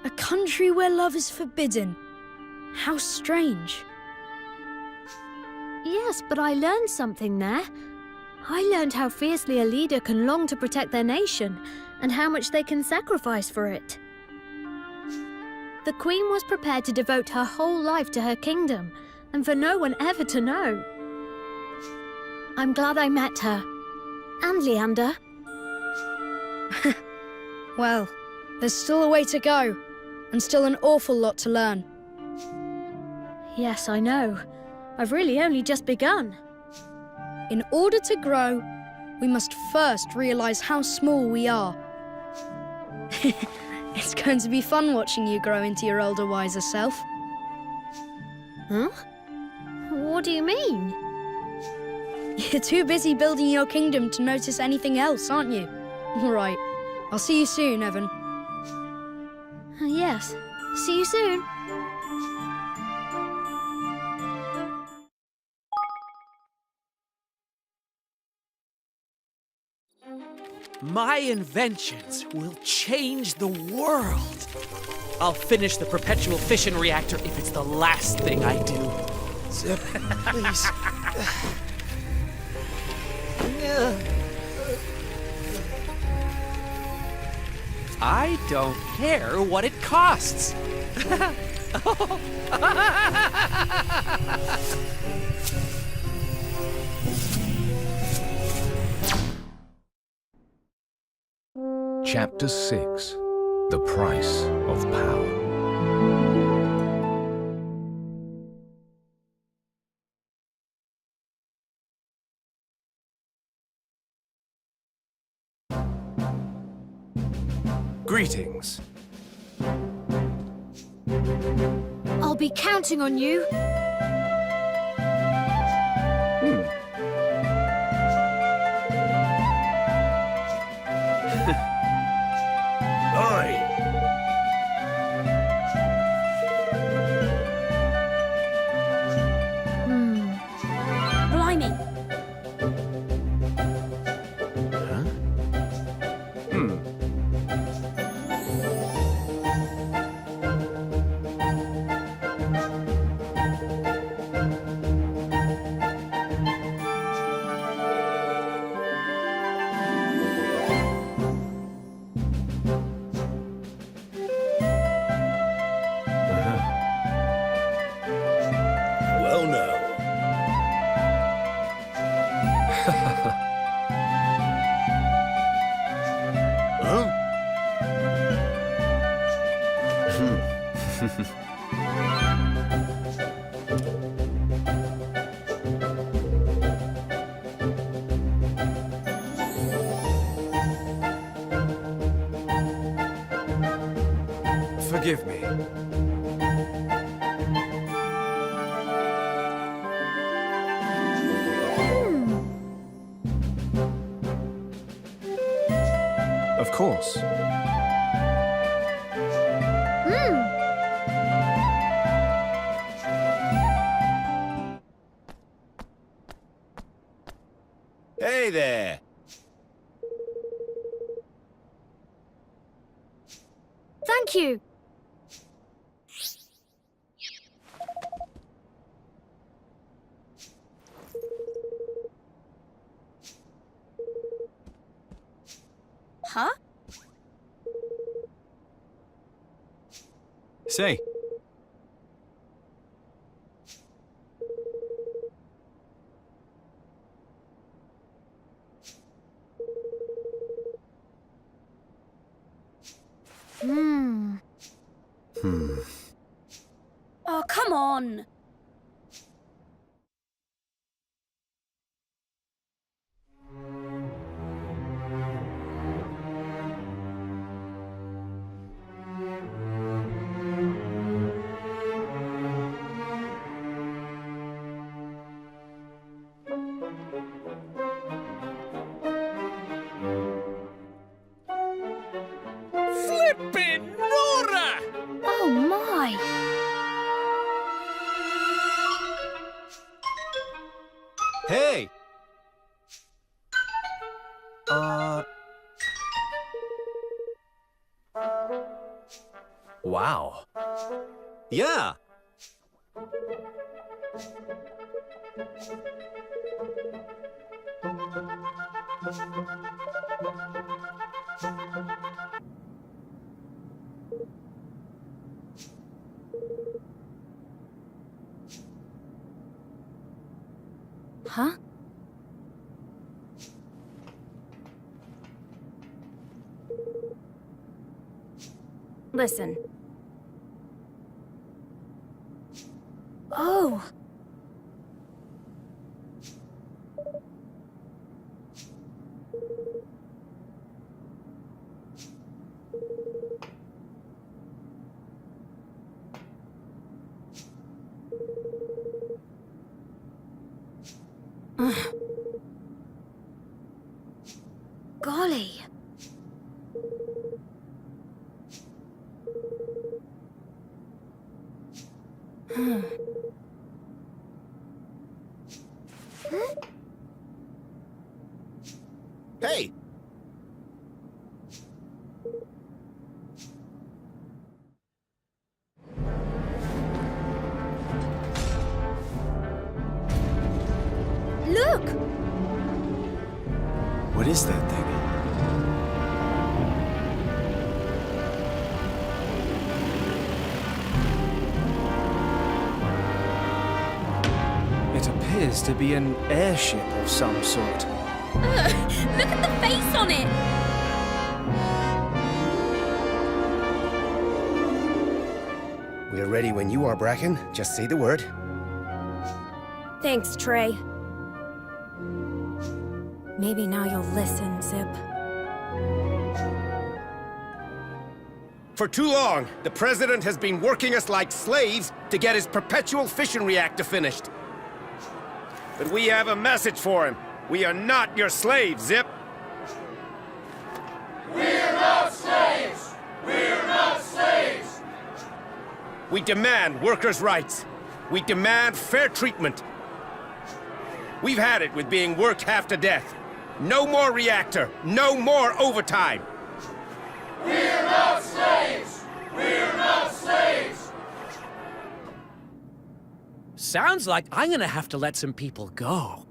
A country where love is forbidden. How strange. Yes, but I learned something there. I learned how fiercely a leader can long to protect their nation, and how much they can sacrifice for it. The Queen was prepared to devote her whole life to her kingdom, and for no one ever to know. I'm glad I met her. And Leander. Well, there's still a way to go, and still an awful lot to learn. Yes, I know. I've really only just begun. In order to grow, we must first realize how small we are. It's going to be fun watching you grow into your older, wiser self. Huh? What do you mean? You're too busy building your kingdom to notice anything else, aren't you? Right. I'll see you soon, Evan. Yes. See you soon. My inventions will change the world. I'll finish the perpetual fission reactor if it's the last thing I do. Zip, please. I don't care what it costs. Chapter 6: The Price of Power. Greetings. I'll be counting on you. Oi! Blimey. Well now. Huh? Forgive me. Of course. Hey there. Thank you. Huh? Say. Oh, come on. Flippin' Nora! Oh my! Hey! Wow. Yeah. Huh? Listen. Oh! Golly. Hey! Look! What is that thing? It appears to be an airship of some sort. Ugh, look at the face on it. We're ready when you are, Bracken. Just say the word. Thanks, Trey. Maybe now you'll listen, Zip. For too long, the President has been working us like slaves to get his perpetual fission reactor finished. But we have a message for him. We are not your slaves, Zip. We're not slaves! We're not slaves! We demand workers' rights. We demand fair treatment. We've had it with being worked half to death. No more reactor. No more overtime. We're not slaves! We're not slaves! Sounds like I'm gonna have to let some people go.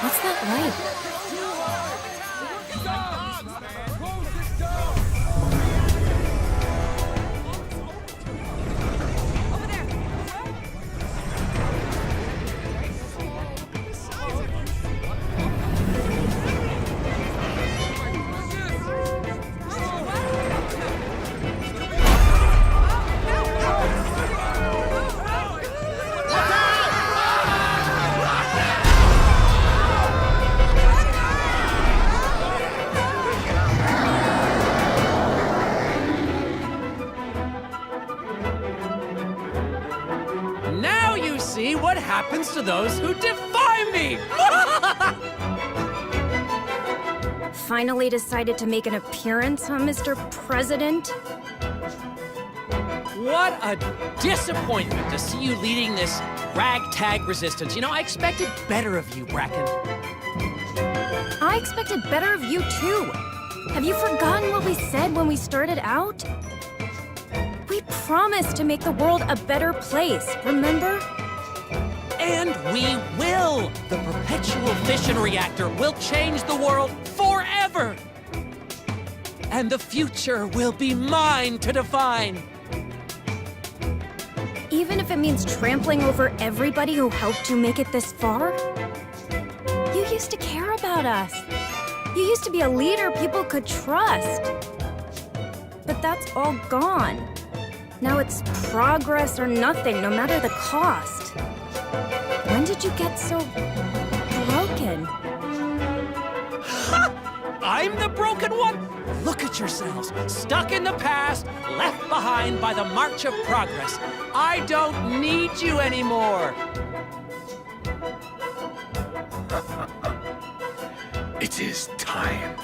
What's that light? Now you see what happens to those who defy me! Finally decided to make an appearance, huh, Mr. President? What a disappointment to see you leading this ragtag resistance. You know, I expected better of you, Bracken. I expected better of you, too. Have you forgotten what we said when we started out? We promised to make the world a better place, remember? And we will! The perpetual fission reactor will change the world forever! And the future will be mine to define! Even if it means trampling over everybody who helped you make it this far? You used to care about us. You used to be a leader people could trust. But that's all gone. Now it's progress or nothing, no matter the cost. When did you get so broken? I'm the broken one? Look at yourselves, stuck in the past, left behind by the march of progress. I don't need you anymore. It is time.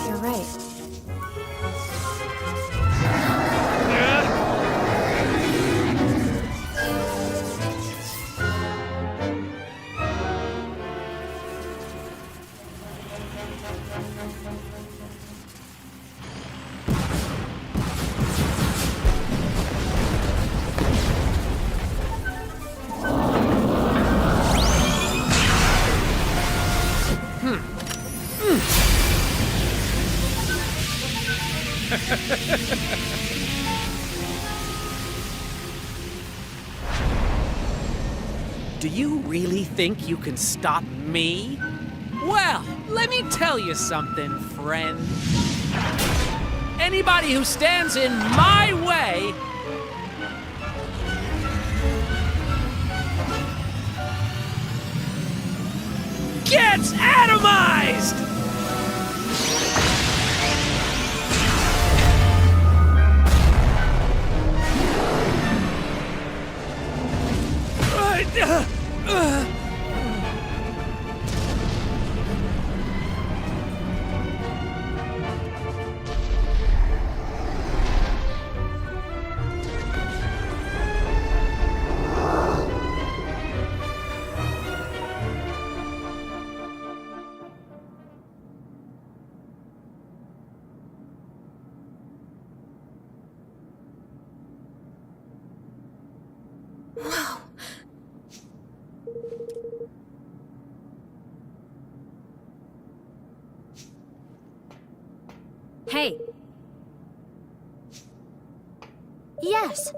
You're right. Do you really think you can stop me? Well, let me tell you something, friend. Anybody who stands in my way gets atomized! Wow. Hey. Yes.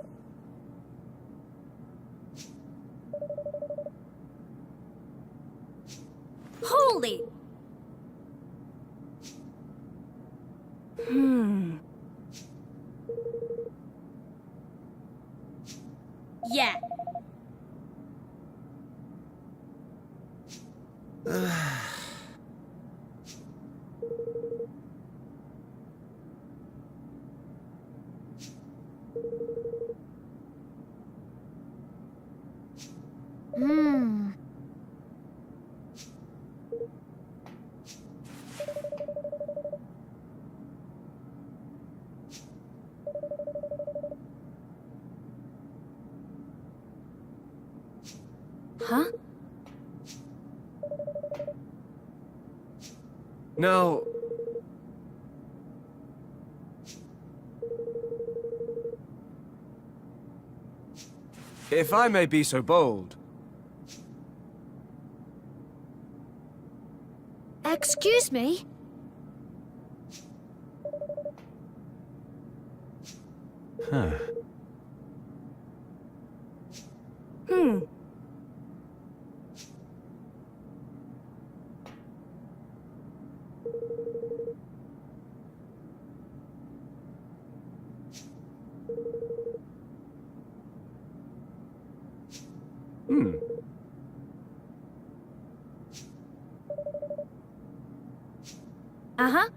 Holy! Yeah. Huh? Now... if I may be so bold... Excuse me? Huh. Uh-huh.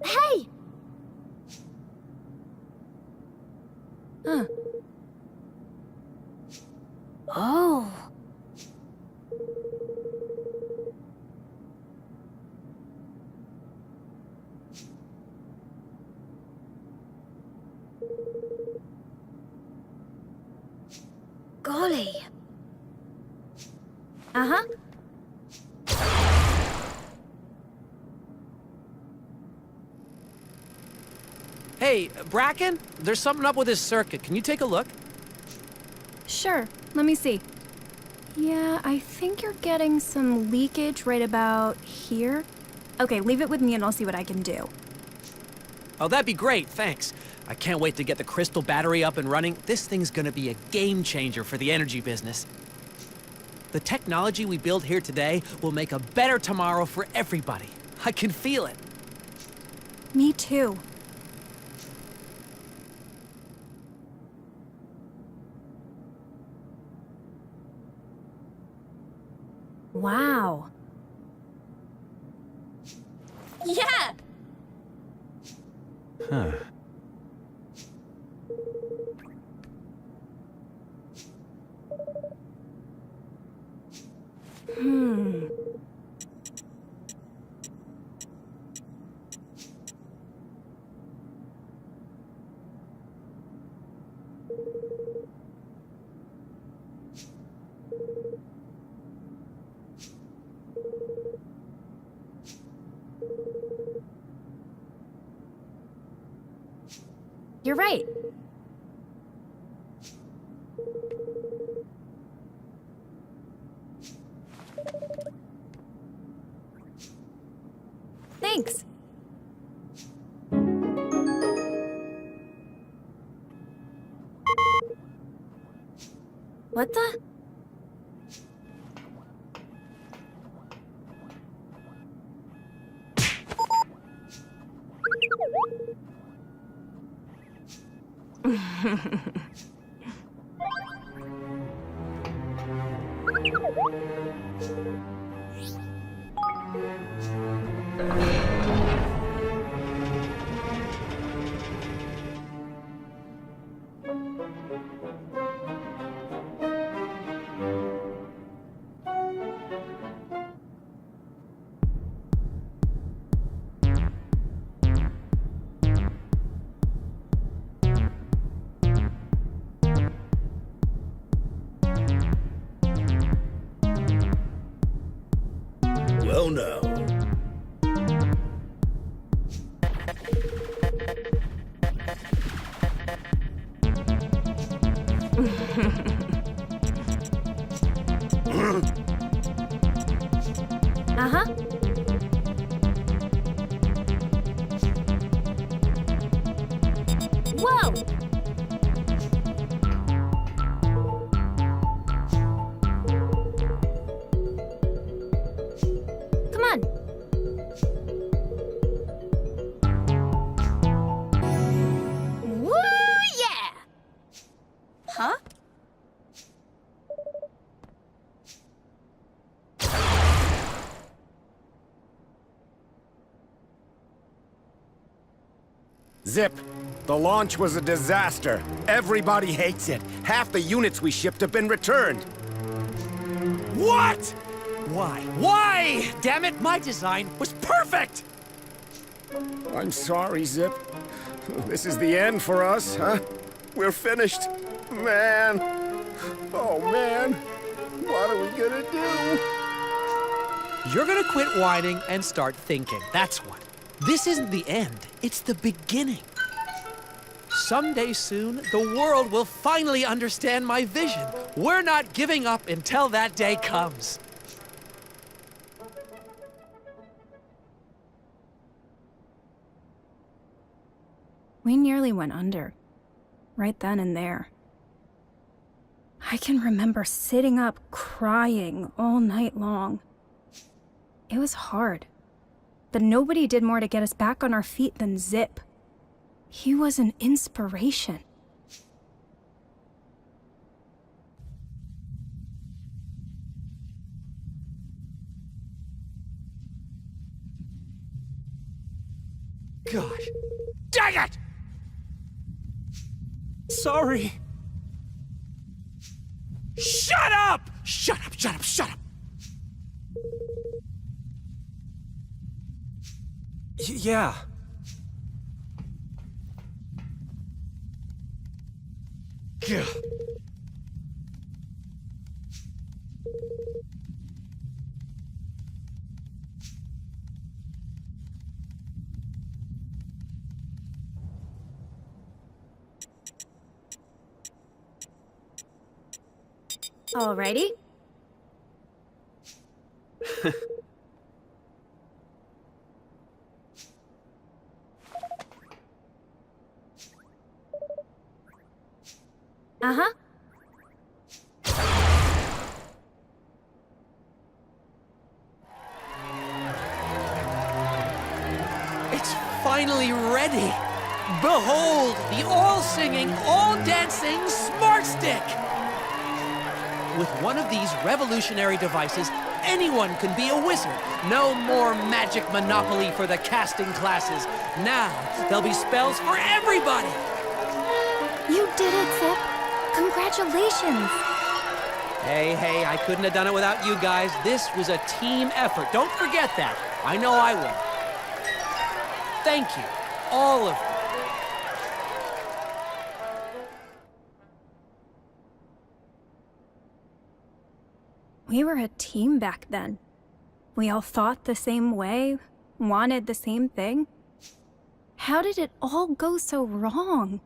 Hey! Huh. Oh. Golly. Uh-huh. Hey, Bracken, there's something up with this circuit. Can you take a look? Sure. Let me see. Yeah, I think you're getting some leakage right about here. Okay, leave it with me and I'll see what I can do. Oh, that'd be great, thanks. I can't wait to get the crystal battery up and running. This thing's gonna be a game changer for the energy business. The technology we build here today will make a better tomorrow for everybody. I can feel it. Me too. Wow. Yeah! Huh. You're right. Thanks. What the? Well now. Uh-huh. Whoa! Come on. Woo, yeah! Huh? Zip, the launch was a disaster. Everybody hates it. Half the units we shipped have been returned. What? Why? Why? Damn it, my design was perfect! I'm sorry, Zip. This is the end for us, huh? We're finished. Man. Oh, man. What are we gonna do? You're gonna quit whining and start thinking. That's what. This isn't the end. It's the beginning. Someday soon, the world will finally understand my vision. We're not giving up until that day comes. We nearly went under, right then and there. I can remember sitting up crying all night long. It was hard, but nobody did more to get us back on our feet than Zip. He was an inspiration. Gosh, dang it! Sorry. Shut up! Shut up, shut up, shut up! Yeah. Gah. Alrighty. Uh-huh. It's finally ready. Behold, the all-singing, all-dancing Smart Stick! With one of these revolutionary devices, anyone can be a wizard. No more magic monopoly for the casting classes. Now, there'll be spells for everybody! You did it, Zip. Congratulations. Hey, I couldn't have done it without you guys. This was a team effort. Don't forget that. I know I will. Thank you, all of you. We were a team back then. We all thought the same way, wanted the same thing. How did it all go so wrong?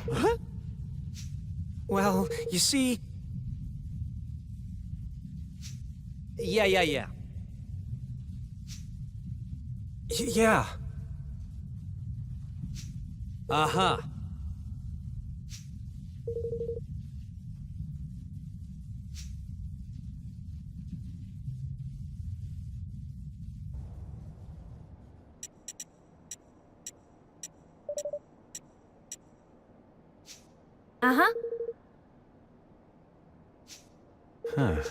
Huh? Well, you see... Yeah. Yeah. Uh-huh. Uh-huh. Huh.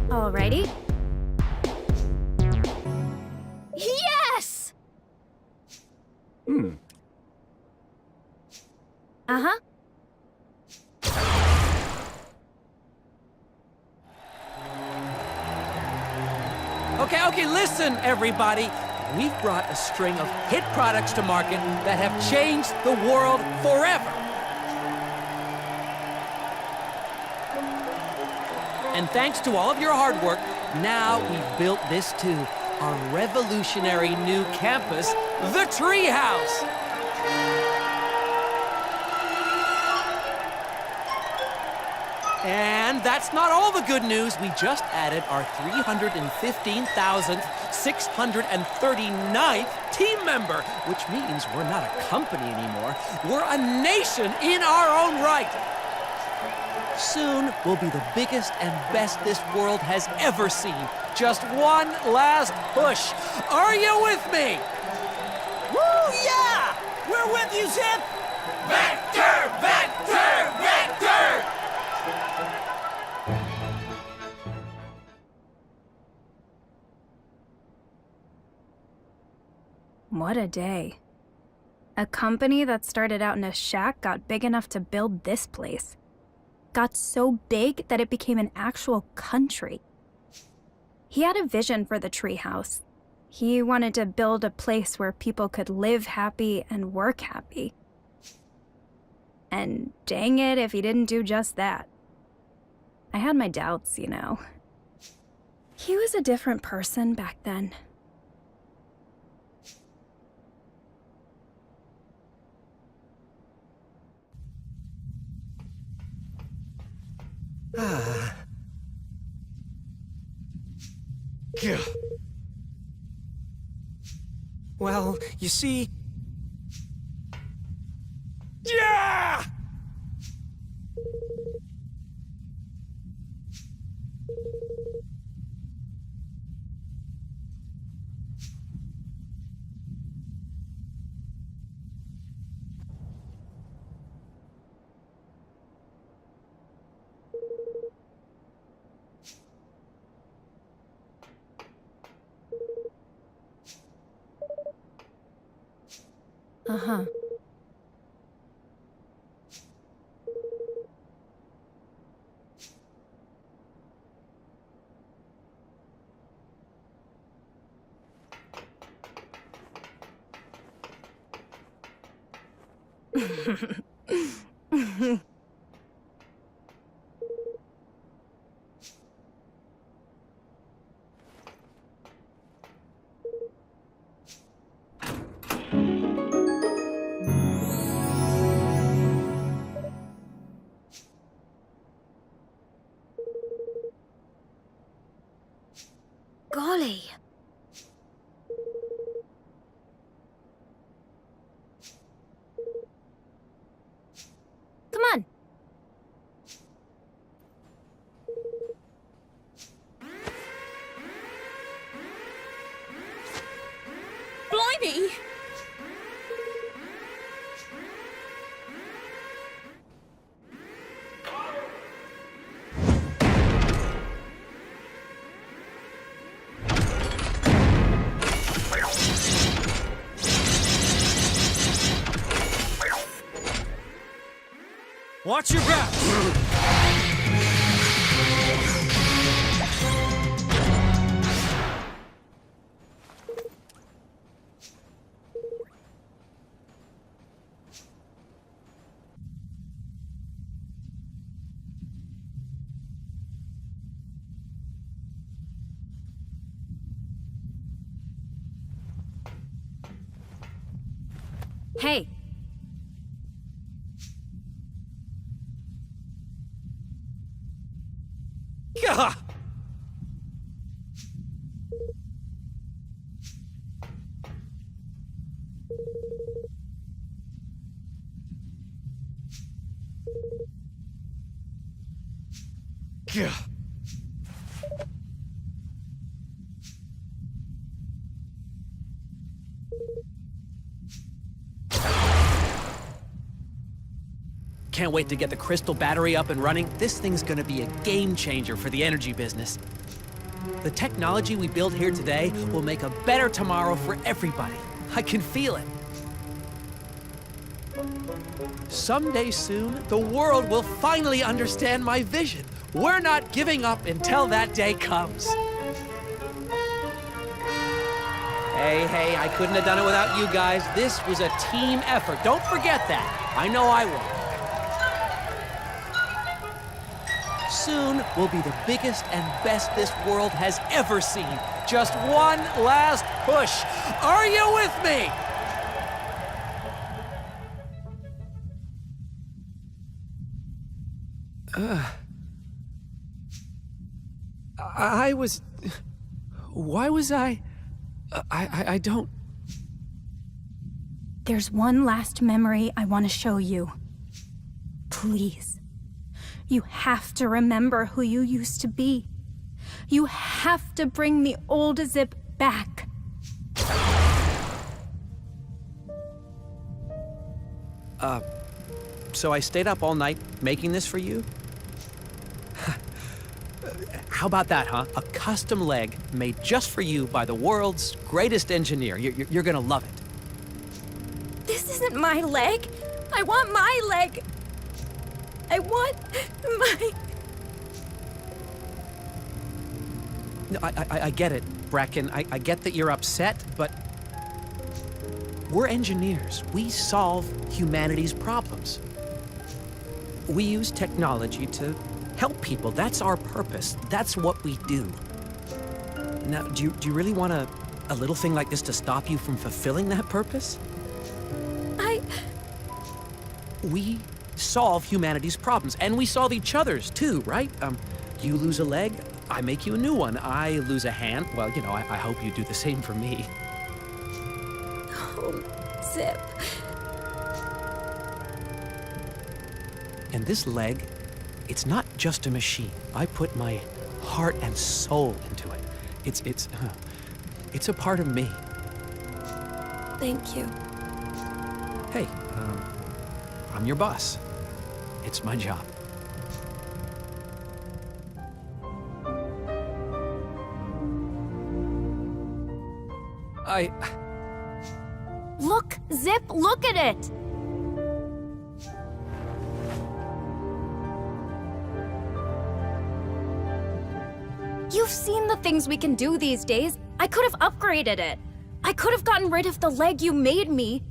Alrighty. Yes! Uh-huh. Okay, listen, everybody. We've brought a string of hit products to market that have changed the world forever. And thanks to all of your hard work, now we've built this too. Our revolutionary new campus, the Treehouse! And that's not all the good news. We just added our 315,639th team member, which means we're not a company anymore. We're a nation in our own right. Soon, we'll be the biggest and best this world has ever seen. Just one last push. Are you with me? Woo, yeah! We're with you, Zip! Vector! Vector! Vector! What a day. A company that started out in a shack got big enough to build this place. Got so big that it became an actual country. He had a vision for the treehouse. He wanted to build a place where people could live happy and work happy. And dang it if he didn't do just that. I had my doubts, you know. He was a different person back then. Well, you see... Yeah! Uh-huh. Golly. Come on. Blimey! Watch your back! Hey. Gah! Gah! Can't wait to get the crystal battery up and running. This thing's gonna be a game changer for the energy business. The technology we build here today will make a better tomorrow for everybody. I can feel it. Someday soon, the world will finally understand my vision. We're not giving up until that day comes. Hey, I couldn't have done it without you guys. This was a team effort. Don't forget that. I know I won't. soon will be the biggest and best this world has ever seen. Just one last push. Are you with me? Why was I don't... There's one last memory I want to show you. Please. You have to remember who you used to be. You have to bring the old Zip back. So I stayed up all night making this for you? How about that, huh? A custom leg made just for you by the world's greatest engineer. You're gonna love it. This isn't my leg. I want my leg. I want my... No, I get it, Bracken. I get that you're upset, but we're engineers. We solve humanity's problems. We use technology to help people. That's our purpose. That's what we do. Now, do you really want a little thing like this to stop you from fulfilling that purpose? We solve humanity's problems, and we solve each other's too, right? You lose a leg, I make you a new one. I lose a hand, well, you know, I hope you do the same for me. Oh, Zip. And this leg, it's not just a machine. I put my heart and soul into it. It's a part of me. Thank you. Hey, I'm your boss. It's my job. Look, Zip, look at it! You've seen the things we can do these days. I could have upgraded it. I could have gotten rid of the leg you made me.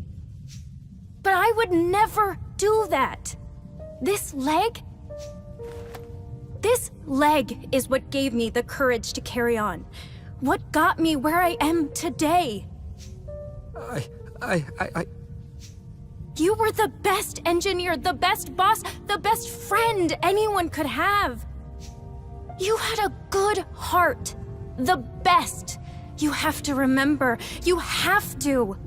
But I would never do that. This leg is what gave me the courage to carry on. What got me where I am today. You were the best engineer, the best boss, the best friend anyone could have. You had a good heart. The best. You have to remember. You have to.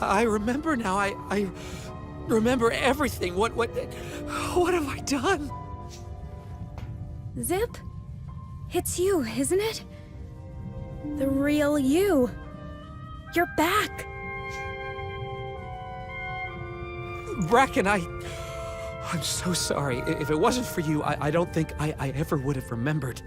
I remember now. I remember everything. What have I done? Zip? It's you, isn't it? The real you. You're back. Bracken, I'm so sorry. If it wasn't for you, I don't think I ever would have remembered.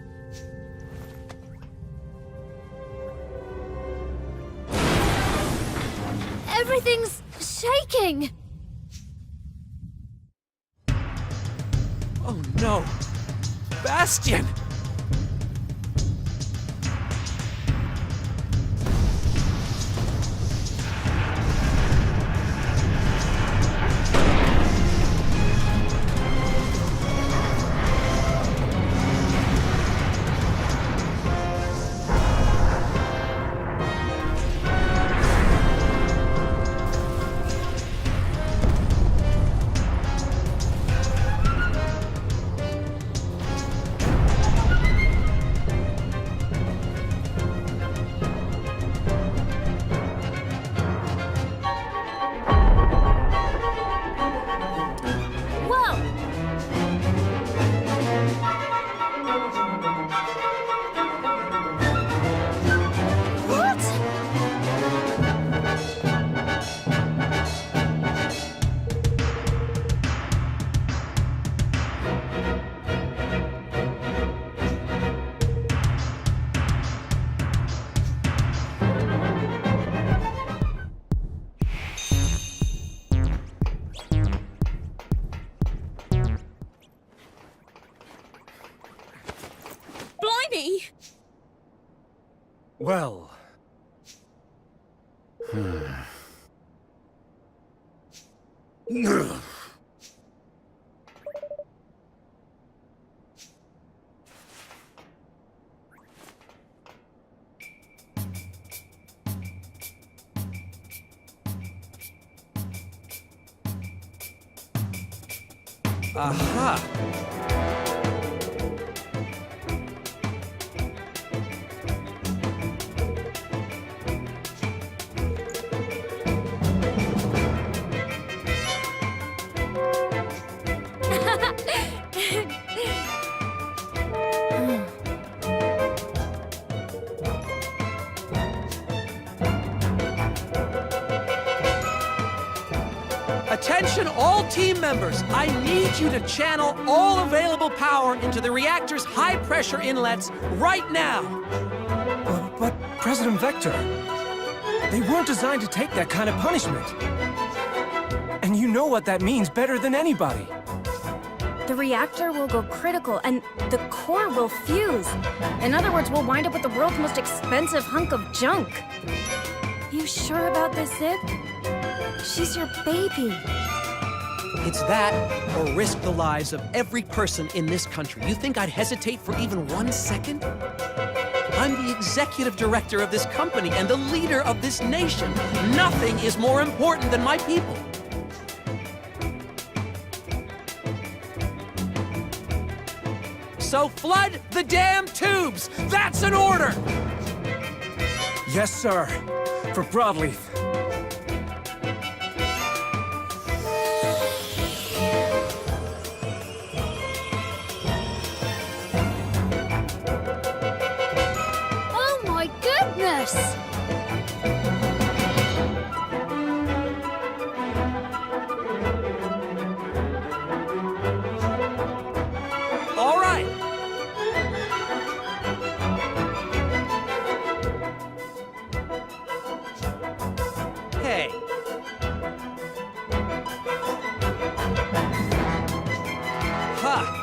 Everything's shaking! Oh no! Bastion! me? Well... Aha! Attention all team members! I need you to channel all available power into the reactor's high-pressure inlets right now! But President Vector, they weren't designed to take that kind of punishment. And you know what that means better than anybody. The reactor will go critical, and the core will fuse. In other words, we'll wind up with the world's most expensive hunk of junk. You sure about this, Zip? She's your baby. It's that, or risk the lives of every person in this country. You think I'd hesitate for even 1 second? I'm the executive director of this company and the leader of this nation. Nothing is more important than my people. So flood the damn tubes! That's an order! Yes, sir. For Broadleaf. Oh my goodness! All right. Hey. Ha.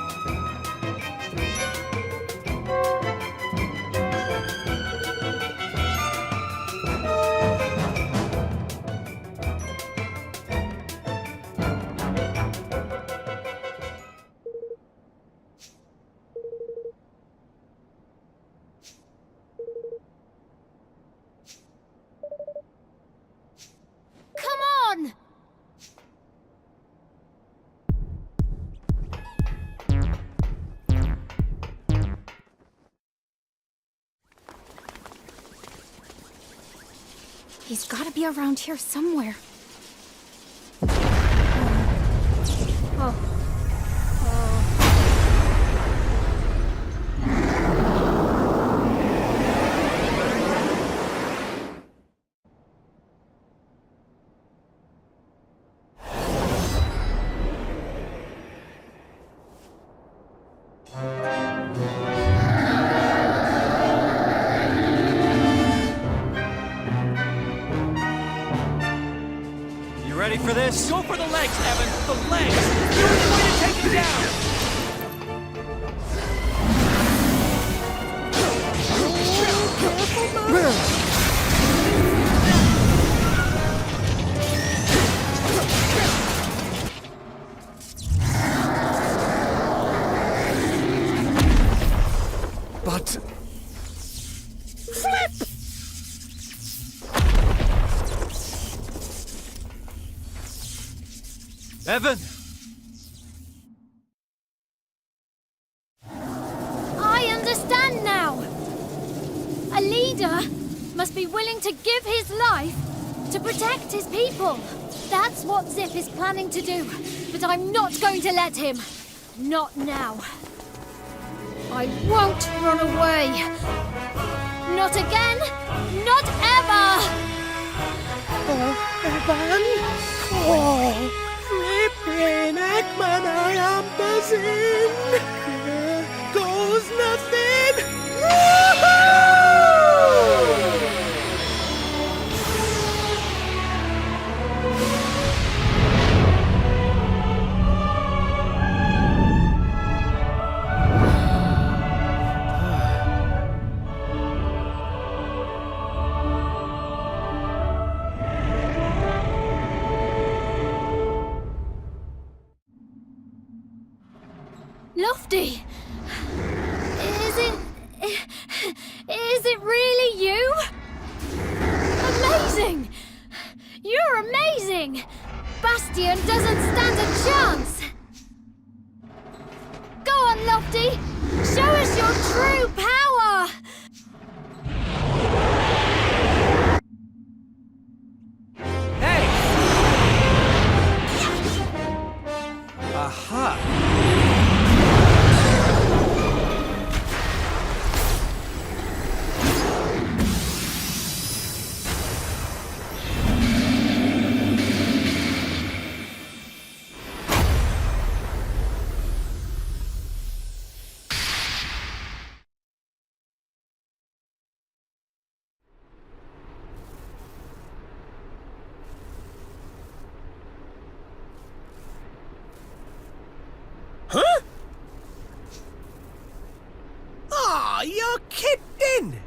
Come on! He's gotta be around here somewhere. Oh. You ready for this? Go for the legs, Evan. The legs. You're the way to take him down. But... Evan! I understand now! A leader must be willing to give his life to protect his people. That's what Zip is planning to do. But I'm not going to let him. Not now. I won't run away. Not again. Not ever. Oh, Evan. Oh, flippin' Eggman, I am buzzing. Here goes nothing. Woo-hoo! Lofty! Is it really you? Amazing! You're amazing! Bastion doesn't stand a chance! Go on, Lofty! Show us your true power! Hey! Aha! Huh? Aw, you're kidding!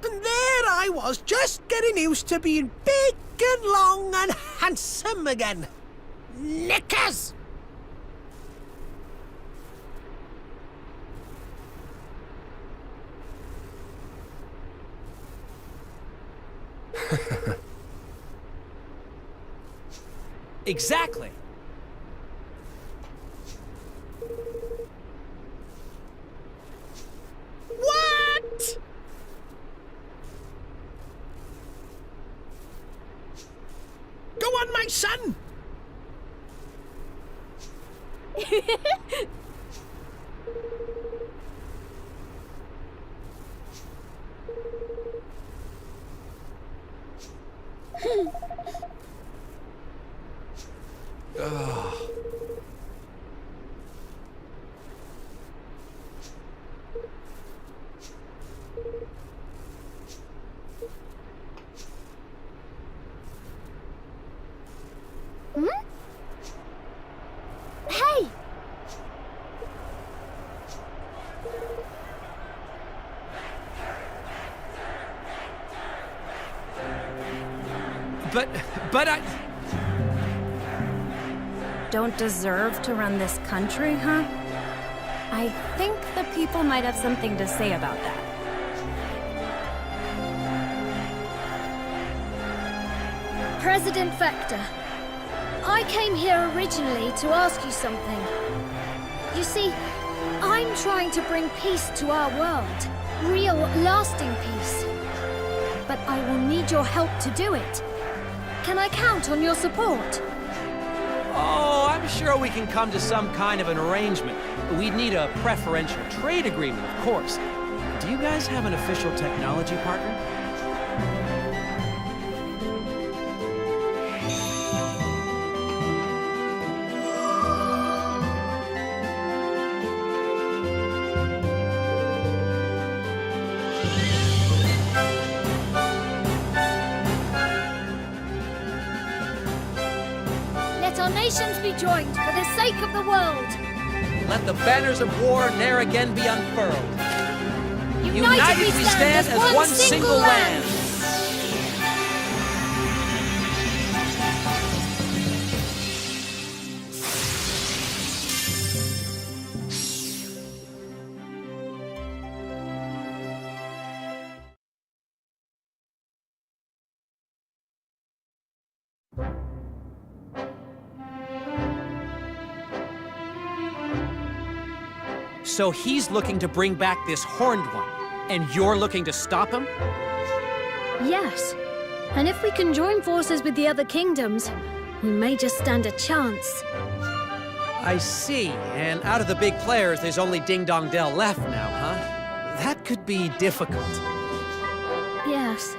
And there I was, just getting used to being big and long and handsome again. Knickers! Exactly. What? Go on, my son! Hmm? Hey! But I... Don't deserve to run this country, huh? I think the people might have something to say about that. President Vector, I came here originally to ask you something. You see, I'm trying to bring peace to our world. Real, lasting peace. But I will need your help to do it. Can I count on your support? Oh, I'm sure we can come to some kind of an arrangement. We'd need a preferential trade agreement, of course. Do you guys have an official technology partner? Let our nations be joined for the sake of the world. Let the banners of war ne'er again be unfurled. United we stand as one single land. So he's looking to bring back this horned one, and you're looking to stop him? Yes. And if we can join forces with the other kingdoms, we may just stand a chance. I see. And out of the big players, there's only Ding Dong Dell left now, huh? That could be difficult. Yes.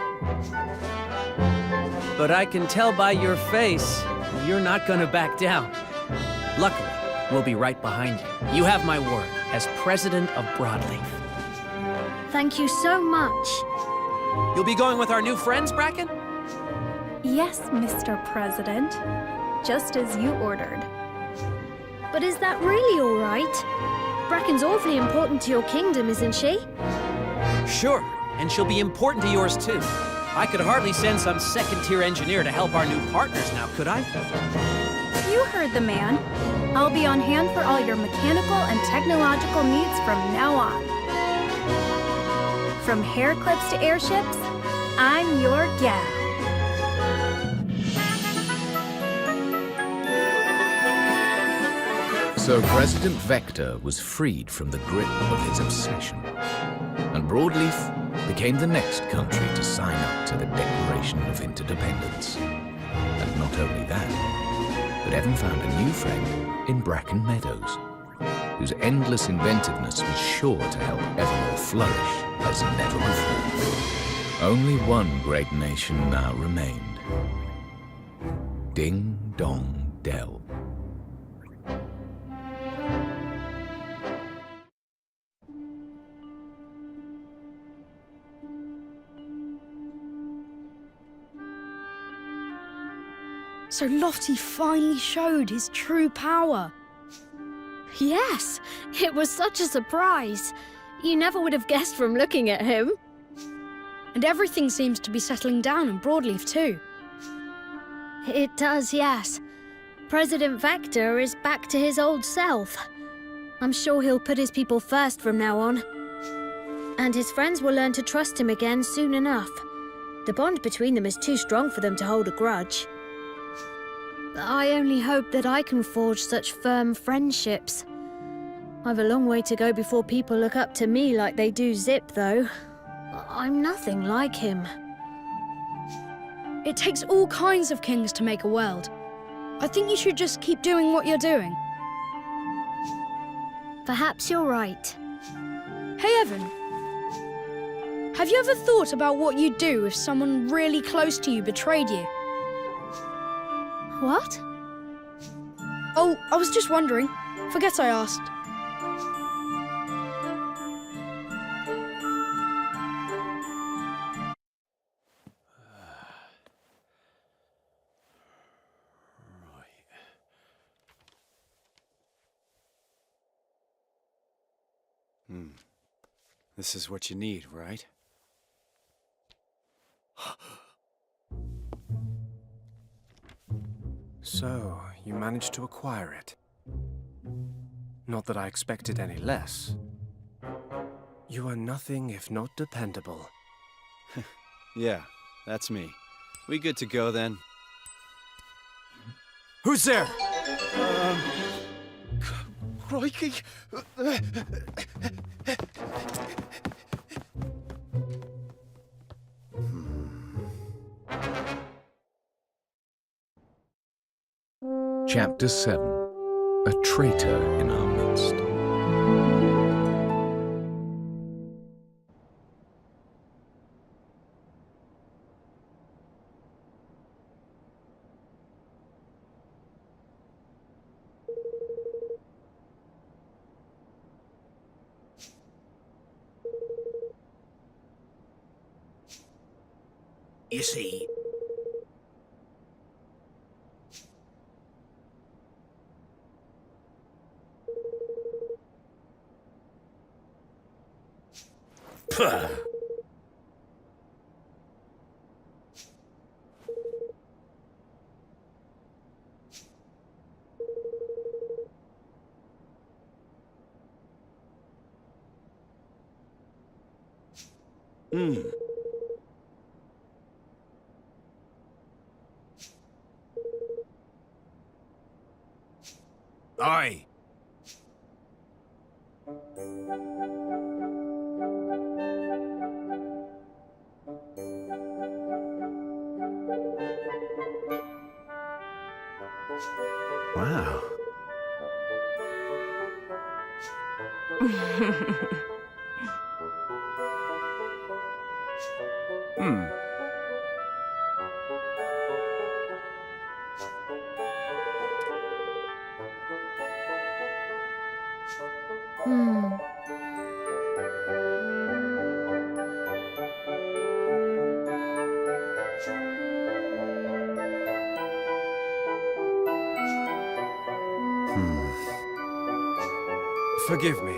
But I can tell by your face, you're not gonna back down. Luckily, we'll be right behind you. You have my word as president of Broadleaf. Thank you so much. You'll be going with our new friends, Bracken? Yes, Mr. President. Just as you ordered. But is that really all right? Bracken's awfully important to your kingdom, isn't she? Sure, and she'll be important to yours too. I could hardly send some second-tier engineer to help our new partners now, could I? You heard the man. I'll be on hand for all your mechanical and technological needs from now on. From hair clips to airships, I'm your gal. So President Vector was freed from the grip of his obsession, and Broadleaf became the next country to sign up to the Declaration of Interdependence. And not only that, but Evan found a new friend in Bracken Meadows, whose endless inventiveness was sure to help Evermore flourish as never before. Only one great nation now remained. Ding Dong Dell. So Lottie finally showed his true power. Yes, it was such a surprise. You never would have guessed from looking at him. And everything seems to be settling down in Broadleaf too. It does, yes. President Vector is back to his old self. I'm sure he'll put his people first from now on. And his friends will learn to trust him again soon enough. The bond between them is too strong for them to hold a grudge. I only hope that I can forge such firm friendships. I've a long way to go before people look up to me like they do Zip, though. I'm nothing like him. It takes all kinds of kings to make a world. I think you should just keep doing what you're doing. Perhaps you're right. Hey, Evan. Have you ever thought about what you'd do if someone really close to you betrayed you? What? Oh, I was just wondering. Forget I asked. This is what you need, right? So, you managed to acquire it. Not that I expected any less. You are nothing if not dependable. Yeah, that's me. We good to go then? Who's there? Crikey! Chapter 7. A traitor in our midst. You see, puh. Aye. Wow. Forgive me.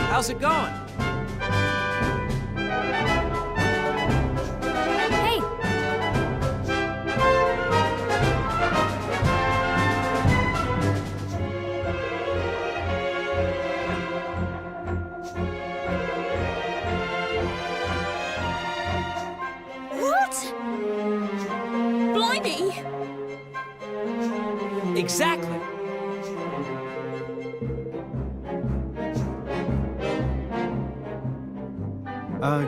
How's it going? Hey! What? Blimey! Exactly. Oh,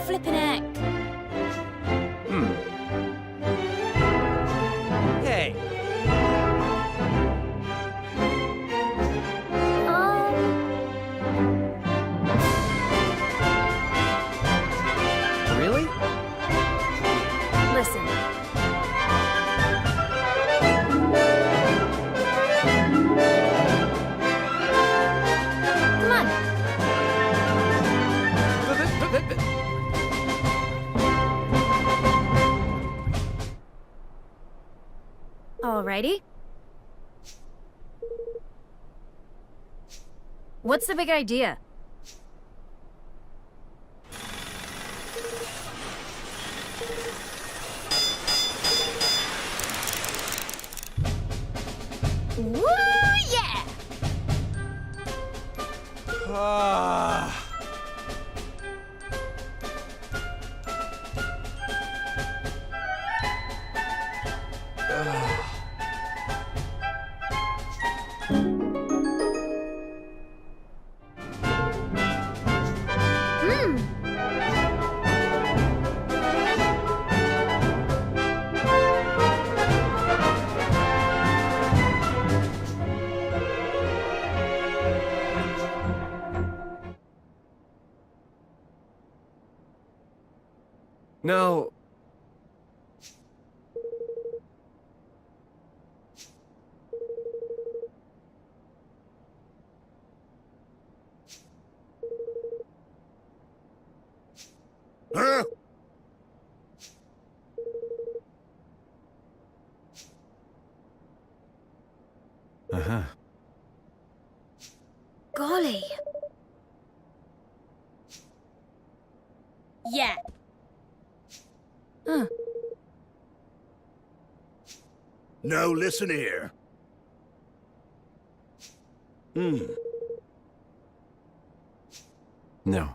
flippin' heck. Hey, really? Listen. Come on. Alrighty. What's the big idea? Woo, yeah! Now... Huh? Uh-huh. Golly. Yeah. Now listen here. No.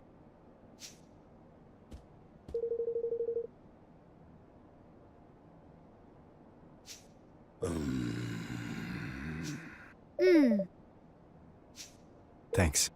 Thanks.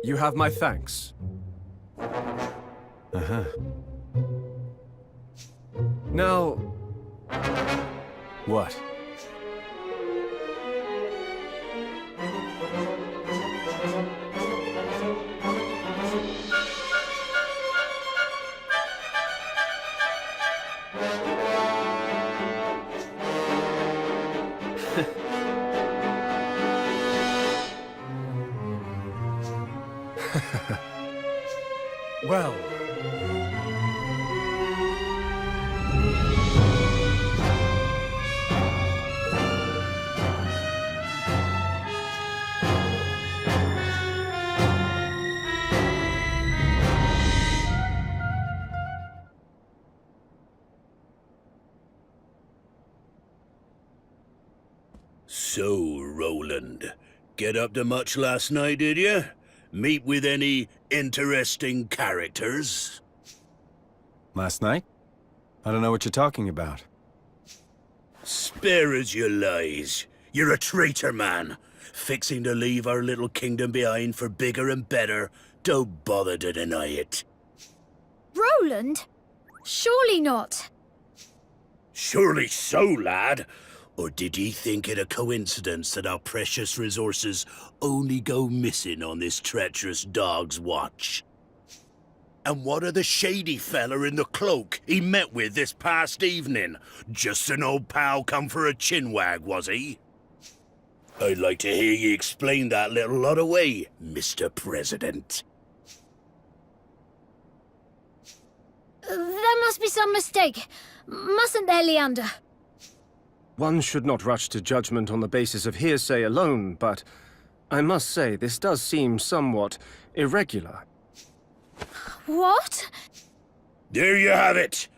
You have my thanks. Uh-huh. Now... What? Well... So, Roland, get up to much last night, did you? Meet with any interesting characters? Last night? I don't know what you're talking about. Spare us your lies. You're a traitor, man. Fixing to leave our little kingdom behind for bigger and better. Don't bother to deny it. Roland? Surely not. Surely so, lad. Or did ye think it a coincidence that our precious resources only go missing on this treacherous dog's watch? And what of the shady fella in the cloak he met with this past evening? Just an old pal come for a chinwag, was he? I'd like to hear ye explain that little lot away, Mr. President. There must be some mistake. Mustn't there, Leander? One should not rush to judgment on the basis of hearsay alone, but I must say this does seem somewhat irregular. What? There you have it.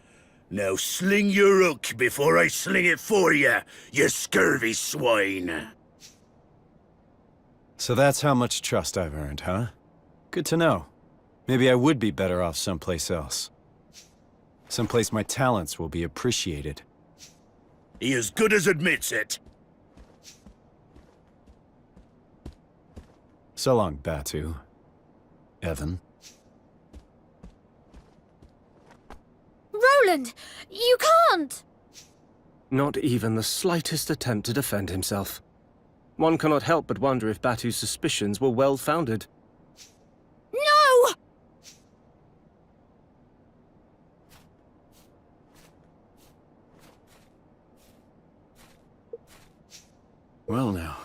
Now sling your hook before I sling it for you, you scurvy swine. So that's how much trust I've earned, huh? Good to know. Maybe I would be better off someplace else. Someplace my talents will be appreciated. He as good as admits it. So long, Batu. Evan. Roland! You can't! Not even the slightest attempt to defend himself. One cannot help but wonder if Batu's suspicions were well-founded. No! Well now.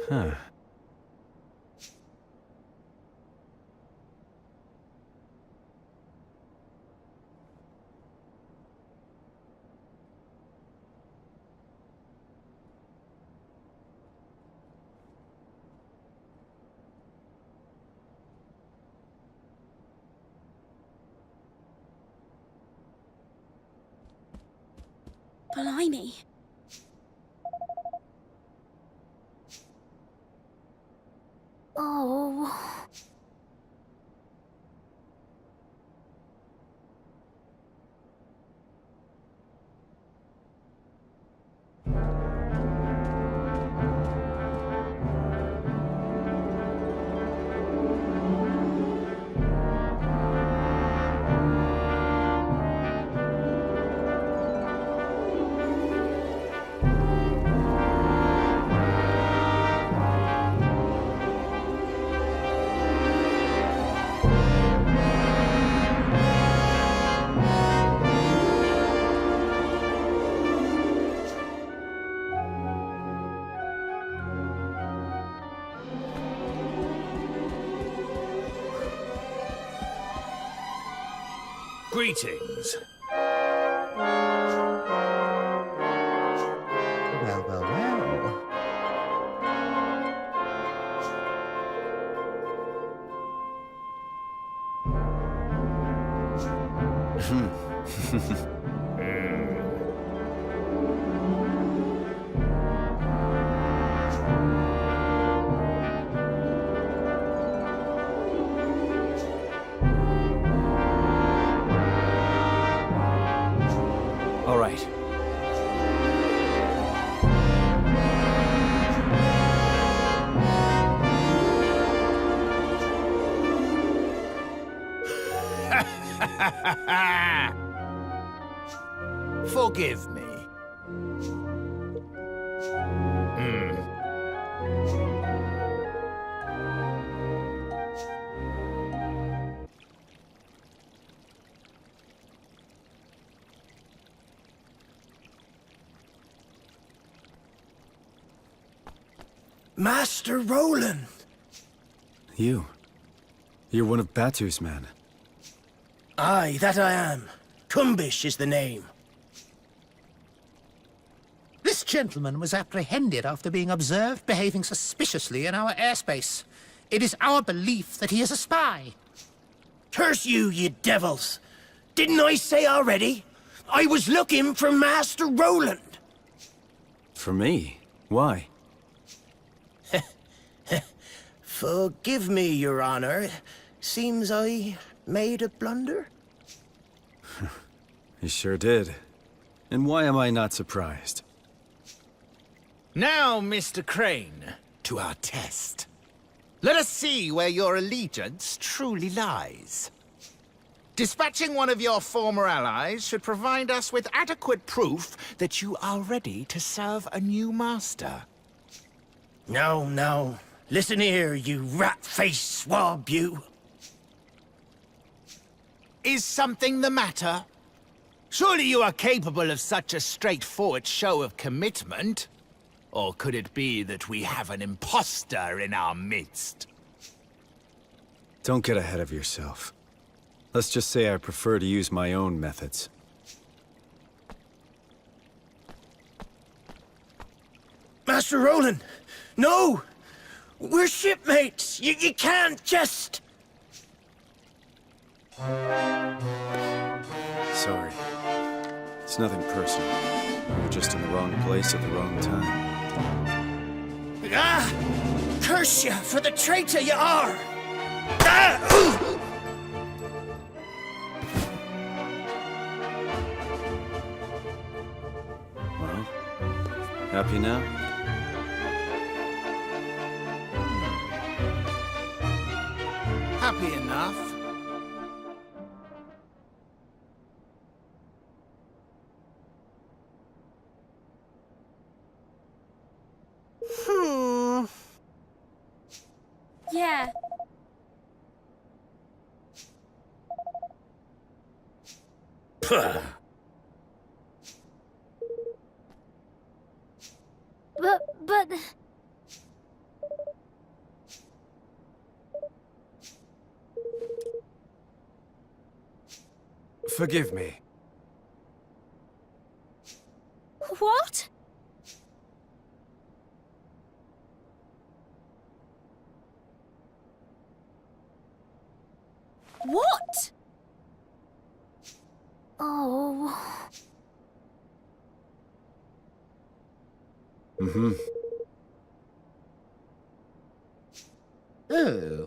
Huh. Blimey. Oh. Greetings. Well, well, well. All right. Forgive me. Master Roland! You. You're one of Batu's men. Aye, that I am. Kumbish is the name. This gentleman was apprehended after being observed behaving suspiciously in our airspace. It is our belief that he is a spy. Curse you, you devils! Didn't I say already? I was looking for Master Roland. For me? Why? Forgive me, Your Honor. Seems I made a blunder. You sure did. And why am I not surprised? Now, Mr. Crane, to our test. Let us see where your allegiance truly lies. Dispatching one of your former allies should provide us with adequate proof that you are ready to serve a new master. No. Listen here, you rat-faced swab, you. Is something the matter? Surely you are capable of such a straightforward show of commitment? Or could it be that we have an imposter in our midst? Don't get ahead of yourself. Let's just say I prefer to use my own methods. Master Roland, no! We're shipmates! You can't just... Sorry. It's nothing personal. You're just in the wrong place at the wrong time. Ah! Curse you for the traitor you are! Ah! Well, happy now? Happy enough. Yeah. But... Forgive me. What? What? Oh... Mm-hmm. Oh.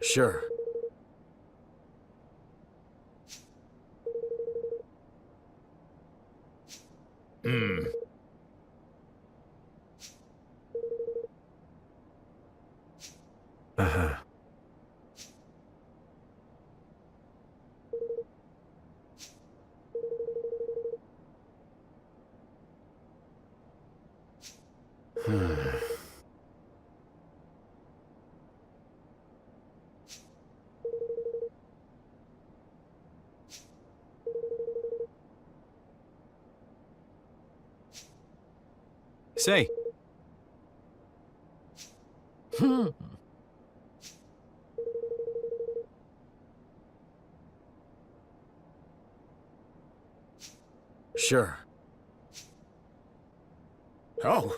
Sure. Uh-huh. Say. Sure. Oh.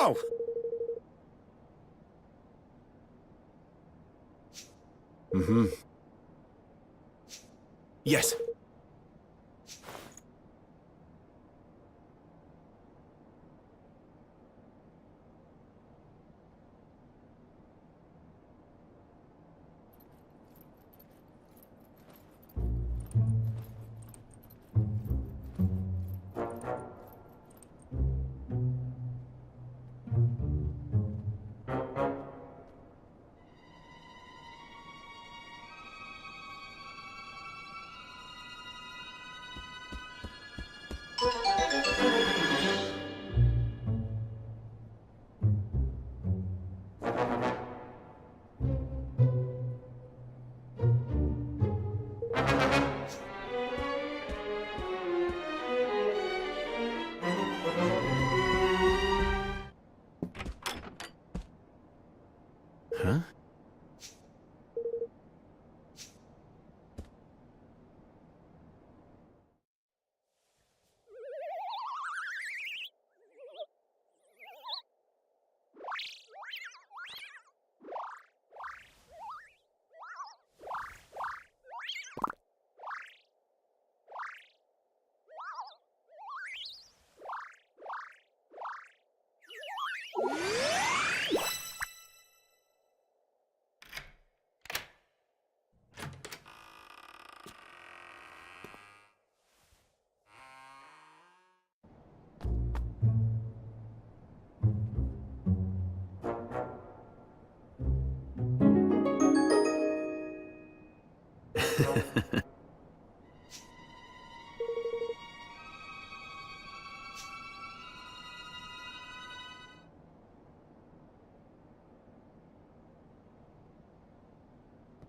Oh. Mm-hmm. Yes. Huh?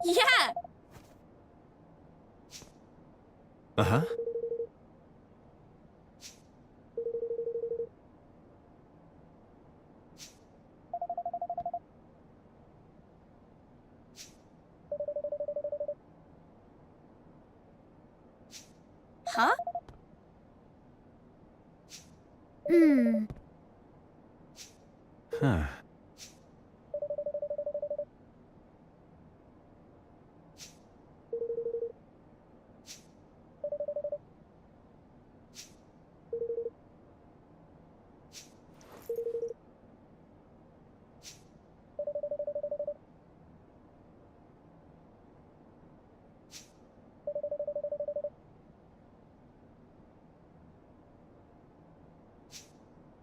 Yeah! Uh-huh. Huh? Huh.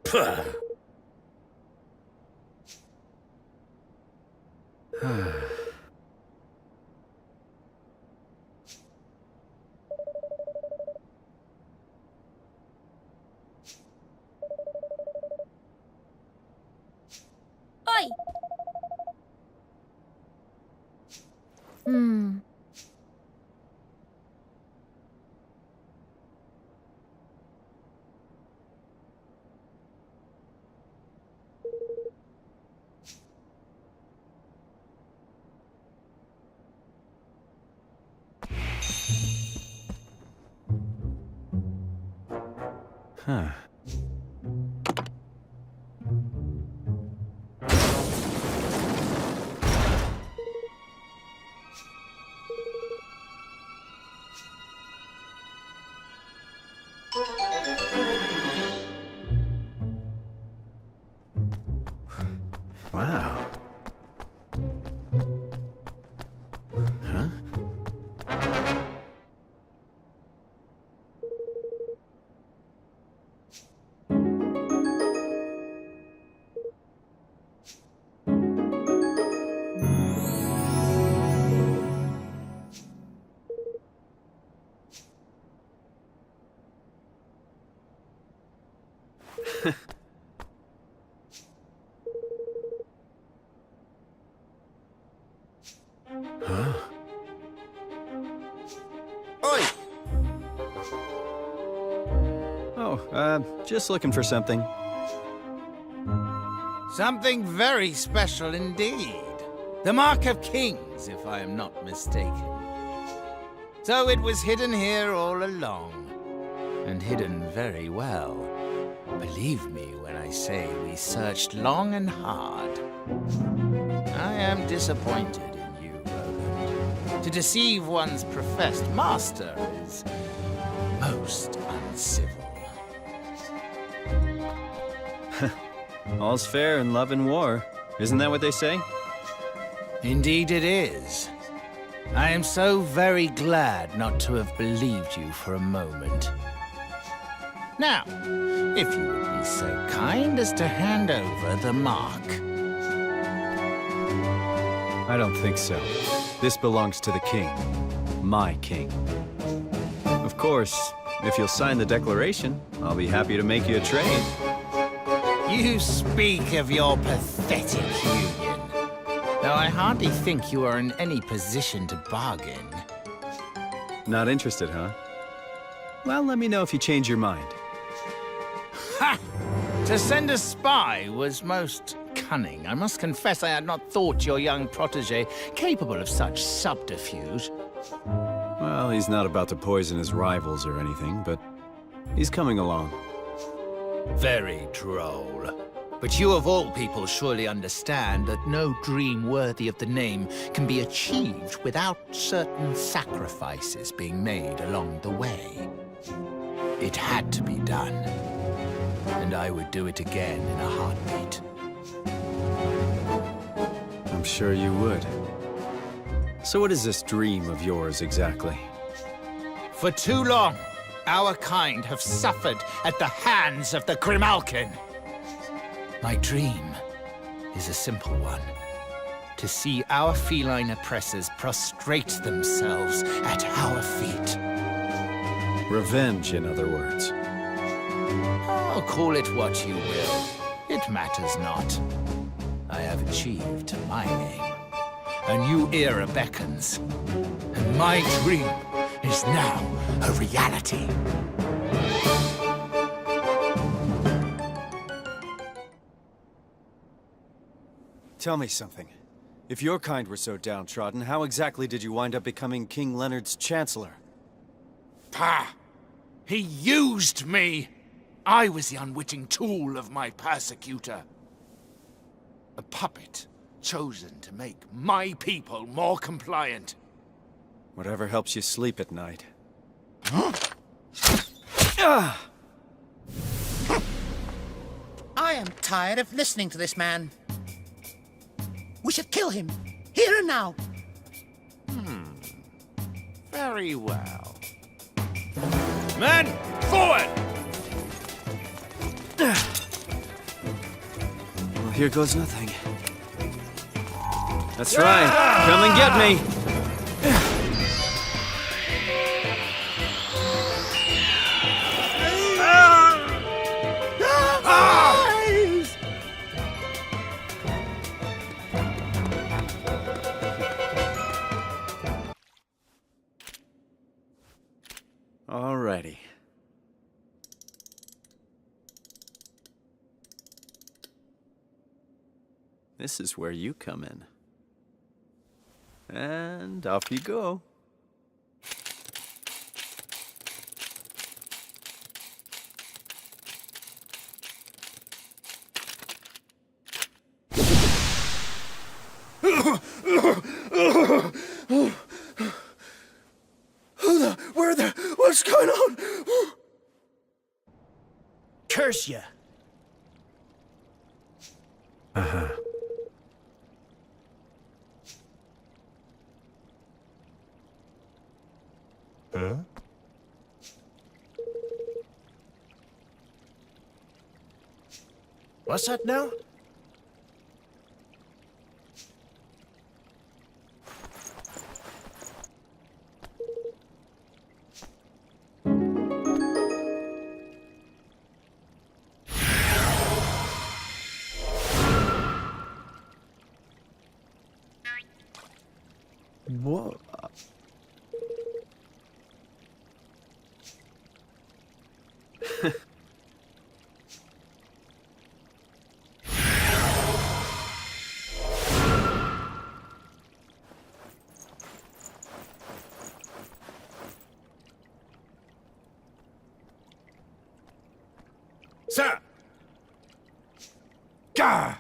Puh. Oi! Huh. Wow. Huh? Huh? Oi! Oh, just looking for something. Something very special indeed. The Mark of Kings, if I am not mistaken. So it was hidden here all along. And hidden very well. Believe me when I say we searched long and hard. I am disappointed in you, Revenant. To deceive one's professed master is most uncivil. All's fair in love and war. Isn't that what they say? Indeed it is. I am so very glad not to have believed you for a moment. Now, if you would be so kind as to hand over the mark. I don't think so. This belongs to the king. My king. Of course, If you'll sign the declaration, I'll be happy to make you a trade. You speak of your pathetic union. Though I hardly think you are in any position to bargain. Not interested, huh? Well, let me know if you change your mind. Ha! To send a spy was most cunning. I must confess I had not thought your young protege capable of such subterfuge. Well, he's not about to poison his rivals or anything, but he's coming along. Very droll. But you of all people surely understand that no dream worthy of the name can be achieved without certain sacrifices being made along the way. It had to be done, and I would do it again in a heartbeat. I'm sure you would. So what is this dream of yours exactly? For too long, our kind have suffered at the hands of the Grimalkin. My dream is a simple one. To see our feline oppressors prostrate themselves at our feet. Revenge, in other words. Oh, call it what you will. It matters not. I have achieved my aim. A new era beckons. And my dream is now a reality. Tell me something. If your kind were so downtrodden, how exactly did you wind up becoming King Leonard's Chancellor? Pah! He used me! I was the unwitting tool of my persecutor. A puppet chosen to make my people more compliant. Whatever helps you sleep at night. I am tired of listening to this man. We should kill him, here and now. Very well. Men, forward! Well, here goes nothing. That's right. Come and get me. Alrighty. This is where you come in. And off you go. What's going on? Curse ya. Uh-huh. Huh? What's that now? What? Sir! Gah!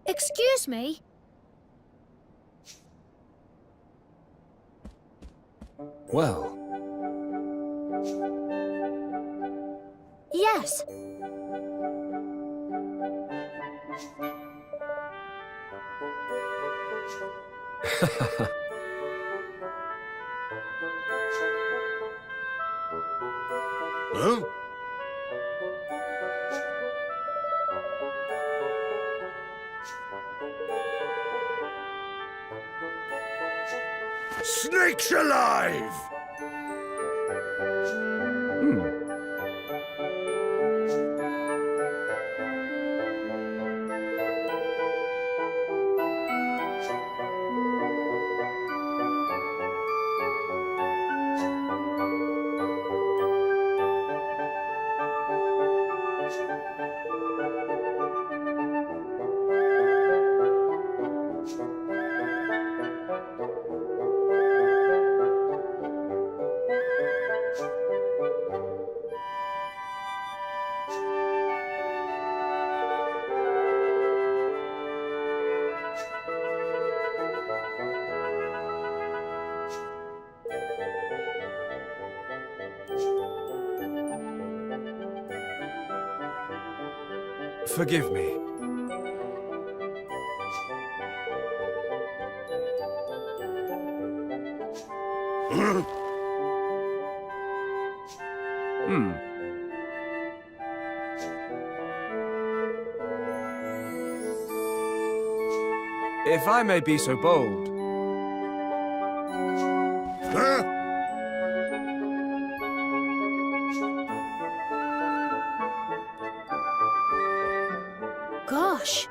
Excuse me? Well, Yes. Huh? Snakes alive! Forgive me. If I may be so bold. Huh? Gosh.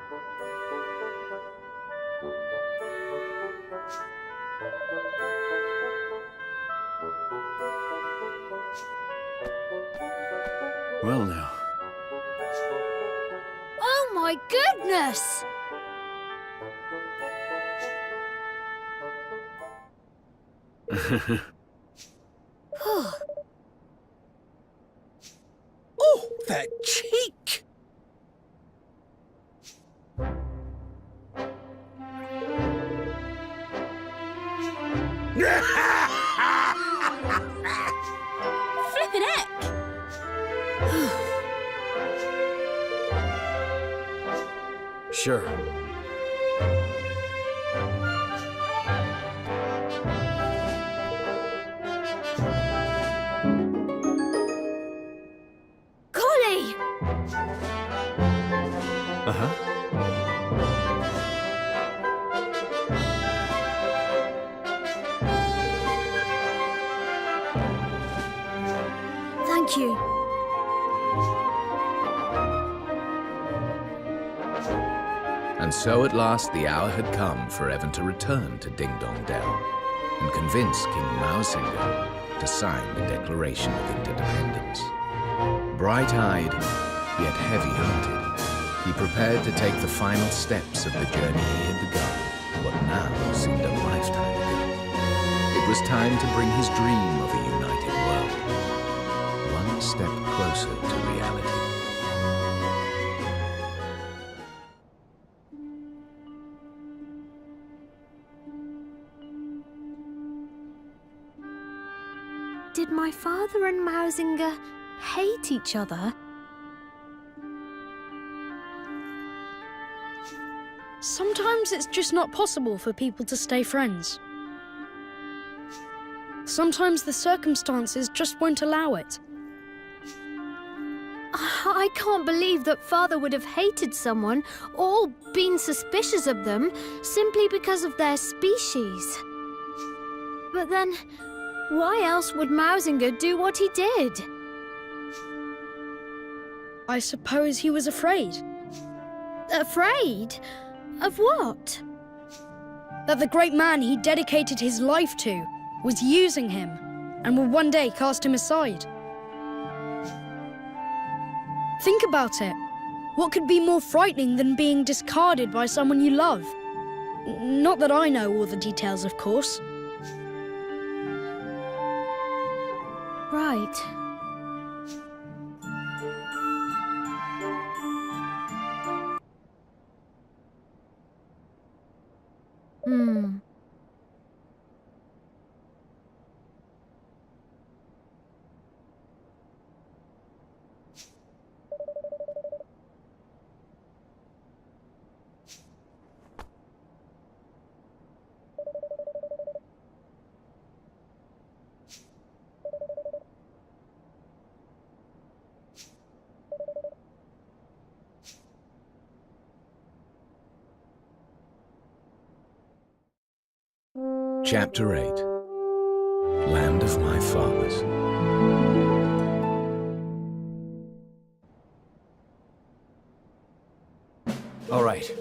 Well now. Oh my goodness! Oh, that cheek! Flippin' heck! Sure. Golly! Thank you. And so at last the hour had come for Evan to return to Ding Dong Dell and convince King Maosinga to sign the Declaration of Interdependence. Bright-eyed, yet heavy-hearted, he prepared to take the final steps of the journey he had begun, what now seemed a lifetime ago. It was time to bring his dream of a united world one step closer to reality. Did my father and Maozinga hate each other? Sometimes it's just not possible for people to stay friends. Sometimes the circumstances just won't allow it. I can't believe that Father would have hated someone or been suspicious of them simply because of their species. But then, why else would Maozinga do what he did? I suppose he was afraid. Afraid? Of what? That the great man he dedicated his life to was using him and would one day cast him aside. Think about it. What could be more frightening than being discarded by someone you love? Not that I know all the details, of course. Right. Chapter 8. Land of My Fathers. All right.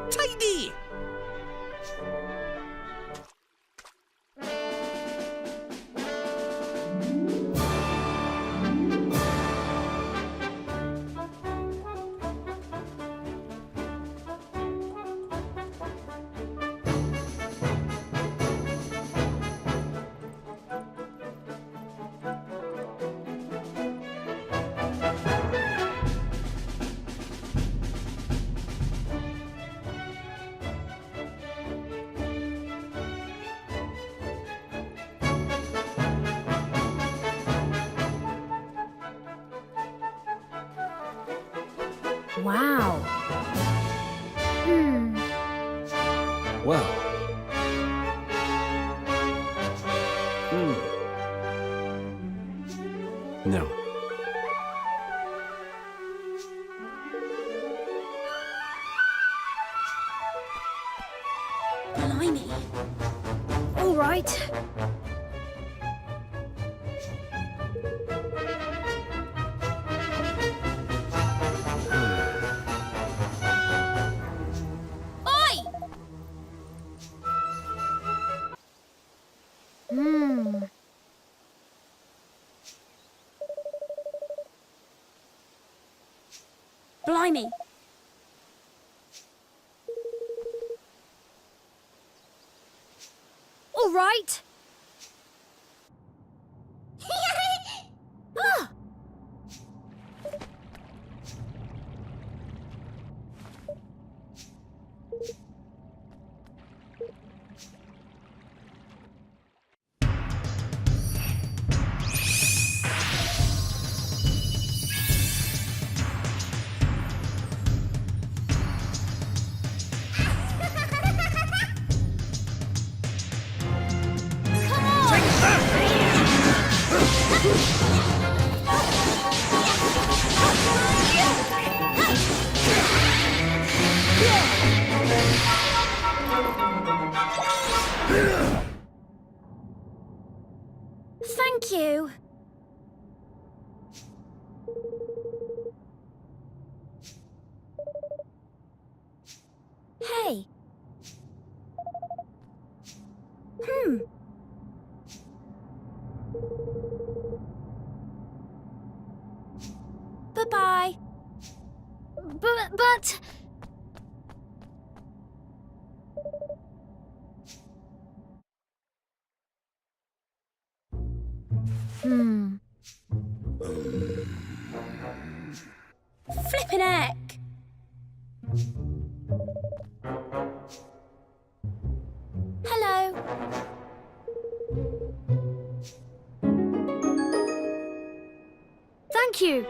Tidy! Wow. Well. No. Blimey. All right. Oi! Blimey. All right. Ah! Thank you. Hey. Bye-bye. But... Flippin' heck. Hello. Thank you.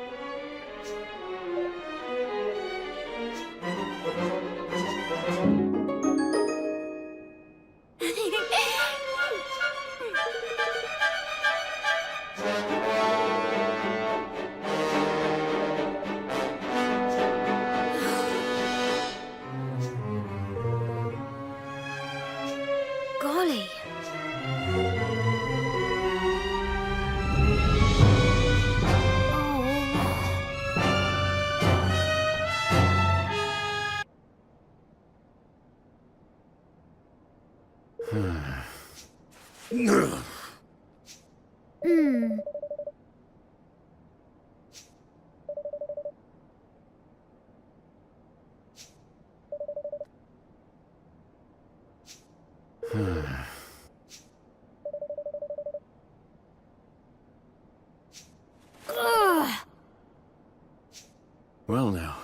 Well now.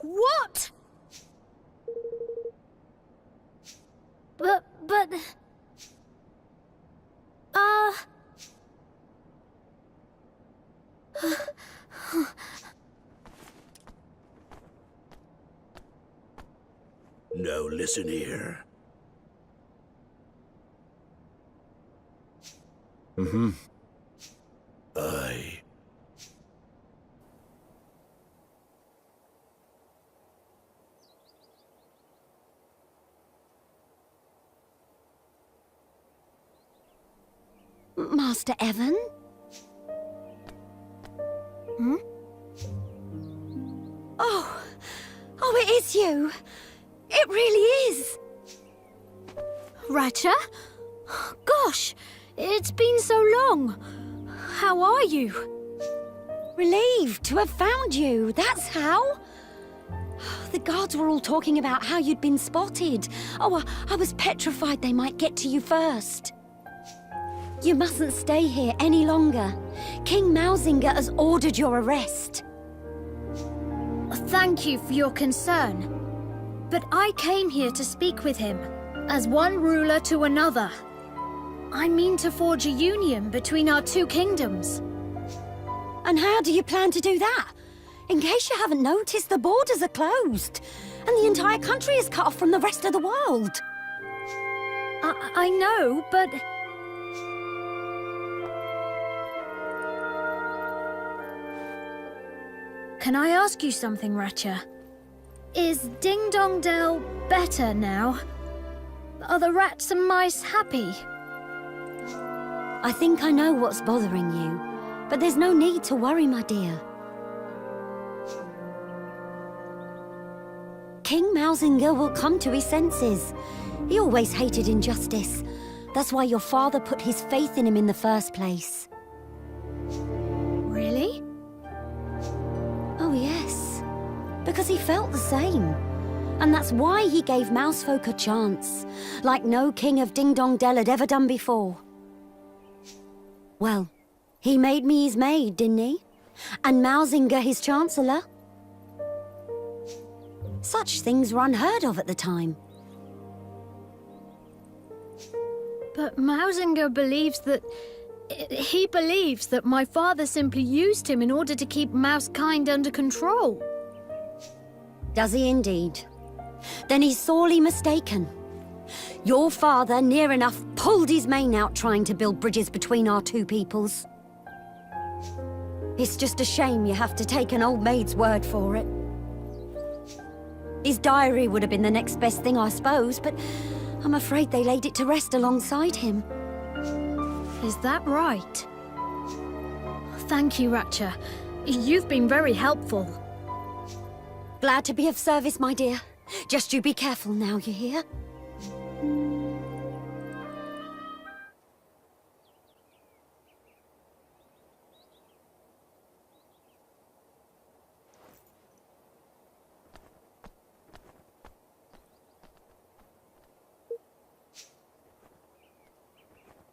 What? But... Now listen here. Mm-hmm. Master Evan? Hmm? Oh, it is you. It really is. Ratcha? Gosh, it's been so long. How are you? Relieved to have found you, that's how. The guards were all talking about how you'd been spotted. Oh, I was petrified they might get to you first. You mustn't stay here any longer. King Mausinger has ordered your arrest. Thank you for your concern. But I came here to speak with him, as one ruler to another. I mean to forge a union between our two kingdoms. And how do you plan to do that? In case you haven't noticed, the borders are closed, and the entire country is cut off from the rest of the world. I know, but... Can I ask you something, Ratcha? Is Ding Dong Dell better now? Are the rats and mice happy? I think I know what's bothering you, but there's no need to worry, my dear. King Mausinger will come to his senses. He always hated injustice. That's why your father put his faith in him in the first place. Really? Oh, yes. Because he felt the same. And that's why he gave Mousefolk a chance, like no king of Ding Dong Dell had ever done before. Well, he made me his maid, didn't he? And Mausinger his chancellor. Such things were unheard of at the time. But Mausinger believes that... He believes that my father simply used him in order to keep Mousekind under control. Does he indeed? Then he's sorely mistaken. Your father near enough pulled his mane out trying to build bridges between our two peoples. It's just a shame you have to take an old maid's word for it. His diary would have been the next best thing, I suppose, but I'm afraid they laid it to rest alongside him. Is that right? Thank you, Ratcha. You've been very helpful. Glad to be of service, my dear. Just you be careful now, you hear?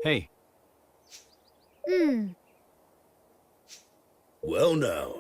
Hey. Well now.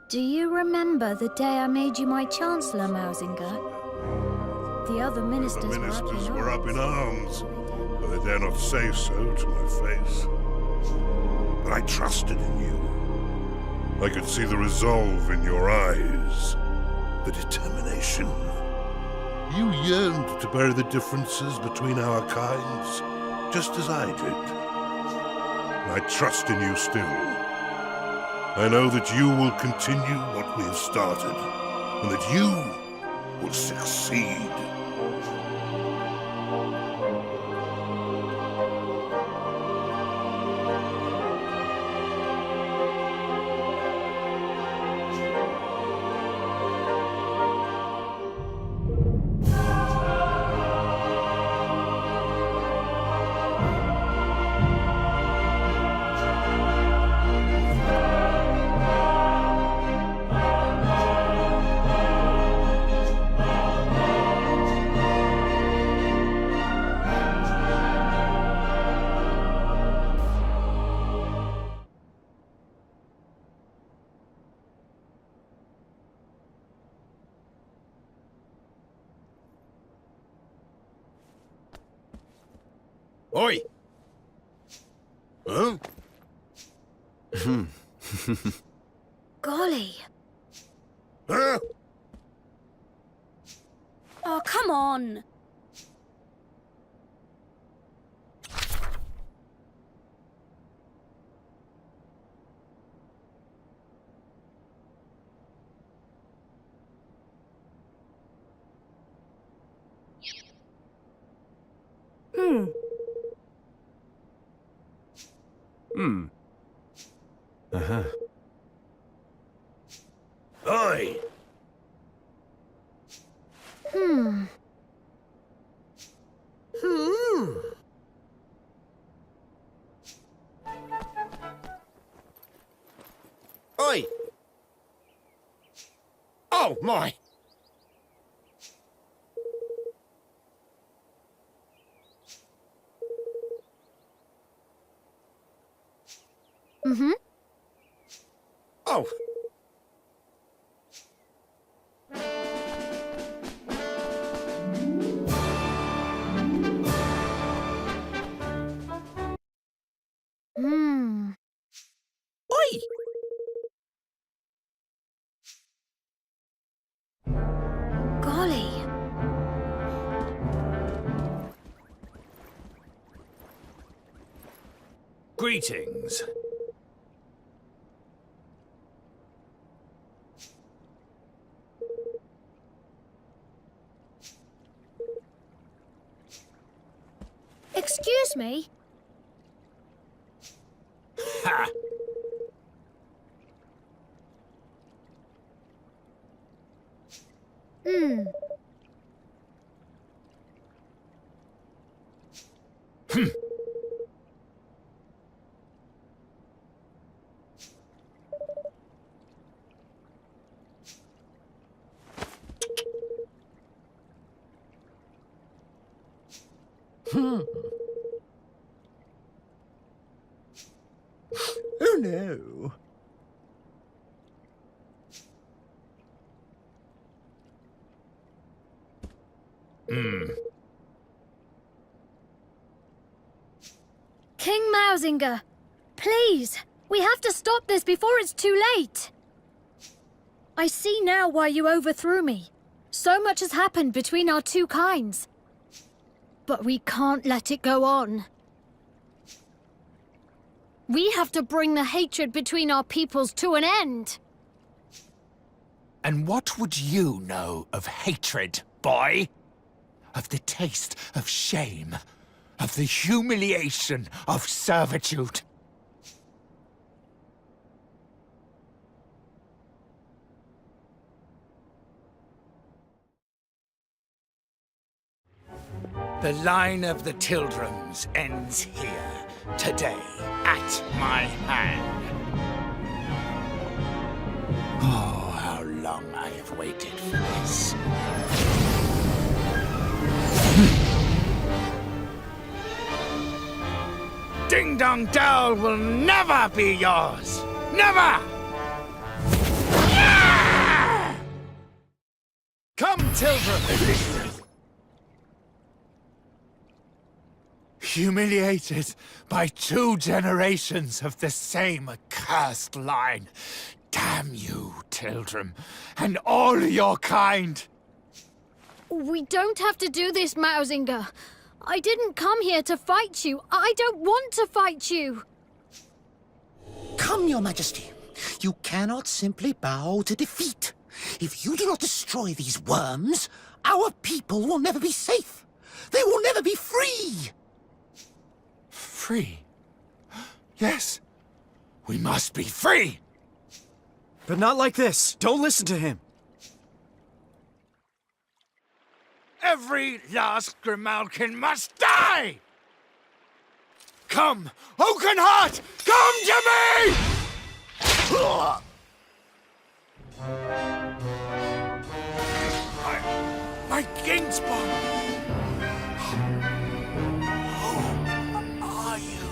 Do you remember the day I made you my Chancellor, Mausinger? The other ministers, were up in arms, but they dare not say so to my face. But I trusted in you. I could see the resolve in your eyes, the determination. You yearned to bury the differences between our kinds, just as I did. I trust in you still. I know that you will continue what we have started, and that you will succeed. Oi! Huh? Golly. Huh? Oh, come on. Uh-huh. Oi! Oi! Oh, my! Mm-hmm. Oh! Oi! Golly. Greetings. Excuse me? Ha! Oh no. King Mausinger, please, we have to stop this before it's too late. I see now why you overthrew me. So much has happened between our two kinds. But we can't let it go on. We have to bring the hatred between our peoples to an end. And what would you know of hatred, boy? Of the taste of shame, of the humiliation of servitude. The line of the Tildrams ends here, today, at my hand. Oh, how long I have waited for this. Ding Dong Dell will never be yours! Never! Tildrum! Humiliated by 2 generations of the same accursed line. Damn you, Tildrum, and all your kind! We don't have to do this, Mausinger. I didn't come here to fight you. I don't want to fight you. Come, your majesty. You cannot simply bow to defeat. If you do not destroy these worms, our people will never be safe. They will never be free. Free? Yes. We must be free. But not like this. Don't listen to him. Every last Grimalkin must die! Come, Oakenheart! Come to me! My Kingspawn! Who are you?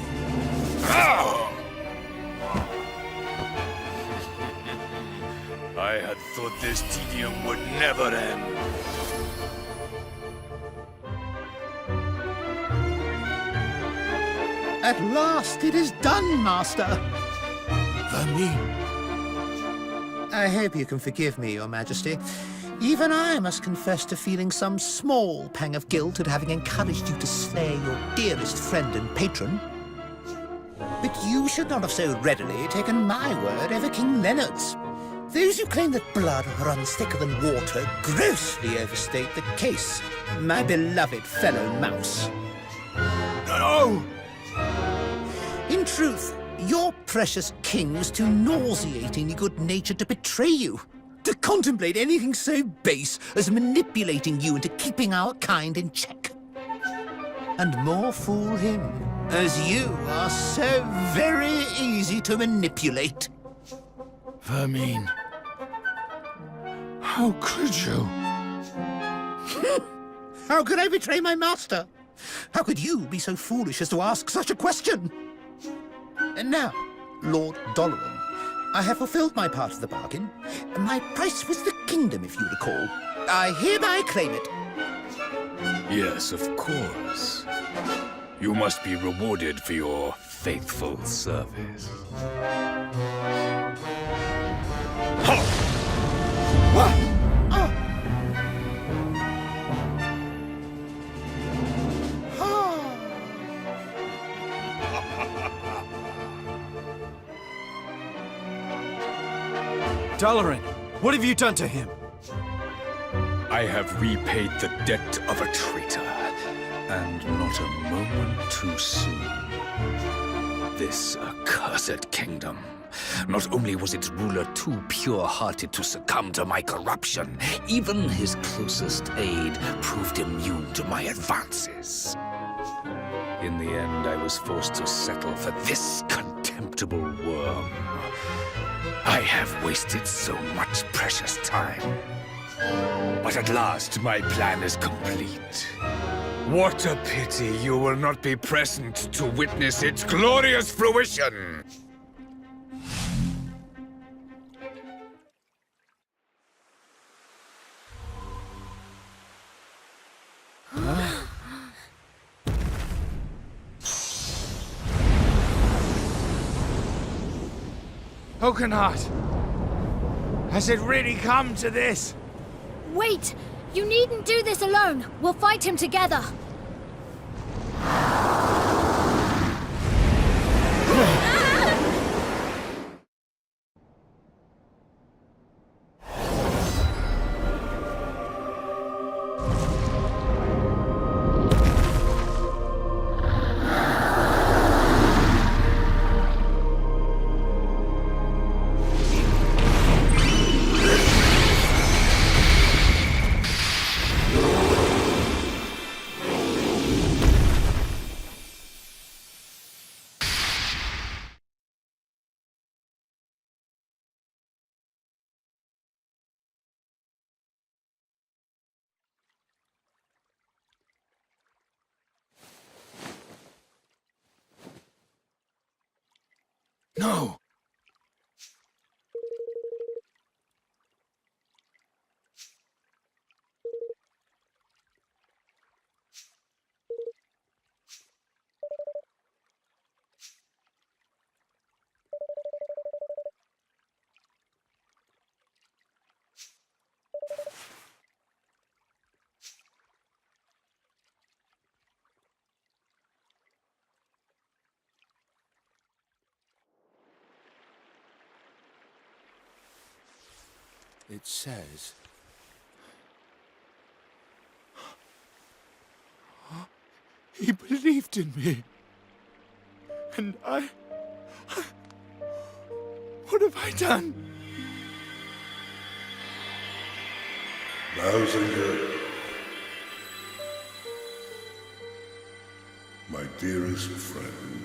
I had thought this tedium would never end. At last it is done, Master! Vermine. I hope you can forgive me, Your Majesty. Even I must confess to feeling some small pang of guilt at having encouraged you to slay your dearest friend and patron. But you should not have so readily taken my word over King Leonard's. Those who claim that blood runs thicker than water grossly overstate the case, my beloved fellow mouse. No! In truth, your precious king was too nauseatingly good-natured to betray you, to contemplate anything so base as manipulating you into keeping our kind in check. And more fool him, as you are so very easy to manipulate. Vermine. How could you? How could I betray my master? How could you be so foolish as to ask such a question? And now, Lord Doloran, I have fulfilled my part of the bargain. My price was the kingdom, if you recall. I hereby claim it. Yes, of course. You must be rewarded for your faithful service. Doloran, what have you done to him? I have repaid the debt of a traitor, and not a moment too soon. This accursed kingdom. Not only was its ruler too pure-hearted to succumb to my corruption, even his closest aide proved immune to my advances. In the end, I was forced to settle for this contemptible worm. I have wasted so much precious time. But at last, my plan is complete. What a pity you will not be present to witness its glorious fruition! Oakenheart! Has it really come to this? Wait! You needn't do this alone. We'll fight him together. No! It says... He believed in me. And I... What have I done? Mausinger, my dearest friend.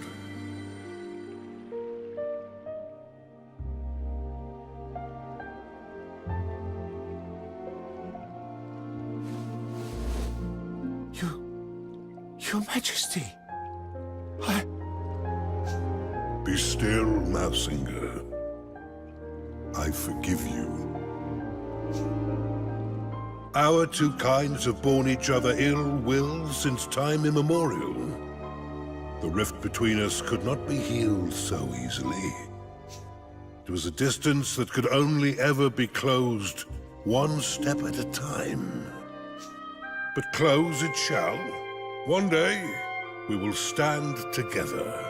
Your Majesty, Be still, Mausinger. I forgive you. Our two kinds have borne each other ill will since time immemorial. The rift between us could not be healed so easily. It was a distance that could only ever be closed one step at a time. But close it shall. One day, we will stand together,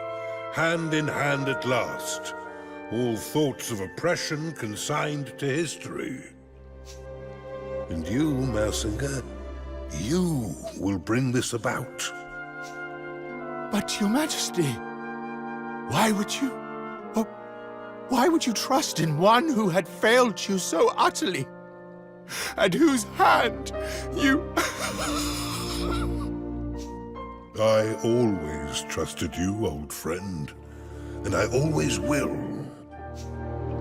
hand in hand at last, all thoughts of oppression consigned to history. And you, Mausinger, you will bring this about. But Your Majesty, why would you trust in one who had failed you so utterly, and whose hand you... I always trusted you, old friend, and I always will.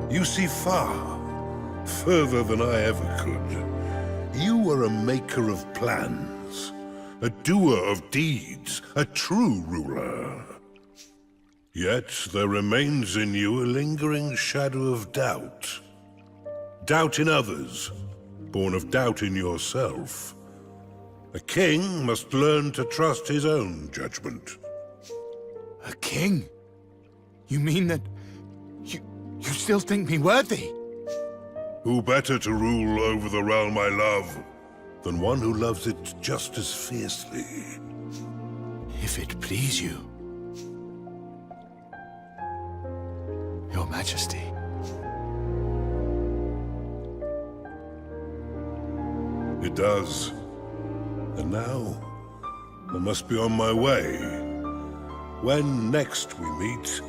You see far, further than I ever could. You are a maker of plans, a doer of deeds, a true ruler. Yet there remains in you a lingering shadow of doubt. Doubt in others, born of doubt in yourself. A king must learn to trust his own judgment. A king? You mean that you still think me worthy? Who better to rule over the realm I love than one who loves it just as fiercely? If it please you, Your Majesty. It does. And now, I must be on my way. When next we meet,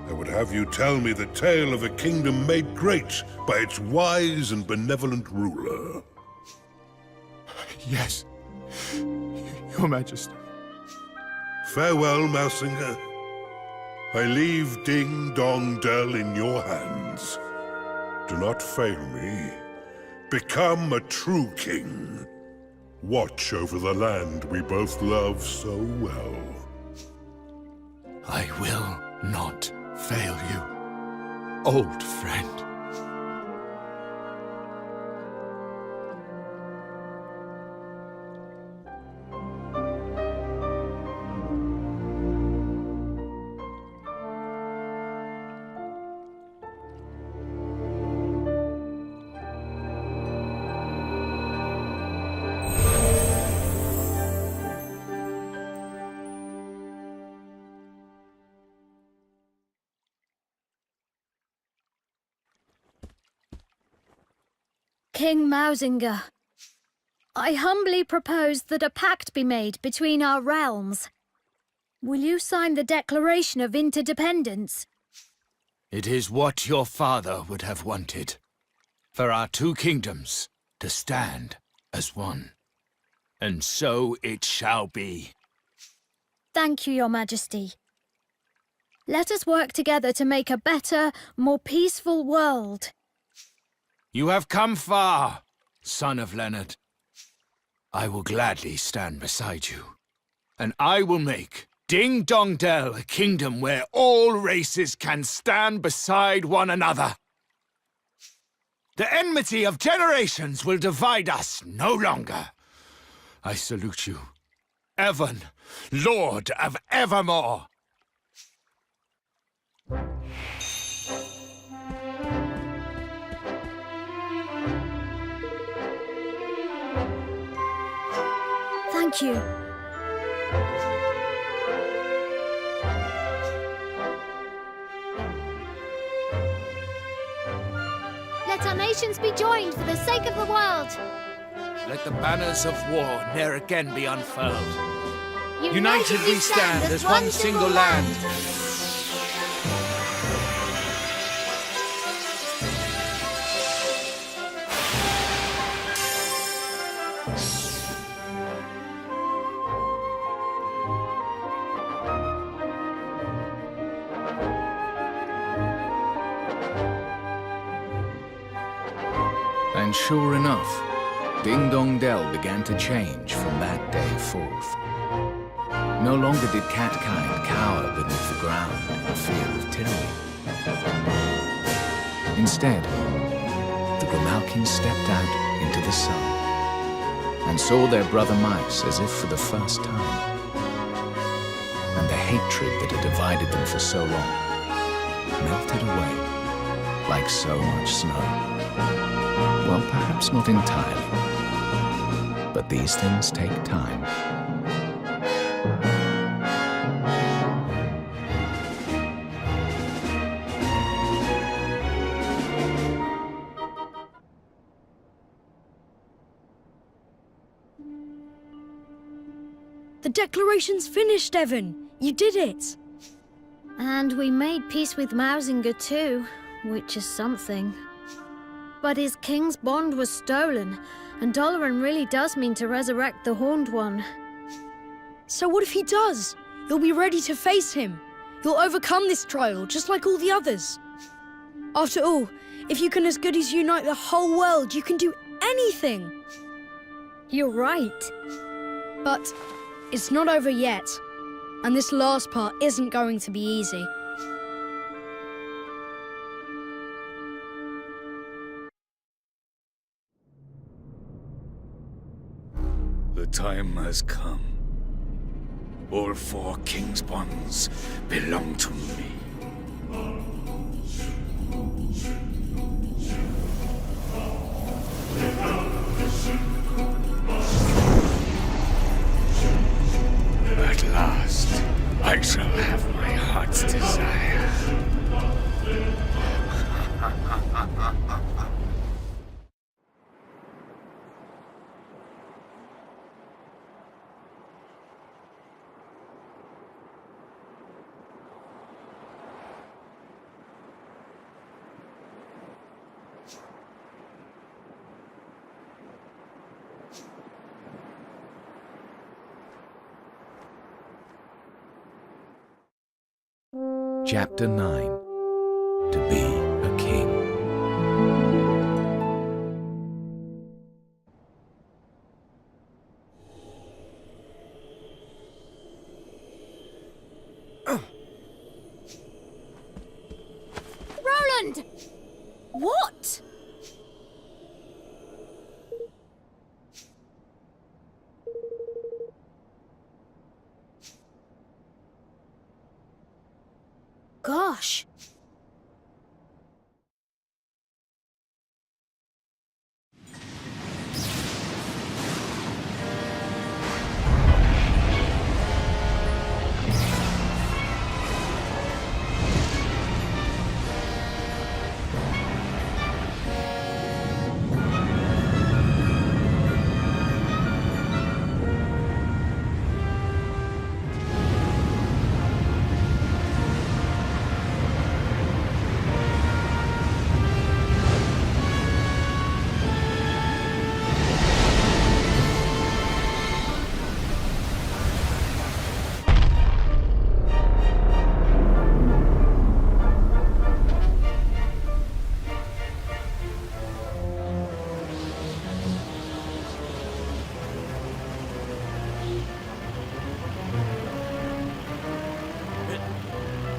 I would have you tell me the tale of a kingdom made great by its wise and benevolent ruler. Yes, Your Majesty. Farewell, Mausinger. I leave Ding Dong Dell in your hands. Do not fail me. Become a true king. Watch over the land we both love so well. I will not fail you, old friend. King Mausinger, I humbly propose that a pact be made between our realms. Will you sign the Declaration of Interdependence? It is what your father would have wanted, for our two kingdoms to stand as one. And so it shall be. Thank you, Your Majesty. Let us work together to make a better, more peaceful world. You have come far, son of Leonard. I will gladly stand beside you, and I will make Ding Dong Dell a kingdom where all races can stand beside one another. The enmity of generations will divide us no longer. I salute you, Evan, Lord of Evermore. Thank you. Let our nations be joined for the sake of the world. Let the banners of war ne'er again be unfurled. United we stand as one single land. And sure enough, Ding Dong Dell began to change from that day forth. No longer did catkind cower beneath the ground in fear of tyranny. Instead, the Grimalkins stepped out into the sun and saw their brother mice as if for the first time. And the hatred that had divided them for so long melted away like so much snow. Well, perhaps not entirely, but these things take time. The declaration's finished, Evan. You did it. And we made peace with Mausinger too, which is something. But his king's bond was stolen, and Doloran really does mean to resurrect the Horned One. So what if he does? You'll be ready to face him. You'll overcome this trial, just like all the others. After all, if you can as good as unite the whole world, you can do anything. You're right. But it's not over yet. And this last part isn't going to be easy. The time has come. All 4 king's bonds belong to me. At last, I shall have my heart's desire. Chapter 9. To be a king. Roland! What? Gosh.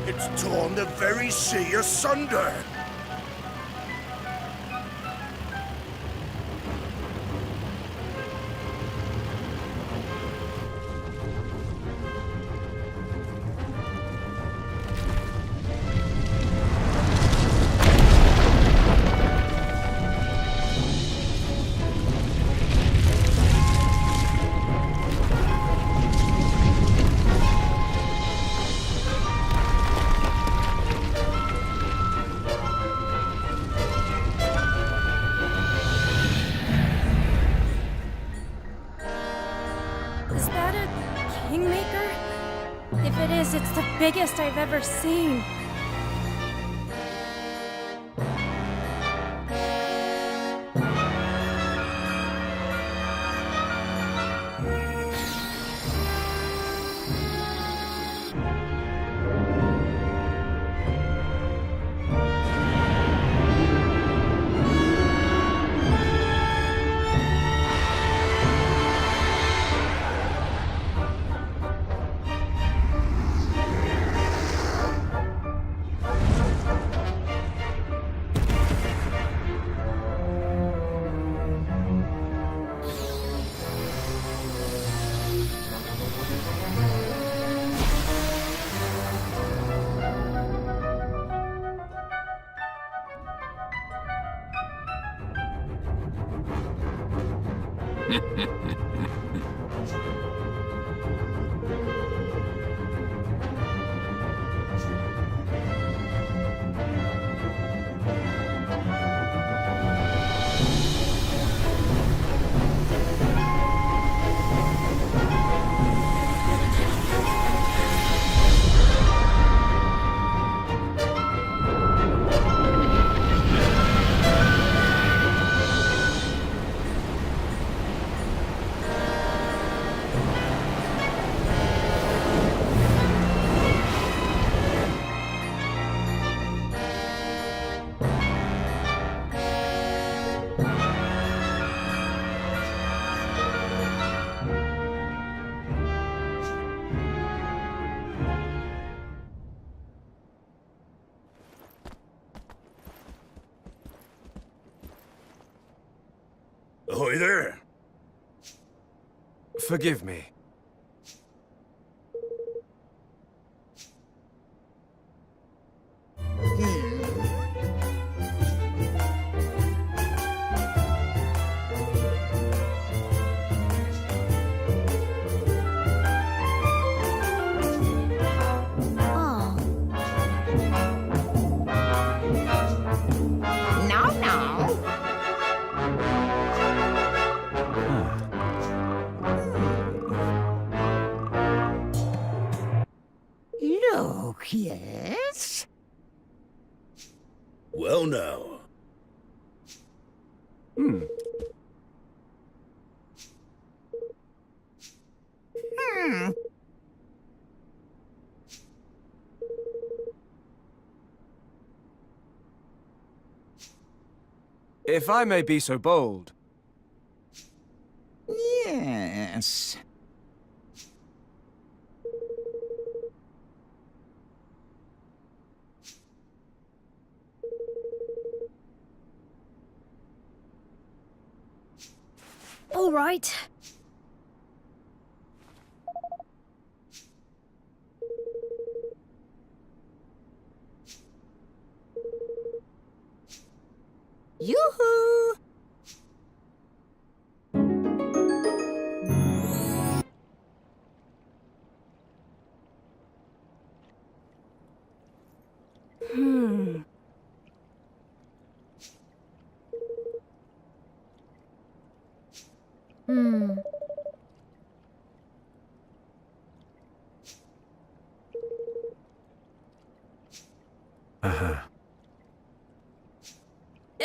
It's torn the very sea asunder. Is that a kingmaker? If it is, it's the biggest I've ever seen. Ahoy there! Forgive me. Look, yes? Well now. If I may be so bold. Yes. All right. Yoo-hoo!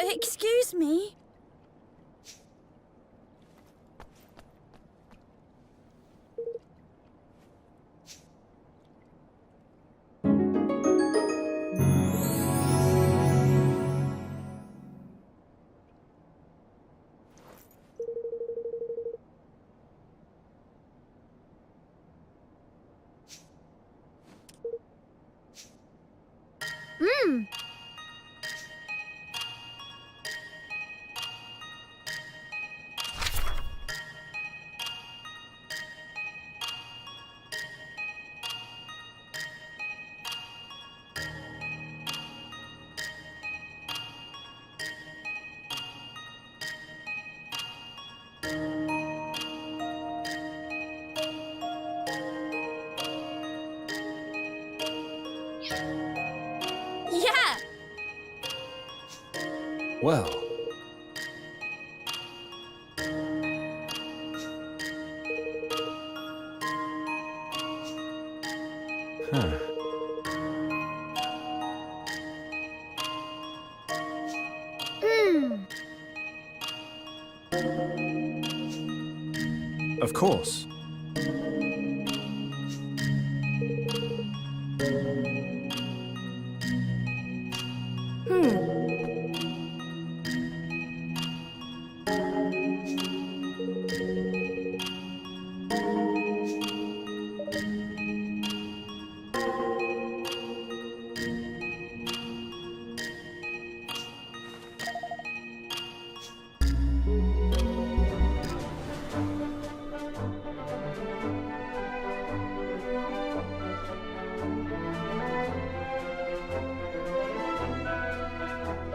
Excuse me? Yeah! Well. Of course.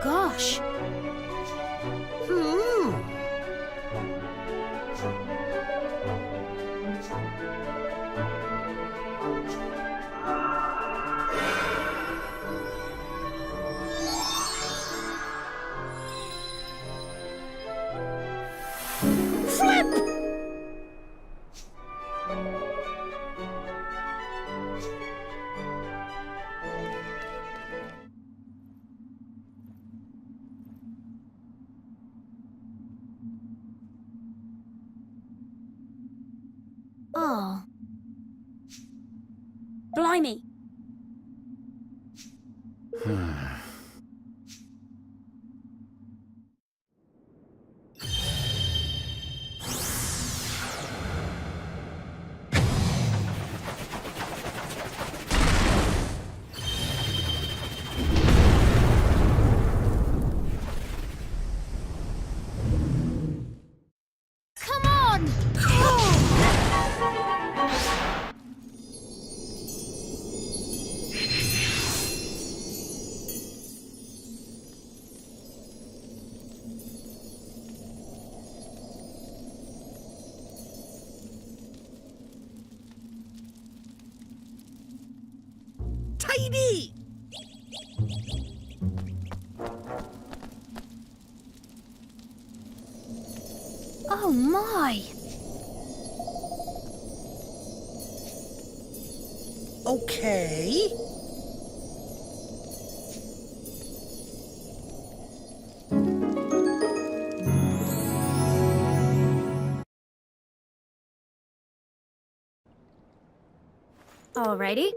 Gosh. Oh. Blimey. Come on! Tidy! Oh my! Okay. Alrighty.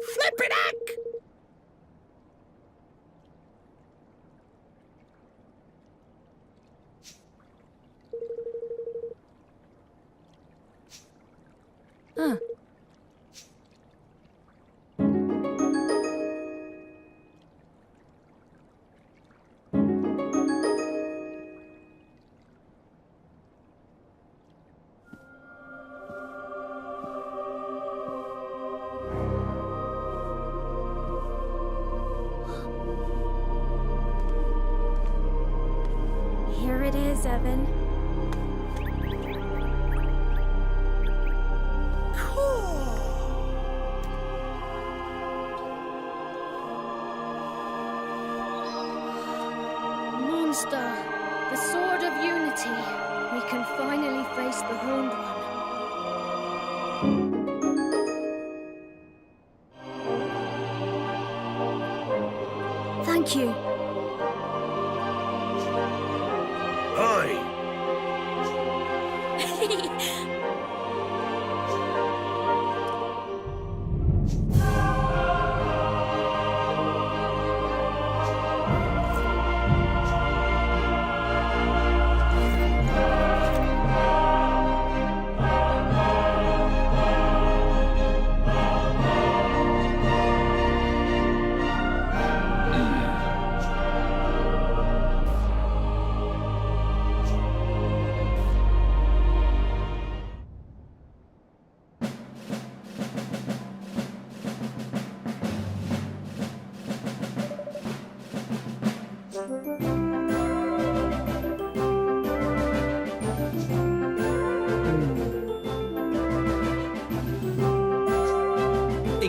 Flipperdack! Huh. Here it is, Evan. Monster, the Sword of Unity. We can finally face the Horned One. Thank you. Oi!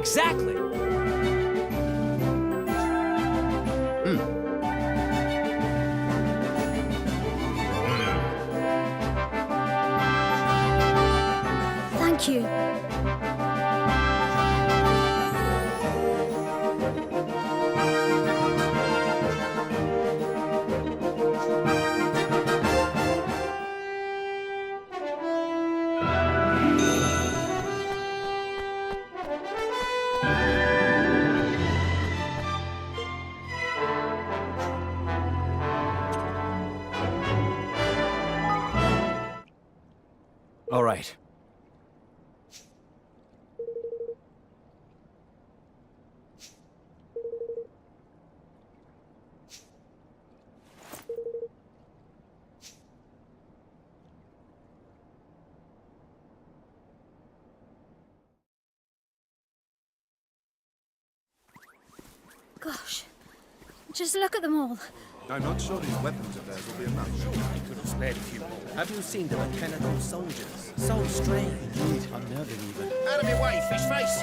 Exactly. Thank you. All right. Gosh, just look at them all. I'm not sure these weapons of theirs will be enough. I could have spared a few more. Have you seen the mechanical soldiers? So strange. Unnerving even. Out of your way, fish face!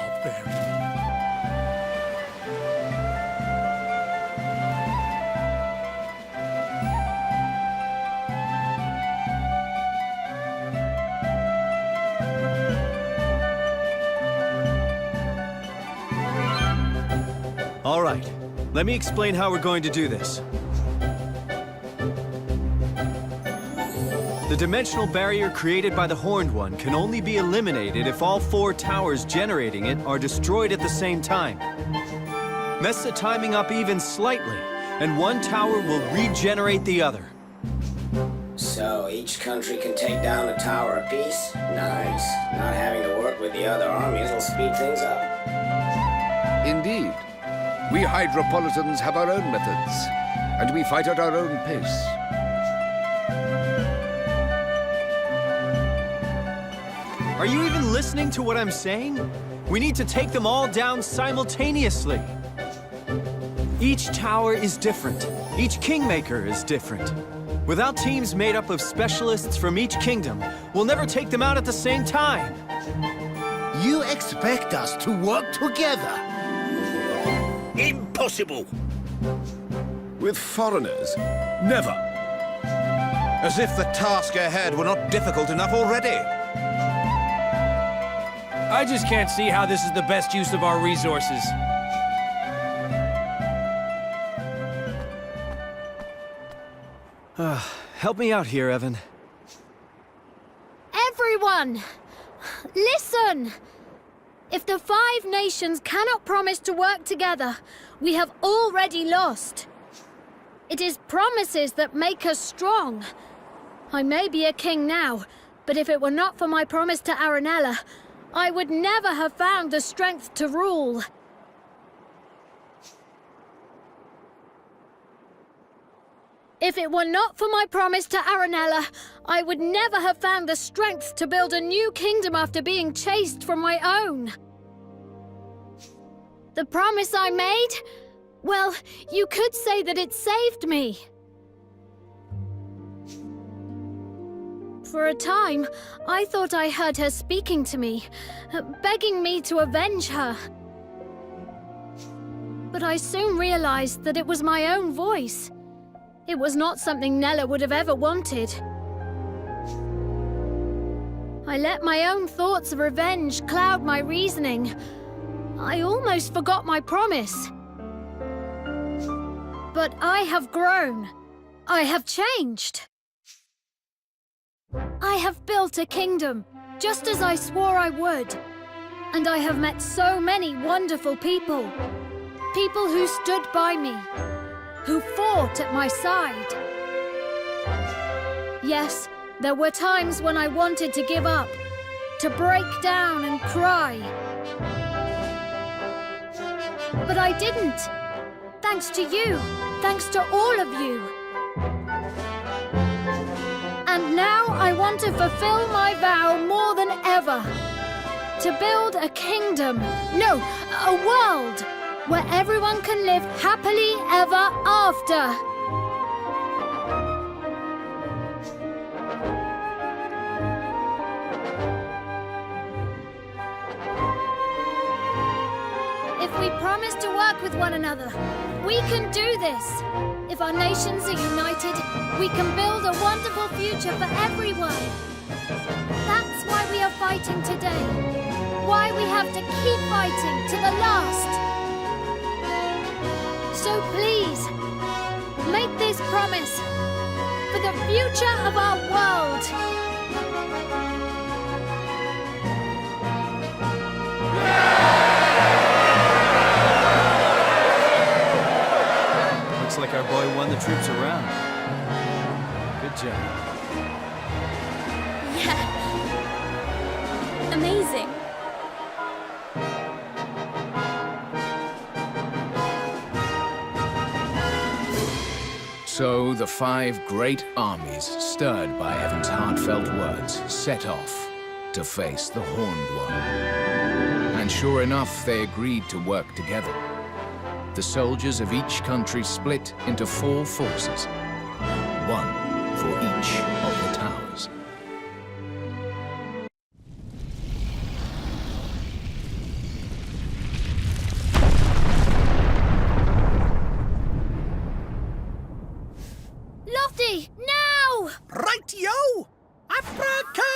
All right. Let me explain how we're going to do this. The dimensional barrier created by the Horned One can only be eliminated if all 4 towers generating it are destroyed at the same time. Mess the timing up even slightly, and one tower will regenerate the other. So each country can take down a tower apiece? Nice. Not having to work with the other armies will speed things up. Indeed. We Hydropolitans have our own methods, and we fight at our own pace. Are you even listening to what I'm saying? We need to take them all down simultaneously. Each tower is different. Each Kingmaker is different. Without teams made up of specialists from each kingdom, we'll never take them out at the same time. You expect us to work together? Impossible! With foreigners? Never. As if the task ahead were not difficult enough already. I just can't see how this is the best use of our resources. Help me out here, Evan. Everyone! Listen! If the 5 nations cannot promise to work together, we have already lost. It is promises that make us strong. I may be a king now, but if it were not for my promise to Aranella, I would never have found the strength to rule. If it were not for my promise to Aranella, I would never have found the strength to build a new kingdom after being chased from my own. The promise I made? Well, you could say that it saved me. For a time, I thought I heard her speaking to me, begging me to avenge her. But I soon realized that it was my own voice. It was not something Nella would have ever wanted. I let my own thoughts of revenge cloud my reasoning. I almost forgot my promise. But I have grown. I have changed. I have built a kingdom, just as I swore I would. And I have met so many wonderful people. People who stood by me, who fought at my side. Yes, there were times when I wanted to give up, to break down and cry. But I didn't. Thanks to you, thanks to all of you. And now I want to fulfill my vow more than ever. To build a kingdom, no, a world, where everyone can live happily ever after. us to work with one another. We can do this. If our nations are united, we can build a wonderful future for everyone. That's why we are fighting today. Why we have to keep fighting to the last. So please, make this promise for the future of our world. Looks like our boy won the troops around. Good job. Yeah. Amazing. So the 5 great armies, stirred by Evan's heartfelt words, set off to face the Horned One. And sure enough, they agreed to work together. The soldiers of each country split into 4 forces, one for each of the towers. Lofty, now! Right-yo! Abracazamo!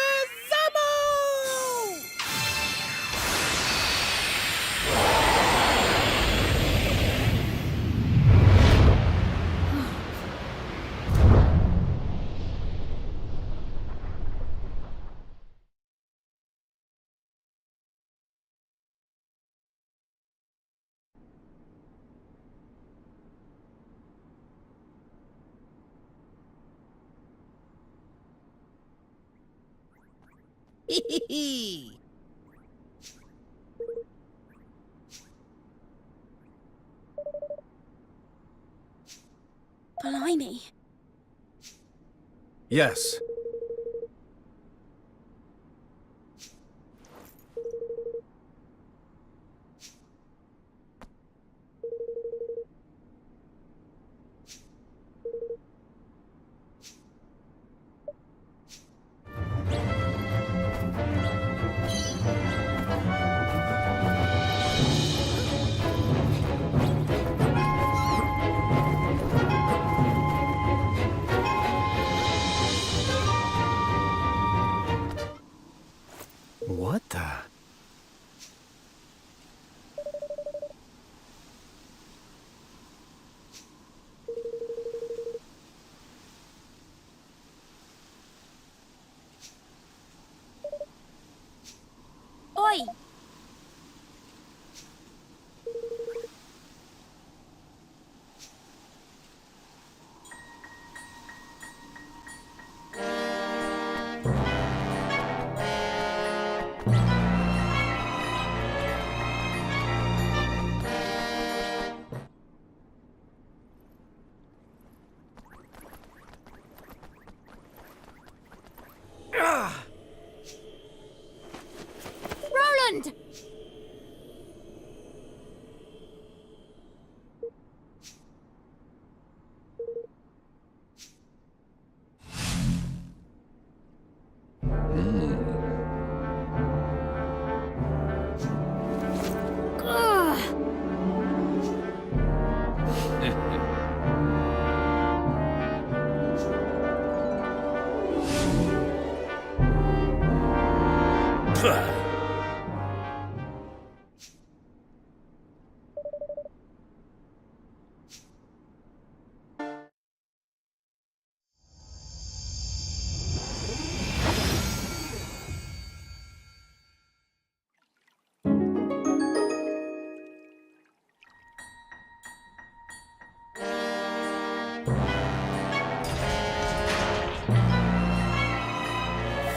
Blimey. Yes. What the? Oi! Roland!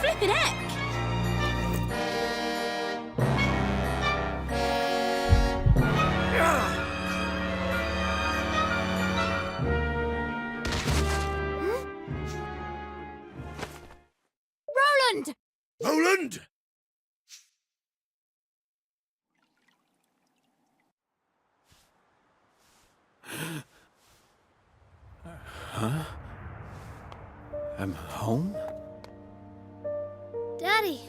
Flippin' heck! Roland! Roland! Huh? I'm home? Daddy,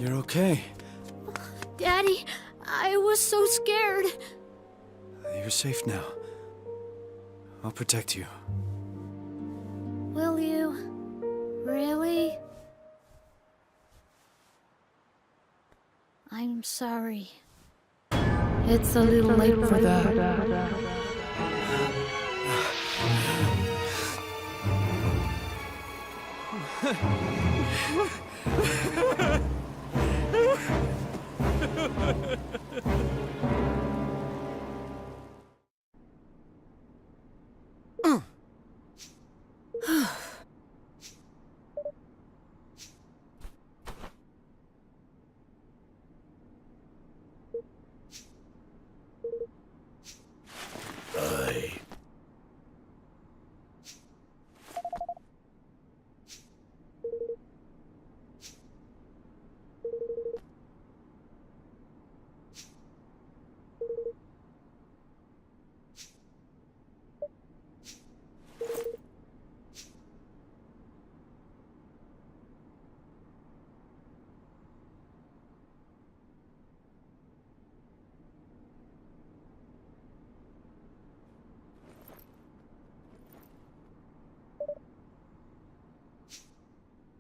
You're okay. Daddy, I was was so scared. You're safe now. I'll protect you. Will you? Really? I'm sorry. It's a little late for that.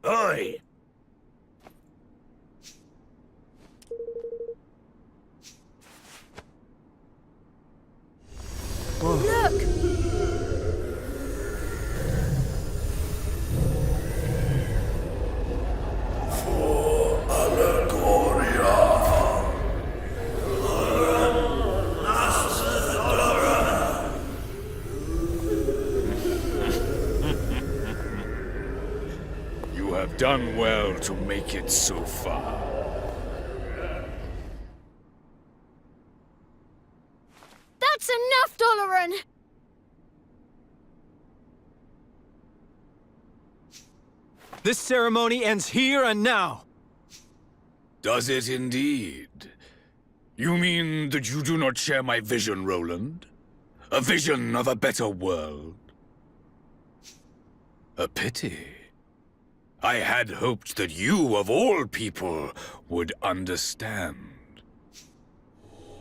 Oi! Look! You have done well to make it so far. That's enough, Doloran! This ceremony ends here and now. Does it indeed? You mean that you do not share my vision, Roland? A vision of a better world? A pity. I had hoped that you, of all people, would understand.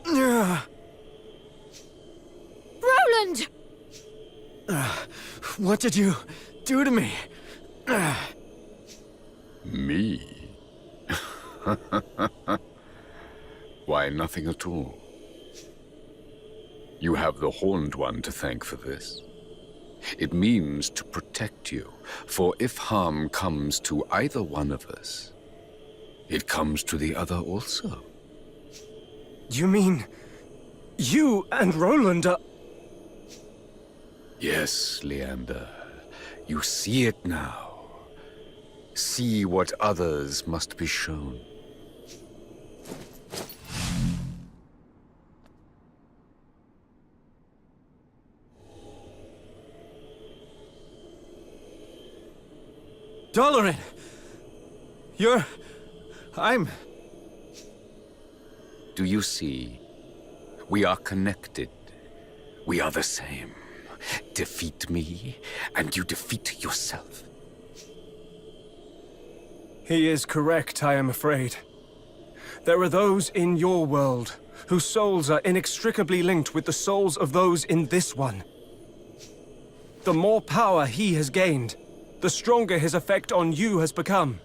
Roland! What did you do to me? Me? Why, nothing at all. You have the Horned One to thank for this. It means to protect you, for if harm comes to either one of us, it comes to the other also. You mean... you and Roland are... Yes, Leander. You see it now. See what others must be shown. Doloran! I'm... Do you see? We are connected. We are the same. Defeat me, and you defeat yourself. He is correct, I am afraid. There are those in your world whose souls are inextricably linked with the souls of those in this one. The more power he has gained, the stronger his effect on you has become.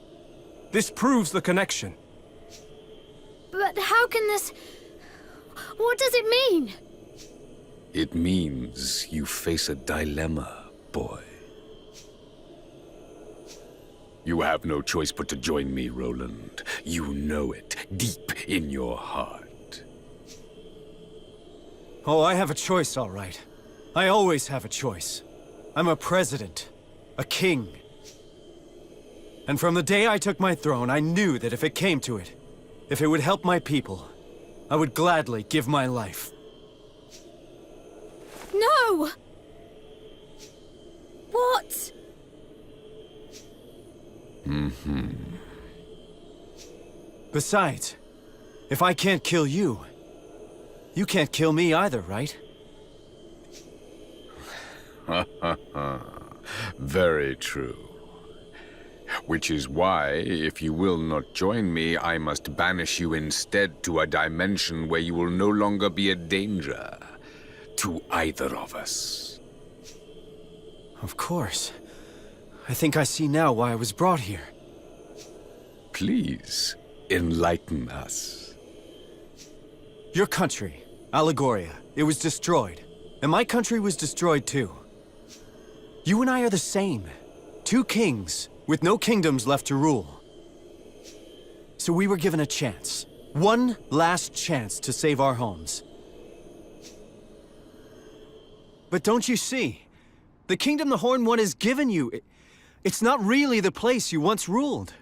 This proves the connection. But how can this... What does it mean? It means you face a dilemma, boy. You have no choice but to join me, Roland. You know it, deep in your heart. Oh, I have a choice, all right. I always have a choice. I'm a president. A king. And from the day I took my throne, I knew that if it came to it, if it would help my people, I would gladly give my life. No! What? Mm-hmm. Besides, if I can't kill you, you can't kill me either, right? Very true. Which is why, if you will not join me, I must banish you instead to a dimension where you will no longer be a danger to either of us. Of course. I think I see now why I was brought here. Please, enlighten us. Your country, Allegoria, it was destroyed. And my country was destroyed too. You and I are the same. Two kings, with no kingdoms left to rule. So we were given a chance. One last chance to save our homes. But don't you see? The kingdom the Horned One has given you, it's not really the place you once ruled.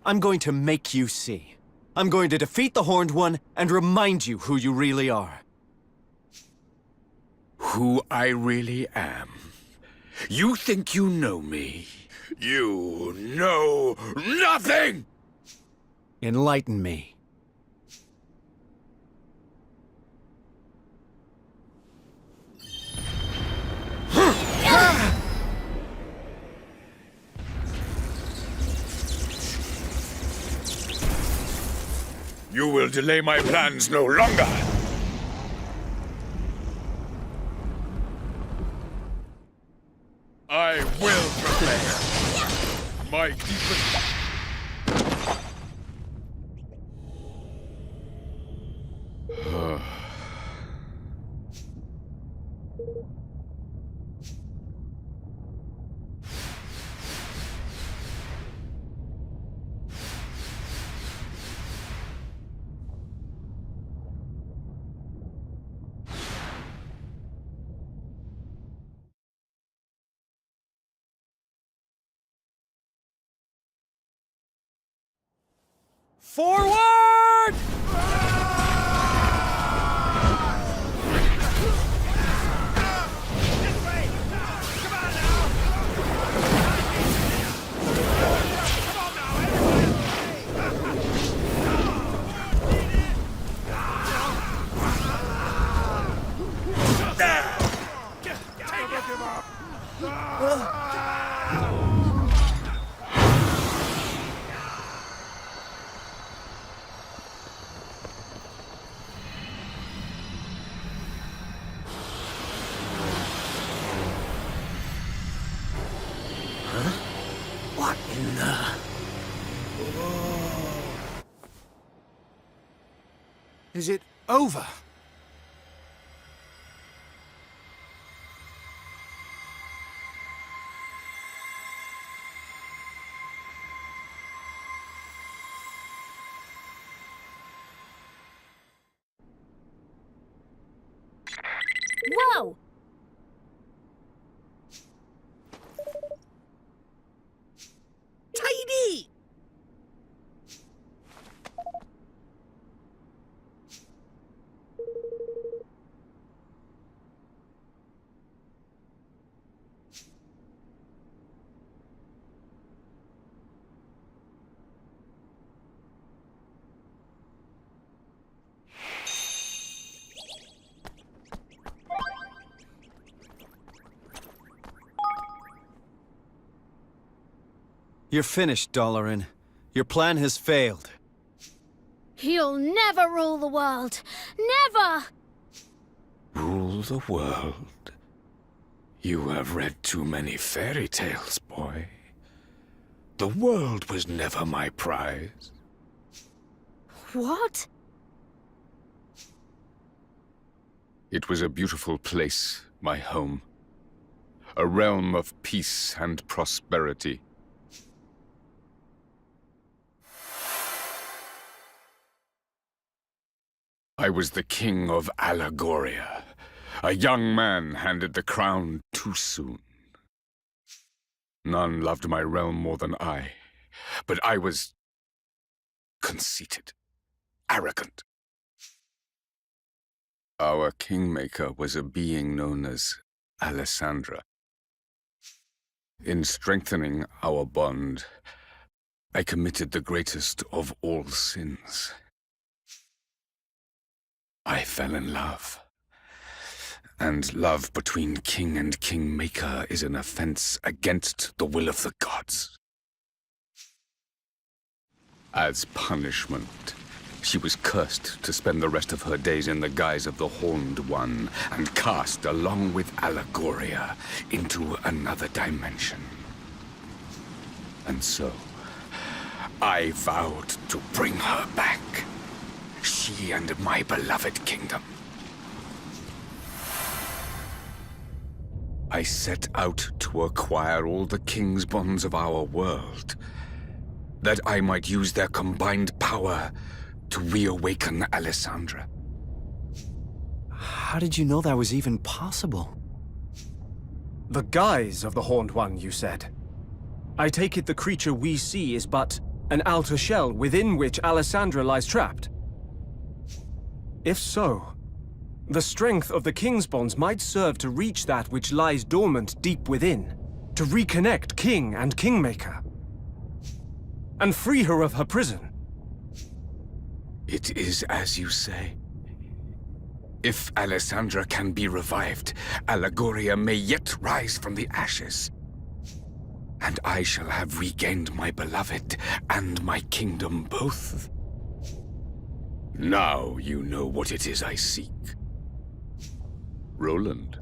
I'm going to make you see. I'm going to defeat the Horned One and remind you who you really are. Who I really am. You think you know me? You know nothing! Enlighten me. You will delay my plans no longer! I will prepare my deepest... Forward! What in the... Is it over? Whoa! Tidy! You're finished, Dalaran. Your plan has failed. You'll never rule the world. Never! Rule the world? You have read too many fairy tales, boy. The world was never my prize. What? It was a beautiful place, my home. A realm of peace and prosperity. I was the king of Allegoria. A young man handed the crown too soon. None loved my realm more than I, but I was conceited, arrogant. Our kingmaker was a being known as Alessandra. In strengthening our bond, I committed the greatest of all sins. I fell in love. And love between king and kingmaker is an offense against the will of the gods. As punishment, she was cursed to spend the rest of her days in the guise of the Horned One and cast along with Allegoria into another dimension. And so, I vowed to bring her back. She and my beloved kingdom. I set out to acquire all the king's bonds of our world, that I might use their combined power to reawaken Alessandra. How did you know that was even possible? The guise of the Horned One, you said. I take it the creature we see is but an outer shell within which Alessandra lies trapped. If so, the strength of the King's bonds might serve to reach that which lies dormant deep within, to reconnect King and Kingmaker, and free her of her prison. It is as you say. If Alessandra can be revived, Allegoria may yet rise from the ashes. And I shall have regained my beloved and my kingdom both. Now you know what it is I seek. Roland,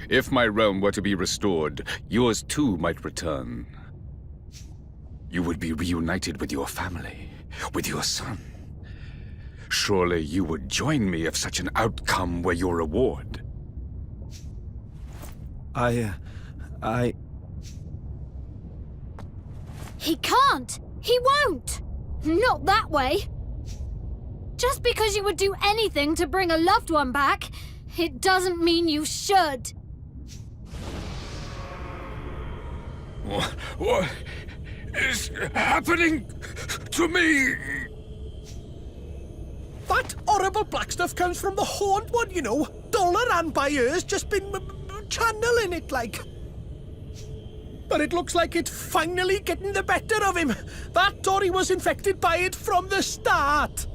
if my realm were to be restored, yours too might return. You would be reunited with your family, with your son. Surely you would join me if such an outcome were your reward. He can't! He won't! Not that way! Just because you would do anything to bring a loved one back, it doesn't mean you should. What is happening to me? That horrible black stuff comes from the Horned One, you know. Dollar by ears just been channeling it like. But it looks like it's finally getting the better of him. That Tory was infected by it from the start.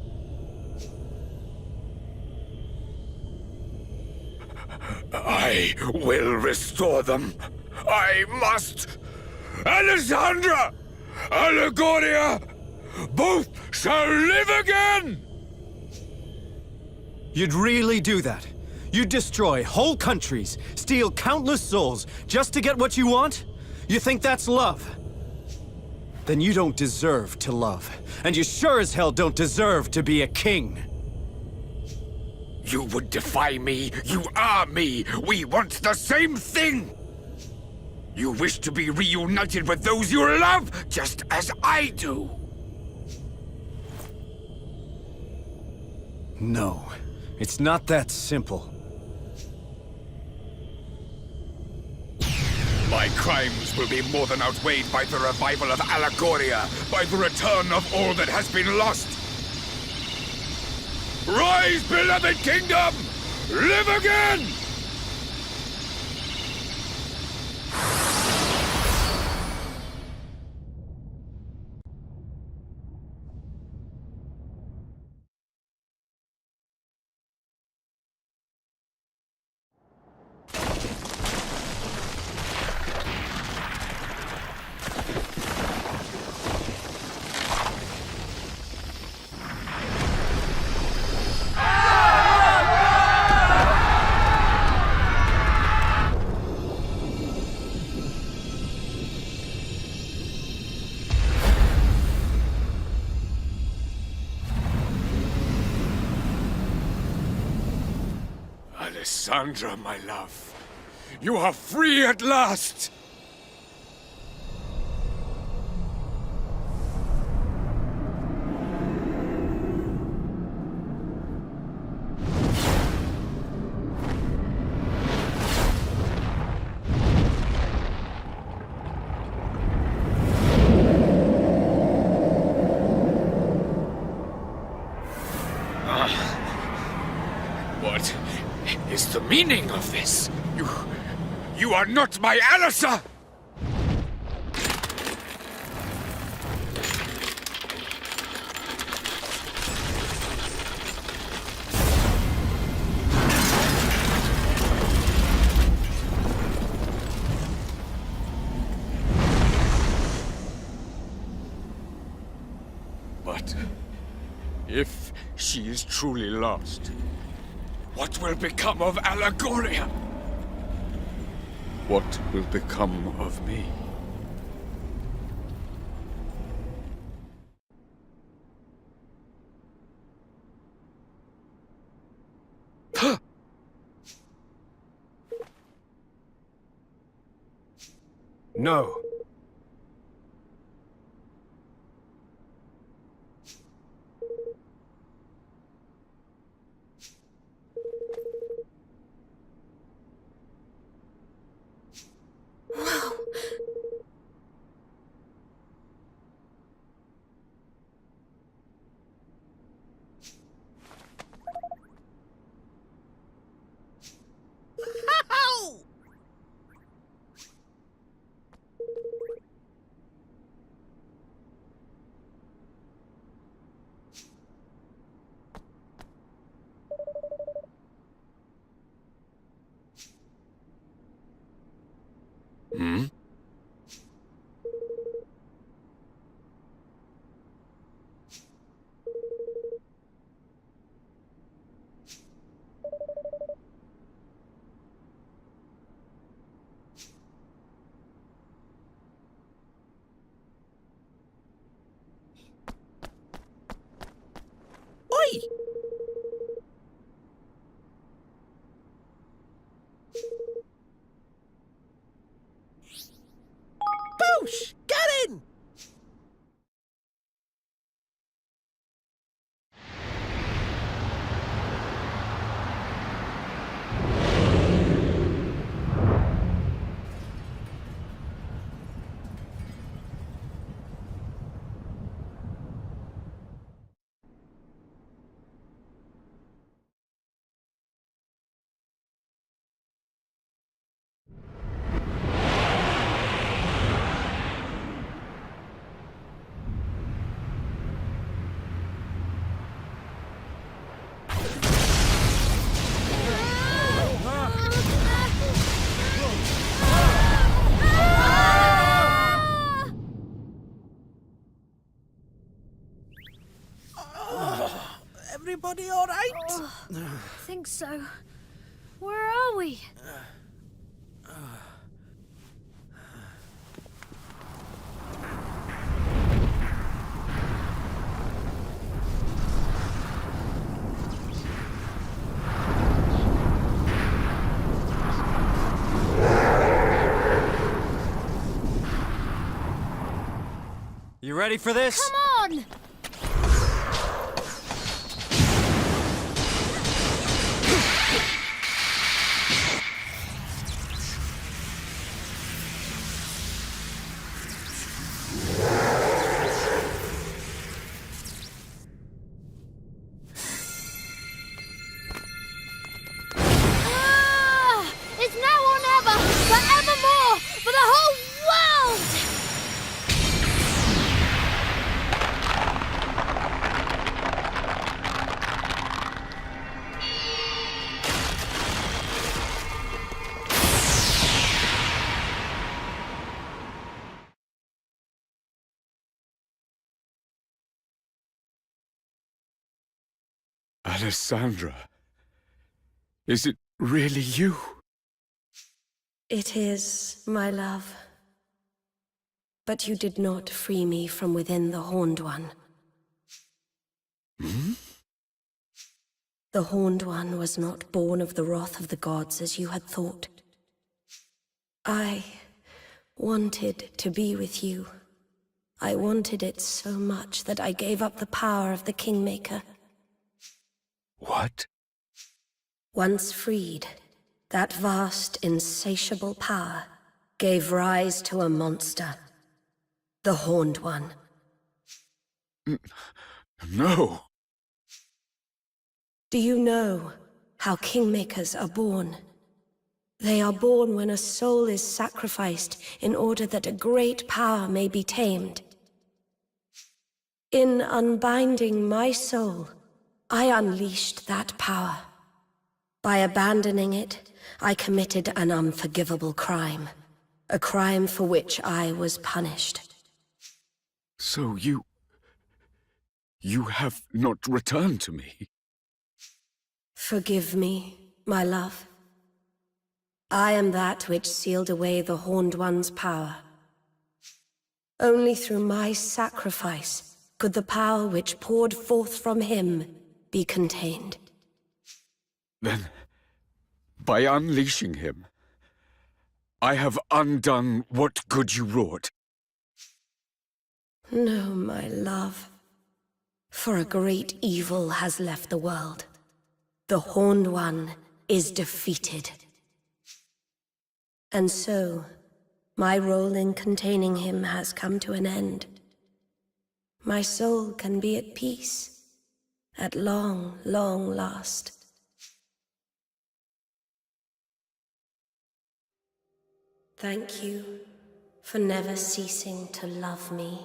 I will restore them. I must. Alessandra! Allegoria! Both shall live again! You'd really do that? You'd destroy whole countries, steal countless souls, just to get what you want? You think that's love? Then you don't deserve to love. And you sure as hell don't deserve to be a king. You would defy me. You are me. We want the same thing. You wish to be reunited with those you love, just as I do. No, it's not that simple. My crimes will be more than outweighed by the revival of Allegoria, by the return of all that has been lost. Rise, beloved kingdom! Live again! Alessandra, my love, you are free at last! What is the meaning of this? You are not my Alissa! is truly lost, what will become of Allegoria? What will become of me? No. Hmm? Oi! Boosh! Get in! Everybody all right? I think so. Where are we? You ready for this? Come on! It's now or never, forevermore, for the whole world! Alessandra, is it really you? It is, my love. But you did not free me from within the Horned One. Hmm? The Horned One was not born of the wrath of the gods as you had thought. I wanted to be with you. I wanted it so much that I gave up the power of the Kingmaker. What? Once freed, that vast, insatiable power gave rise to a monster. The Horned One. No! Do you know how Kingmakers are born? They are born when a soul is sacrificed in order that a great power may be tamed. In unbinding my soul, I unleashed that power. By abandoning it, I committed an unforgivable crime. A crime for which I was punished. So you have not returned to me? Forgive me, my love. I am that which sealed away the Horned One's power. Only through my sacrifice could the power which poured forth from him be contained. Then, by unleashing him, I have undone what good you wrought. No, my love. For a great evil has left the world. The Horned One is defeated. And so, my role in containing him has come to an end. My soul can be at peace, at long, long last. Thank you for never ceasing to love me.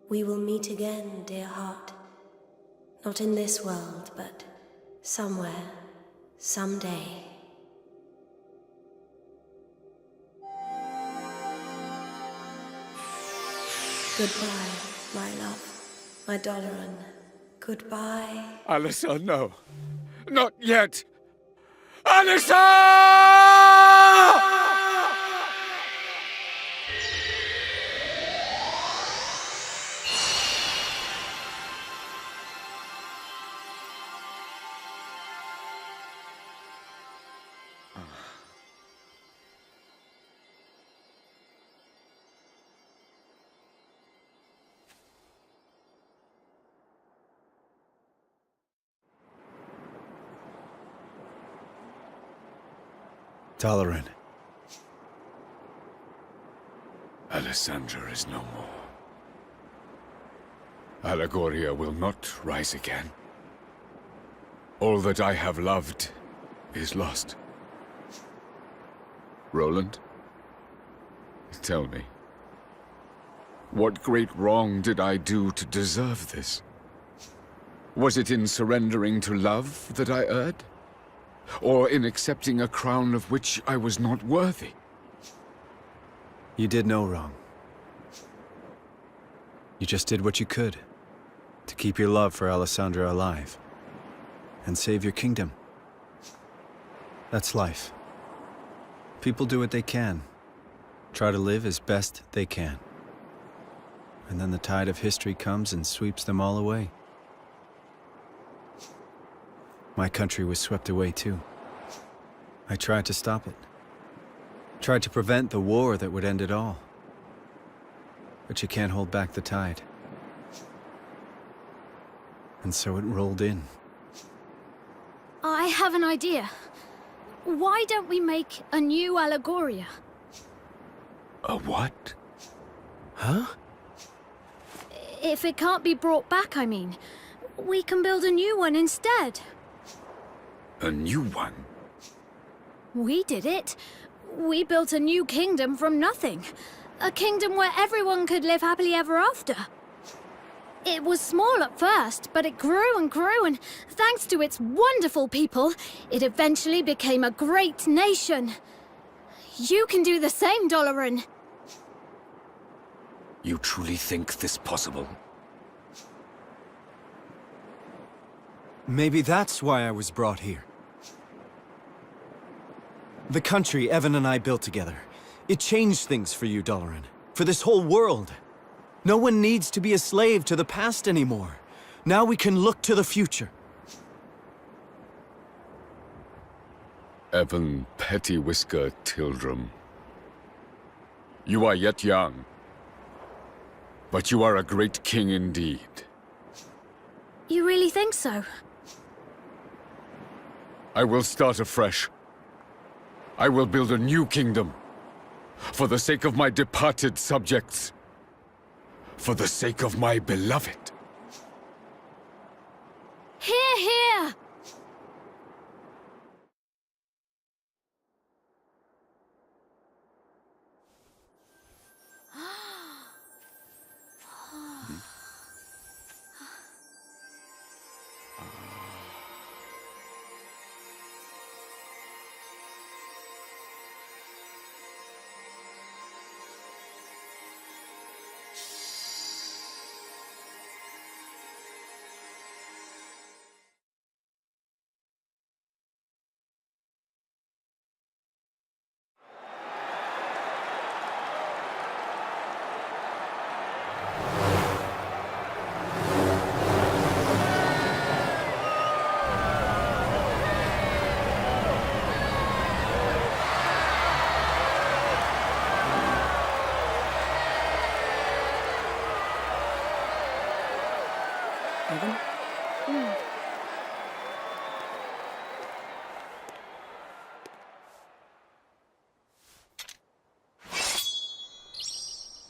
We will meet again, dear heart. Not in this world, but somewhere, someday. Goodbye, my love, my Doloran. Goodbye. Alyssa, no. Not yet! Alyssa! Doloran. Alessandra is no more. Allegoria will not rise again. All that I have loved is lost. Roland, tell me, what great wrong did I do to deserve this? Was it in surrendering to love that I erred? Or in accepting a crown of which I was not worthy? You did no wrong. You just did what you could to keep your love for Alessandra alive and save your kingdom. That's life. People do what they can, try to live as best they can. And then the tide of history comes and sweeps them all away. My country was swept away too. I tried to stop it. Tried to prevent the war that would end it all. But you can't hold back the tide. And so it rolled in. I have an idea. Why don't we make a new Allegoria? A what? Huh? If it can't be brought back, I mean. We can build a new one instead. A new one? We did it. We built a new kingdom from nothing. A kingdom where everyone could live happily ever after. It was small at first, but it grew, and thanks to its wonderful people, it eventually became a great nation. You can do the same, Doloran. You truly think this possible? Maybe that's why I was brought here. The country Evan and I built together, it changed things for you, Doloran. For this whole world. No one needs to be a slave to the past anymore. Now we can look to the future. Evan Pettywhisker Tildrum. You are yet young, but you are a great king indeed. You really think so? I will start afresh. I will build a new kingdom. For the sake of my departed subjects. For the sake of my beloved. Hear, hear!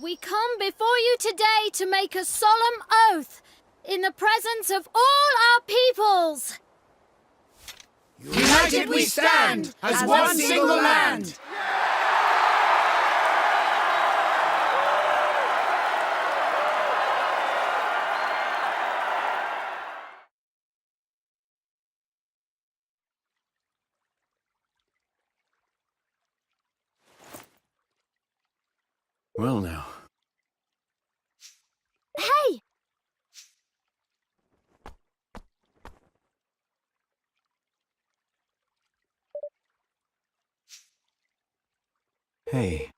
we come before you today to make a solemn oath in the presence of all our peoples. United we stand as one single land. Well now. Hey! Hey.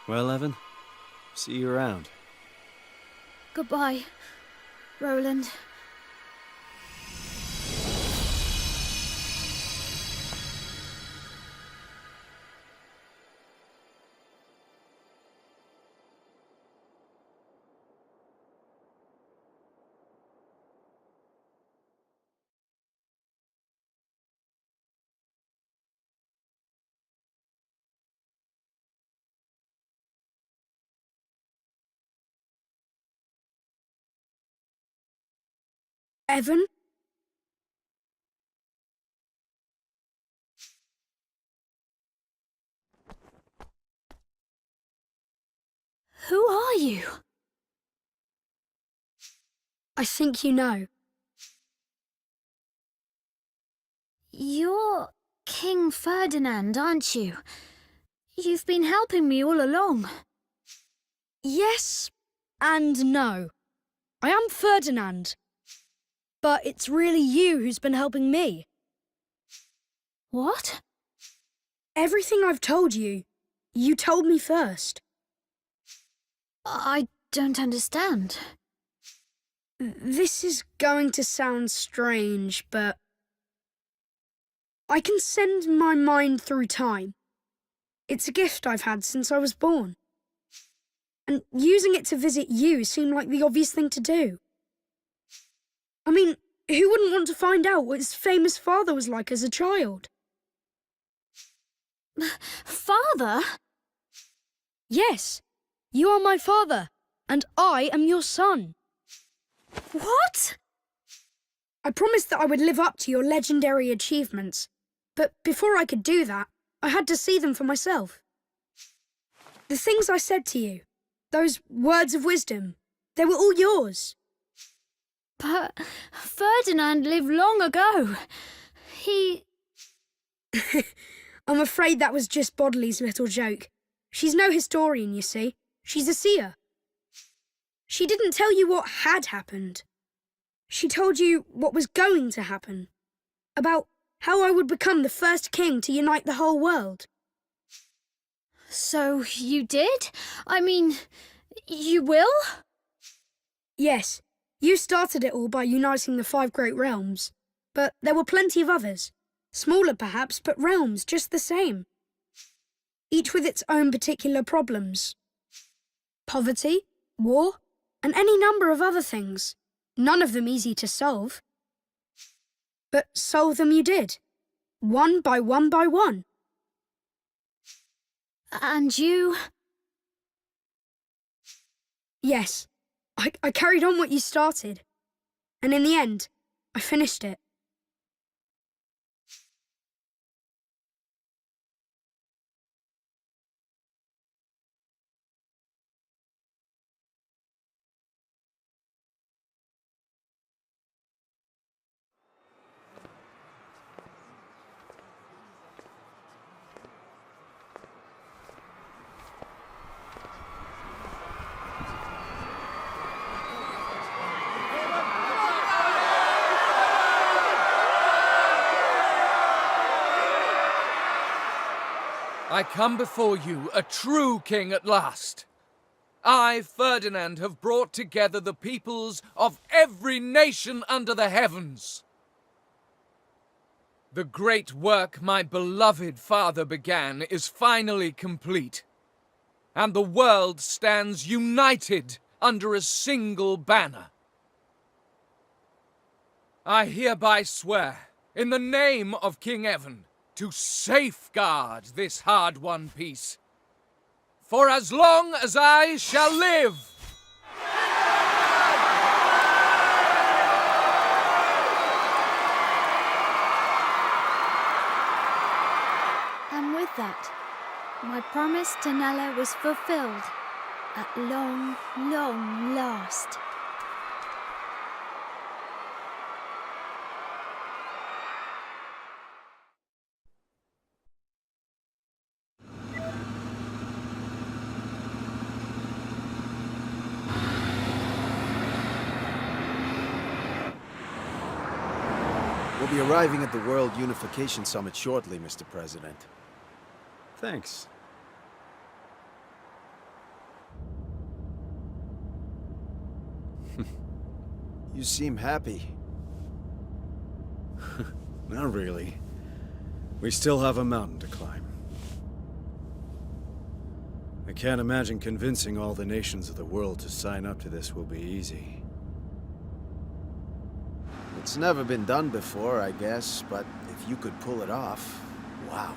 Well, Evan, see you around. Goodbye, Roland. Evan? Who are you? I think you know. You're King Ferdinand, aren't you? You've been helping me all along. Yes and no. I am Ferdinand. But it's really you who's been helping me. What? Everything I've told you, you told me first. I don't understand. This is going to sound strange, but I can send my mind through time. It's a gift I've had since I was born. And using it to visit you seemed like the obvious thing to do. I mean, who wouldn't want to find out what his famous father was like as a child? Father? Yes, you are my father, and I am your son. What? I promised that I would live up to your legendary achievements, but before I could do that, I had to see them for myself. The things I said to you, those words of wisdom, they were all yours. But Ferdinand lived long ago. He... I'm afraid that was just Bodley's little joke. She's no historian, you see. She's a seer. She didn't tell you what had happened. She told you what was going to happen. About how I would become the first king to unite the whole world. So you did? I mean, you will? Yes, you started it all by uniting the 5 great realms. But there were plenty of others. Smaller perhaps, but realms just the same. Each with its own particular problems. Poverty, war, and any number of other things. None of them easy to solve. But solve them you did. One by one by one. And you? Yes, I carried on what you started. And in the end, I finished it. I come before you, a true king at last. I, Ferdinand, have brought together the peoples of every nation under the heavens. The great work my beloved father began is finally complete, and the world stands united under a single banner. I hereby swear, in the name of King Evan, to safeguard this hard-won peace, for as long as I shall live. And with that, my promise to Nella was fulfilled at long, long last. We'll be arriving at the World Unification Summit shortly, Mr. President. Thanks. You seem happy. Not really. We still have a mountain to climb. I can't imagine convincing all the nations of the world to sign up to this will be easy. It's never been done before, I guess, but if you could pull it off, wow.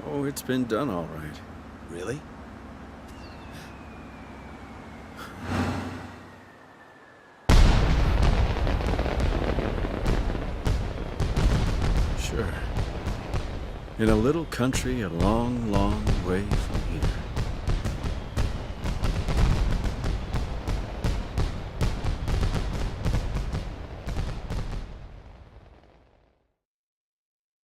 Oh, it's been done all right. Really? Sure. In a little country a long, long way from here.